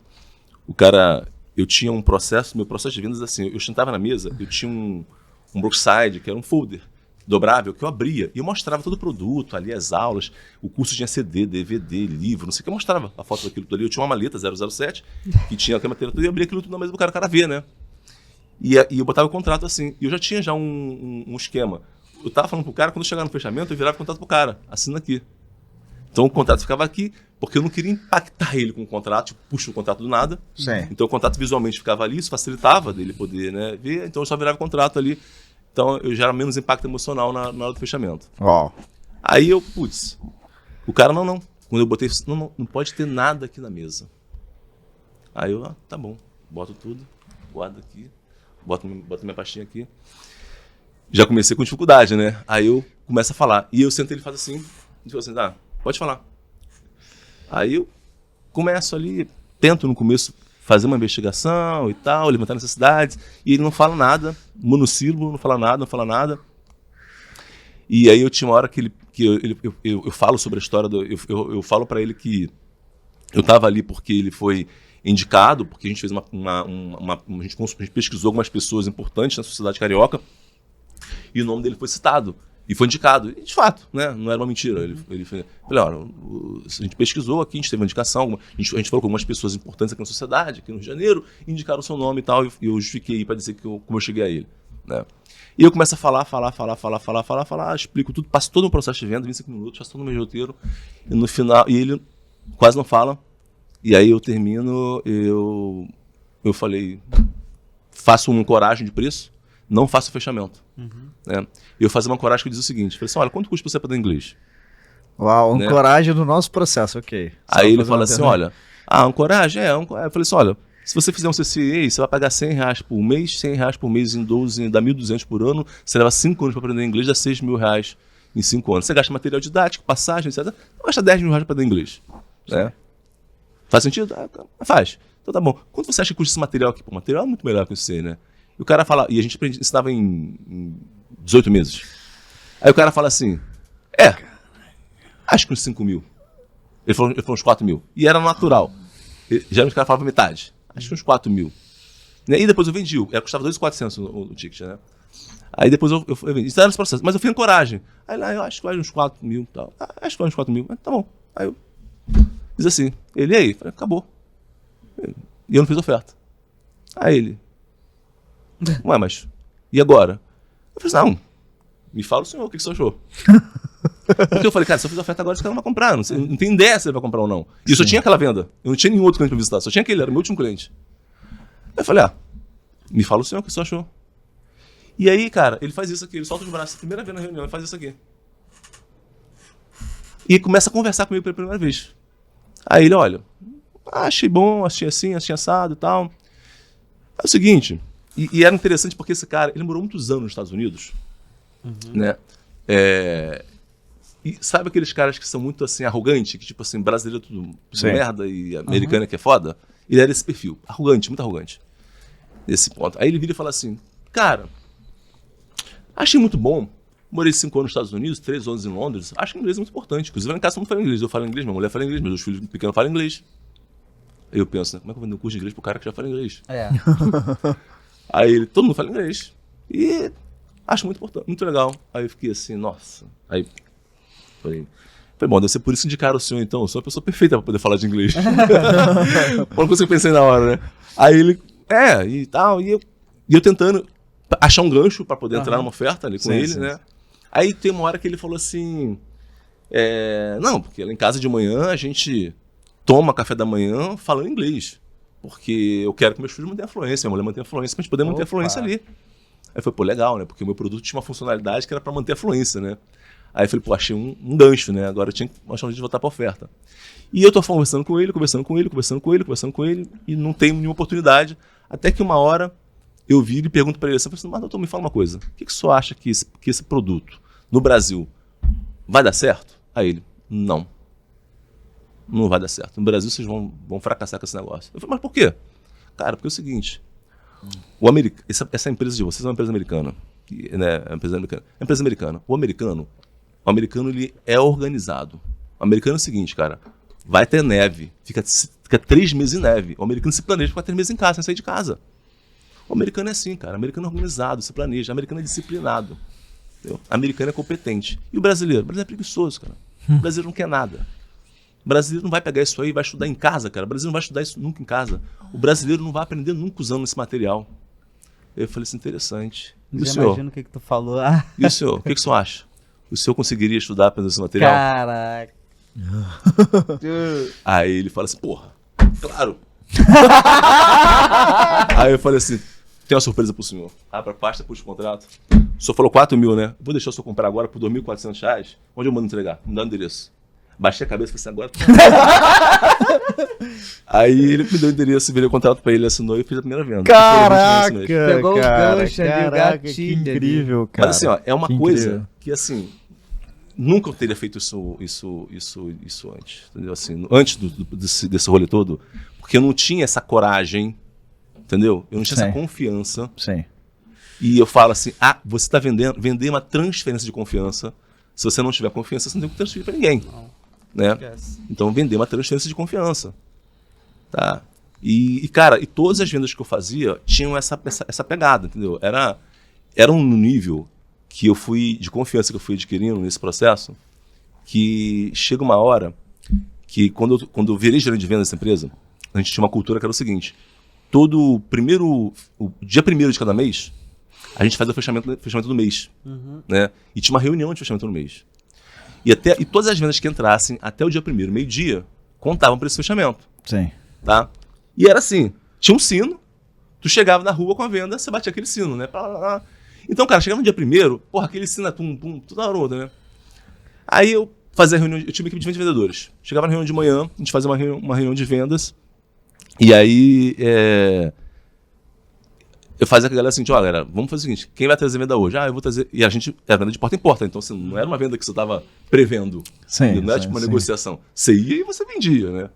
O cara, eu tinha um processo, meu processo de vendas assim, eu sentava na mesa, eu tinha um Brookside, que era um folder dobrável, que eu abria e eu mostrava todo o produto, ali as aulas, o curso tinha CD, DVD, livro, não sei o que, eu mostrava a foto daquilo tudo ali. Eu tinha uma maleta 007, que tinha aquela matéria toda, e eu abria aquilo tudo na mesa do cara, o cara vê, né? E eu botava o contrato assim, e eu já tinha já um esquema. Eu tava falando pro cara, quando eu chegava no fechamento, eu virava o contrato pro cara, assina aqui. Então o contrato ficava aqui, porque eu não queria impactar ele com o contrato, tipo, puxa o contrato do nada. Sim. Então o contrato visualmente ficava ali, isso facilitava dele poder, né, ver, então eu só virava o contrato ali. Então eu gero menos impacto emocional na hora do fechamento. Ó. Aí eu, putz, o cara não. Quando eu botei, não pode ter nada aqui na mesa. Aí eu, tá bom, boto tudo, guardo aqui, boto minha pastinha aqui. Já comecei com dificuldade, né? Aí eu começo a falar. E eu sento, ele faz assim, tipo assim, tá, pode falar. Aí eu começo ali, tento no começo fazer uma investigação e tal, levantar necessidades, e ele não fala nada, monossílabo, não fala nada. E aí eu tinha uma hora que eu falo sobre a história, eu falo pra ele que eu tava ali porque ele foi indicado, porque a gente fez a gente pesquisou algumas pessoas importantes na sociedade carioca, e o nome dele foi citado. E foi indicado. E, de fato, né? Não era uma mentira. Ele falei, olha, a gente pesquisou aqui, a gente teve uma indicação, a gente falou com algumas pessoas importantes aqui na sociedade, aqui no Rio de Janeiro, indicaram o seu nome e tal, e eu justifiquei para dizer como eu cheguei a ele. Né? E eu começo a falar, explico tudo, passo todo um processo de venda, 25 minutos, faço todo o meu roteiro, e no final, e ele quase não fala, e aí eu termino, eu falei, faço uma coragem de preço, não faço o fechamento. Né? Eu fazia uma coragem que diz o seguinte, falei assim, olha, quanto custa você para aprender inglês? Uau, né? Ancoragem no nosso processo, ok. Aí ele fala assim, olha, ancoragem? Eu falei assim, olha, se você fizer um CCA, você vai pagar R$100 por mês, R$100 por mês em 12, dá 1.200 por ano, você leva 5 anos para aprender inglês, dá R$6.000 em 5 anos. Você gasta material didático, passagem, etc. Você gasta R$10.000 para aprender inglês. Né? Faz sentido? Faz. Então tá bom. Quanto você acha que custa esse material aqui? Pô, o material é muito melhor que o CCA, né? E o cara fala, e a gente ensinava em 18 meses. Aí o cara fala assim, acho que uns 5 mil. Ele falou uns 4 mil. E era natural. Geralmente o cara falava metade. Acho que uns 4 mil. E depois eu vendi. Custava 2.400 o ticket, né? Aí depois eu vendi. Isso era esse processo. Mas eu fui em coragem. Aí lá, eu acho que vai uns 4 mil e tal. Acho que vai uns 4 mil. Tá bom. Aí eu fiz assim. Ele, aí? Falei, acabou. E eu não fiz oferta. Aí ele, ué, mas e agora? Eu falei, não, me fala o senhor, o que você achou? Porque eu falei, cara, se eu fizer oferta agora, esse cara não vai comprar, não tem ideia se ele vai comprar ou não. E eu só tinha aquela venda, eu não tinha nenhum outro cliente pra visitar, só tinha aquele, era o meu último cliente. Aí eu falei, me fala o senhor, o que você achou? E aí, cara, ele faz isso aqui, ele solta os braços, primeira vez na reunião, ele faz isso aqui. E começa a conversar comigo pela primeira vez. Aí ele, olha, achei bom, achei assim, achei assado e tal. É o seguinte, e era interessante porque esse cara, ele morou muitos anos nos Estados Unidos, né? E sabe aqueles caras que são muito assim, arrogantes, que tipo assim, brasileiro é tudo merda e americano é que é foda? Ele era esse perfil, arrogante, muito arrogante. Nesse ponto. Aí ele vira e fala assim, cara, achei muito bom, morei 5 anos nos Estados Unidos, 3 anos em Londres, acho que inglês é muito importante. Inclusive lá em casa todo mundo fala inglês, eu falo inglês, minha mulher fala inglês, meus filhos pequenos falam inglês. Aí eu penso, né, como é que eu vou dar um curso de inglês pro cara que já fala inglês? Aí todo mundo fala inglês. E acho muito importante, muito legal. Aí eu fiquei assim, nossa. Aí falei, bom, deve ser por isso que indicaram o senhor então. Eu sou uma pessoa perfeita pra poder falar de inglês. Uma coisa que eu pensei na hora, né? Aí ele, e tal, e eu tentando achar um gancho pra poder entrar numa oferta ali com ele, né? Aí tem uma hora que ele falou assim, não, porque lá em casa de manhã a gente toma café da manhã falando inglês. Porque eu quero que meus filhos mantenham a fluência, minha mulher mantenha a fluência, pra gente poder manter a fluência ali. Aí eu falei, pô, legal, né? Porque o meu produto tinha uma funcionalidade que era pra manter a fluência, né? Aí eu falei, pô, achei um gancho, né? Agora eu tinha que achar um jeito de voltar pra oferta. E eu tô conversando com ele, e não tenho nenhuma oportunidade. Até que uma hora eu viro e pergunto pra ele assim, mas doutor, me fala uma coisa. O que o senhor acha que esse produto no Brasil vai dar certo? Aí ele, não vai dar certo. No Brasil vocês vão fracassar com esse negócio. Eu falei, mas por quê? Cara, porque é o seguinte, essa empresa de vocês é uma empresa americana, né? É uma empresa americana. O americano ele é organizado. O americano é o seguinte, cara, vai ter neve, fica 3 meses em neve. O americano se planeja para 3 meses em casa, sem sair de casa. O americano é assim, cara. O americano é organizado, se planeja. O americano é disciplinado. Entendeu? O americano é competente. E o brasileiro? O brasileiro é preguiçoso, cara. O brasileiro não quer nada. O brasileiro não vai pegar isso aí e vai estudar em casa, cara. O brasileiro não vai estudar isso nunca em casa. O brasileiro não vai aprender nunca usando esse material. Eu falei assim, interessante. E o senhor? Imagina o que tu falou. E o senhor? O que o senhor acha? O senhor conseguiria estudar aprendendo esse material? Caraca. Aí ele fala assim, porra, claro. Aí eu falei assim, tem uma surpresa pro senhor. Abra a pasta, puxa o contrato. O senhor falou 4 mil, né? Vou deixar o senhor comprar agora por R$2.400. Onde eu mando entregar? Me dá o endereço. Baixei a cabeça e falei assim, agora... Aí ele me deu o endereço, virei o contrato pra ele, assinou e fiz a primeira venda. Caraca, Pegou o gancho ali, o caraca, que gatilho ali. incrível, cara. Mas assim, ó, é uma Que coisa incrível. que assim, nunca eu teria feito isso antes, entendeu? Assim, antes desse rolê todo, porque eu não tinha essa coragem, entendeu? Eu não tinha Sim. essa confiança. Sim. E eu falo assim, você está vender uma transferência de confiança. Se você não tiver confiança, você não tem que transferir para ninguém. Né? Então, vender uma transferência de confiança. Tá? E, cara, e todas as vendas que eu fazia tinham essa pegada, entendeu? Era um nível que eu fui, de confiança que eu fui adquirindo nesse processo, que chega uma hora que, quando eu virei gerente de vendas dessa empresa, a gente tinha uma cultura que era o seguinte, o dia 1º de cada mês, a gente fazia o fechamento do mês. Né? E tinha uma reunião de fechamento no mês. E todas as vendas que entrassem até o dia 1º, meio-dia, contavam para esse fechamento. Sim. Tá? E era assim, tinha um sino, tu chegava na rua com a venda, você batia aquele sino, né? Então, cara, chegava no dia 1º, porra, aquele sino, toda hora, né? Aí eu fazia reunião, eu tinha uma equipe de 20 vendedores. Chegava na reunião de manhã, a gente fazia uma reunião de vendas, e aí eu fazia com a galera assim, ó, galera, vamos fazer o seguinte, quem vai trazer venda hoje? Eu vou trazer. E a gente era venda de porta em porta, então assim, não era uma venda que você estava prevendo. Sim, não era tipo uma negociação. Você ia e você vendia, né?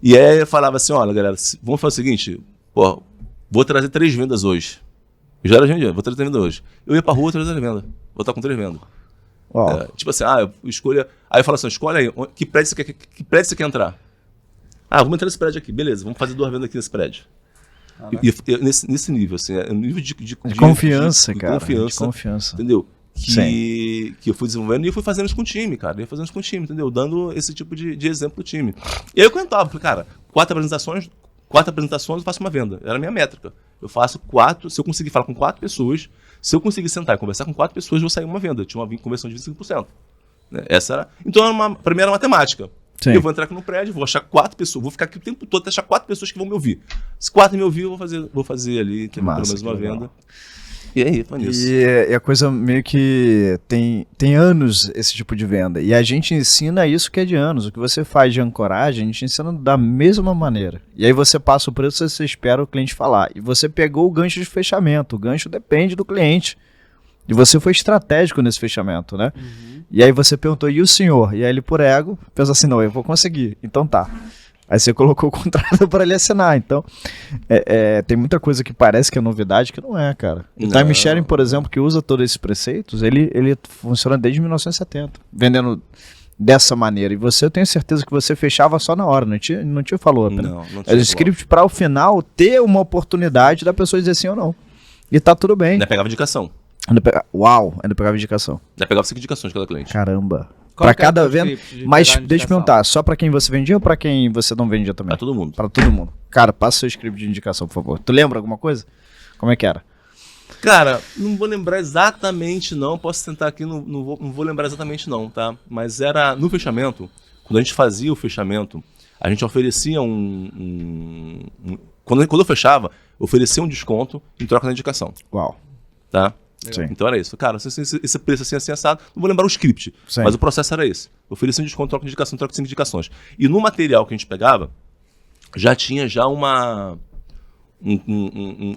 E aí eu falava assim, olha, galera, vamos fazer o seguinte, pô, vou trazer 3 vendas hoje. Eu já era agente, vou trazer 3 vendas hoje. Eu ia pra rua trazer venda. Vou estar com 3 vendas. Tipo assim, eu escolha. Aí eu falo assim, escolhe aí, que prédio você quer entrar? Vamos entrar nesse prédio aqui, beleza, vamos fazer 2 vendas aqui nesse prédio. E nesse nível, assim, é um nível de confiança, cara. Confiança, de confiança. entendeu? Que eu fui desenvolvendo e eu fui fazendo isso com o time, cara. Entendeu? Dando esse tipo de exemplo pro time. E aí eu contava, falei, cara, 4 apresentações eu faço uma venda. Era a minha métrica. Eu faço 4, se eu conseguir falar com 4 pessoas, se eu conseguir sentar e conversar com 4 pessoas, eu vou sair uma venda. Eu tinha uma conversão de 25%. Né? Essa era. Então, pra mim era matemática. Sim. Eu vou entrar aqui no prédio, vou achar 4 pessoas, vou ficar aqui o tempo todo até achar 4 pessoas que vão me ouvir. Se 4 me ouvir, eu vou fazer ali pelo menos uma venda. E aí, foi nisso. E a coisa meio que tem anos esse tipo de venda. E a gente ensina isso que é de anos. O que você faz de ancoragem, a gente ensina da mesma maneira. E aí você passa o preço e você espera o cliente falar. E você pegou o gancho de fechamento. O gancho depende do cliente. E você foi estratégico nesse fechamento, né? E aí você perguntou, e o senhor? E aí ele, por ego, pensa assim, não, eu vou conseguir. Então tá. Aí você colocou o contrato para ele assinar. Então, tem muita coisa que parece que é novidade, que não é, cara. O time sharing, por exemplo, que usa todos esses preceitos, ele funciona desde 1970, vendendo dessa maneira. E eu tenho certeza que você fechava só na hora, não te falou. Não tinha. Era script para o final ter uma oportunidade da pessoa dizer sim ou não. E tá tudo bem. Ainda pegava indicação. Ainda pegava indicação. Ainda pegava 5 indicações de cada cliente. Caramba. Qual Pra que era cada o venda. script de Mas pegar deixa eu indicação? perguntar, só pra quem você vendia ou pra quem você não vendia também? Pra todo mundo. Pra todo mundo. Cara, passa o seu script de indicação, por favor. Tu lembra alguma coisa? Como é que era? Cara, não vou lembrar exatamente não. Posso sentar aqui, não vou lembrar exatamente não, tá? Mas era no fechamento, quando a gente fazia o fechamento, a gente oferecia quando eu fechava, eu oferecia um desconto em troca da indicação, Uau. tá? Sim. Então era isso. Cara, esse preço assim assado, não vou lembrar o script, Sim. mas o processo era esse. Eu oferecia um desconto, troca de indicação, troca de 5 indicações. E no material que a gente pegava, já tinha uma...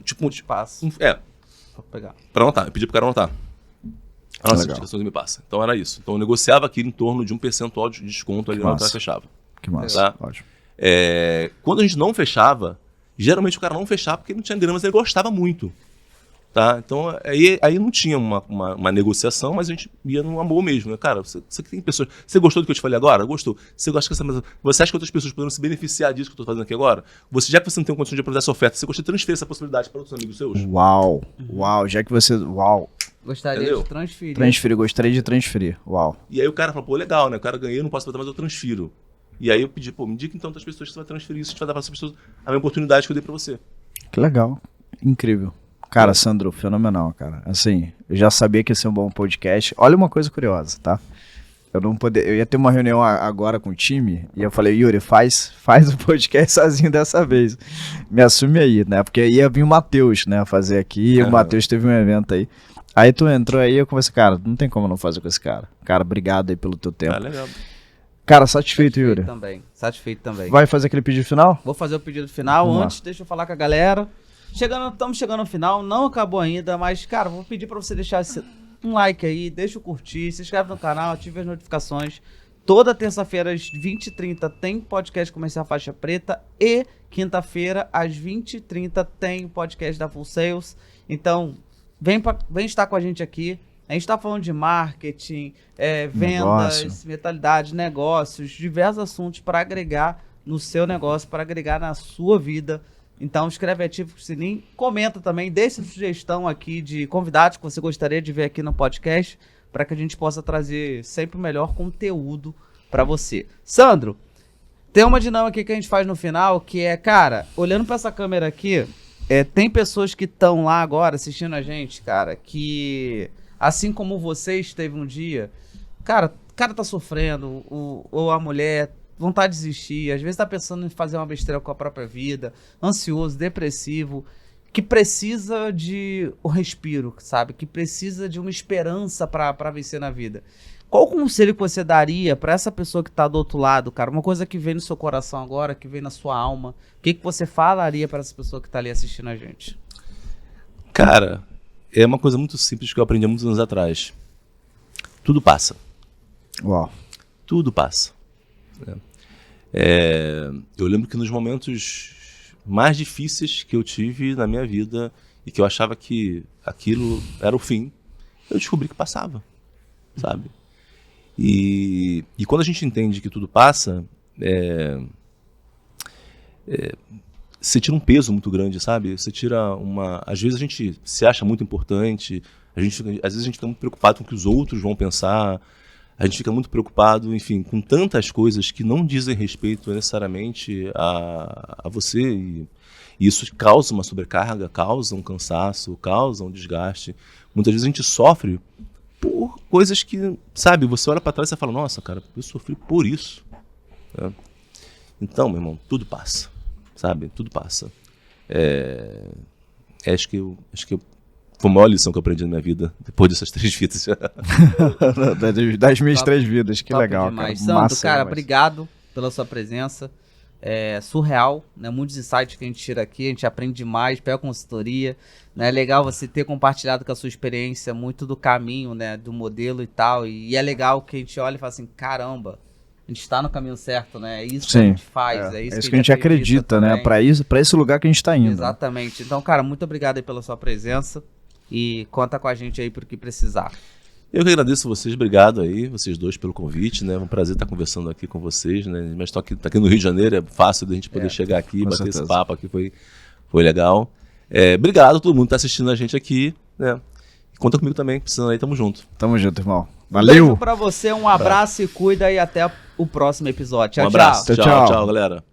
tipo um Passo. Vou pegar. Pra anotar, eu pedi pro cara anotar. As Legal. indicações me passa. Então era isso. Então eu negociava aqui em torno de 1% de desconto ali na hora que ela fechava. Que massa. Tá? Ótimo. Quando a gente não fechava, geralmente o cara não fechava porque não tinha grana, mas ele gostava muito. Tá? Então aí não tinha uma negociação, mas a gente ia no amor mesmo, né? Cara, você tem pessoas. Você gostou do que eu te falei agora? Gostou. Você acha que outras pessoas poderiam se beneficiar disso que eu estou fazendo aqui agora? Já que você não tem condição de apresentar essa oferta, você gostaria de transferir essa possibilidade para outros amigos seus? Uau. Uau. Já que você. Uau. Gostaria Entendeu? de transferir. Gostaria de transferir. Uau. E aí o cara falou, pô, legal, né? O cara ganhei, eu não posso apresentar, mas eu transfiro. E aí eu pedi, pô, me diga então das pessoas que você vai transferir isso, a gente vai dar para essas pessoas a mesma oportunidade que eu dei para você. Que legal. Incrível. Cara, Sandro, fenomenal, cara. Assim, eu já sabia que ia ser um bom podcast. Olha uma coisa curiosa, tá? Eu ia ter uma reunião agora com o time, e eu falei, Yuri, faz o podcast sozinho dessa vez. Me assume aí, né? Porque ia vir o Matheus, né, fazer aqui, o Matheus teve um evento aí. Aí tu entrou aí, eu comecei, cara, não tem como não fazer com esse cara. Cara, obrigado aí pelo teu tempo. Legal. Cara, satisfeito, Yuri? Satisfeito também. Vai fazer aquele pedido final? Vou fazer o pedido final. Vamos lá. Antes, deixa eu falar com a galera. Estamos chegando no final, não acabou ainda, mas, cara, vou pedir pra você deixar um like aí, deixa o curtir, se inscreve no canal, ative as notificações. Toda terça-feira às 20h30 tem podcast Comercial Faixa Preta e quinta-feira às 20h30 tem o podcast da Full Sales. Então, vem estar com a gente aqui. A gente está falando de marketing, vendas, mentalidade, negócios, diversos assuntos para agregar no seu negócio, para agregar na sua vida. Então, escreve, ativa o sininho, comenta também, deixa sugestão aqui de convidados que você gostaria de ver aqui no podcast, para que a gente possa trazer sempre o melhor conteúdo para você. Sandro, tem uma dinâmica que a gente faz no final, que é, cara, olhando para essa câmera aqui, tem pessoas que estão lá agora assistindo a gente, cara, que, assim como você esteve um dia, cara, o cara tá sofrendo, ou a mulher, vontade de desistir, às vezes tá pensando em fazer uma besteira com a própria vida, ansioso, depressivo, que precisa de um respiro, sabe? Que precisa de uma esperança pra vencer na vida. Qual o conselho que você daria pra essa pessoa que tá do outro lado, cara? Uma coisa que vem no seu coração agora, que vem na sua alma. O que você falaria pra essa pessoa que tá ali assistindo a gente? Cara, é uma coisa muito simples que eu aprendi há muitos anos atrás. Tudo passa. Uau. Tudo passa. Eu lembro que nos momentos mais difíceis que eu tive na minha vida e que eu achava que aquilo era o fim, eu descobri que passava, sabe? E quando a gente entende que tudo passa, você tira um peso muito grande, sabe? Você tira uma... Às vezes a gente se acha muito importante, às vezes a gente fica muito preocupado com o que os outros vão pensar, a gente fica muito preocupado, enfim, com tantas coisas que não dizem respeito necessariamente a você. E isso causa uma sobrecarga, causa um cansaço, causa um desgaste. Muitas vezes a gente sofre por coisas que, sabe, você olha para trás e você fala, nossa, cara, eu sofri por isso. Então, meu irmão, tudo passa, sabe? Tudo passa. Acho que foi a maior lição que eu aprendi na minha vida, depois dessas 3 vidas. Das minhas 3 vidas, que legal, demais. cara. Sandro, Massa, cara, demais. obrigado pela sua presença. É surreal, né? Muitos insights que a gente tira aqui, a gente aprende demais, pega consultoria, né? É legal você ter compartilhado com a sua experiência muito do caminho, né? Do modelo e tal, e é legal que a gente olha e fala assim, caramba, a gente tá no caminho certo, né? É isso que a gente faz, é isso que a gente acredita, né? Para esse lugar que a gente tá indo. Exatamente. Então, cara, muito obrigado aí pela sua presença e conta com a gente aí pro que precisar. Eu que agradeço vocês, obrigado aí, vocês dois, pelo convite, né? É um prazer estar conversando aqui com vocês, né? Mas tô aqui no Rio de Janeiro, é fácil da gente poder chegar aqui, bater esse papo aqui, foi legal. Obrigado a todo mundo que tá assistindo a gente aqui, né? Conta comigo também, precisando aí, tamo junto. Tamo junto, irmão. Valeu! Beijo pra você, um abraço e cuida e até o próximo episódio. Tchau, um abraço, tchau. tchau, galera.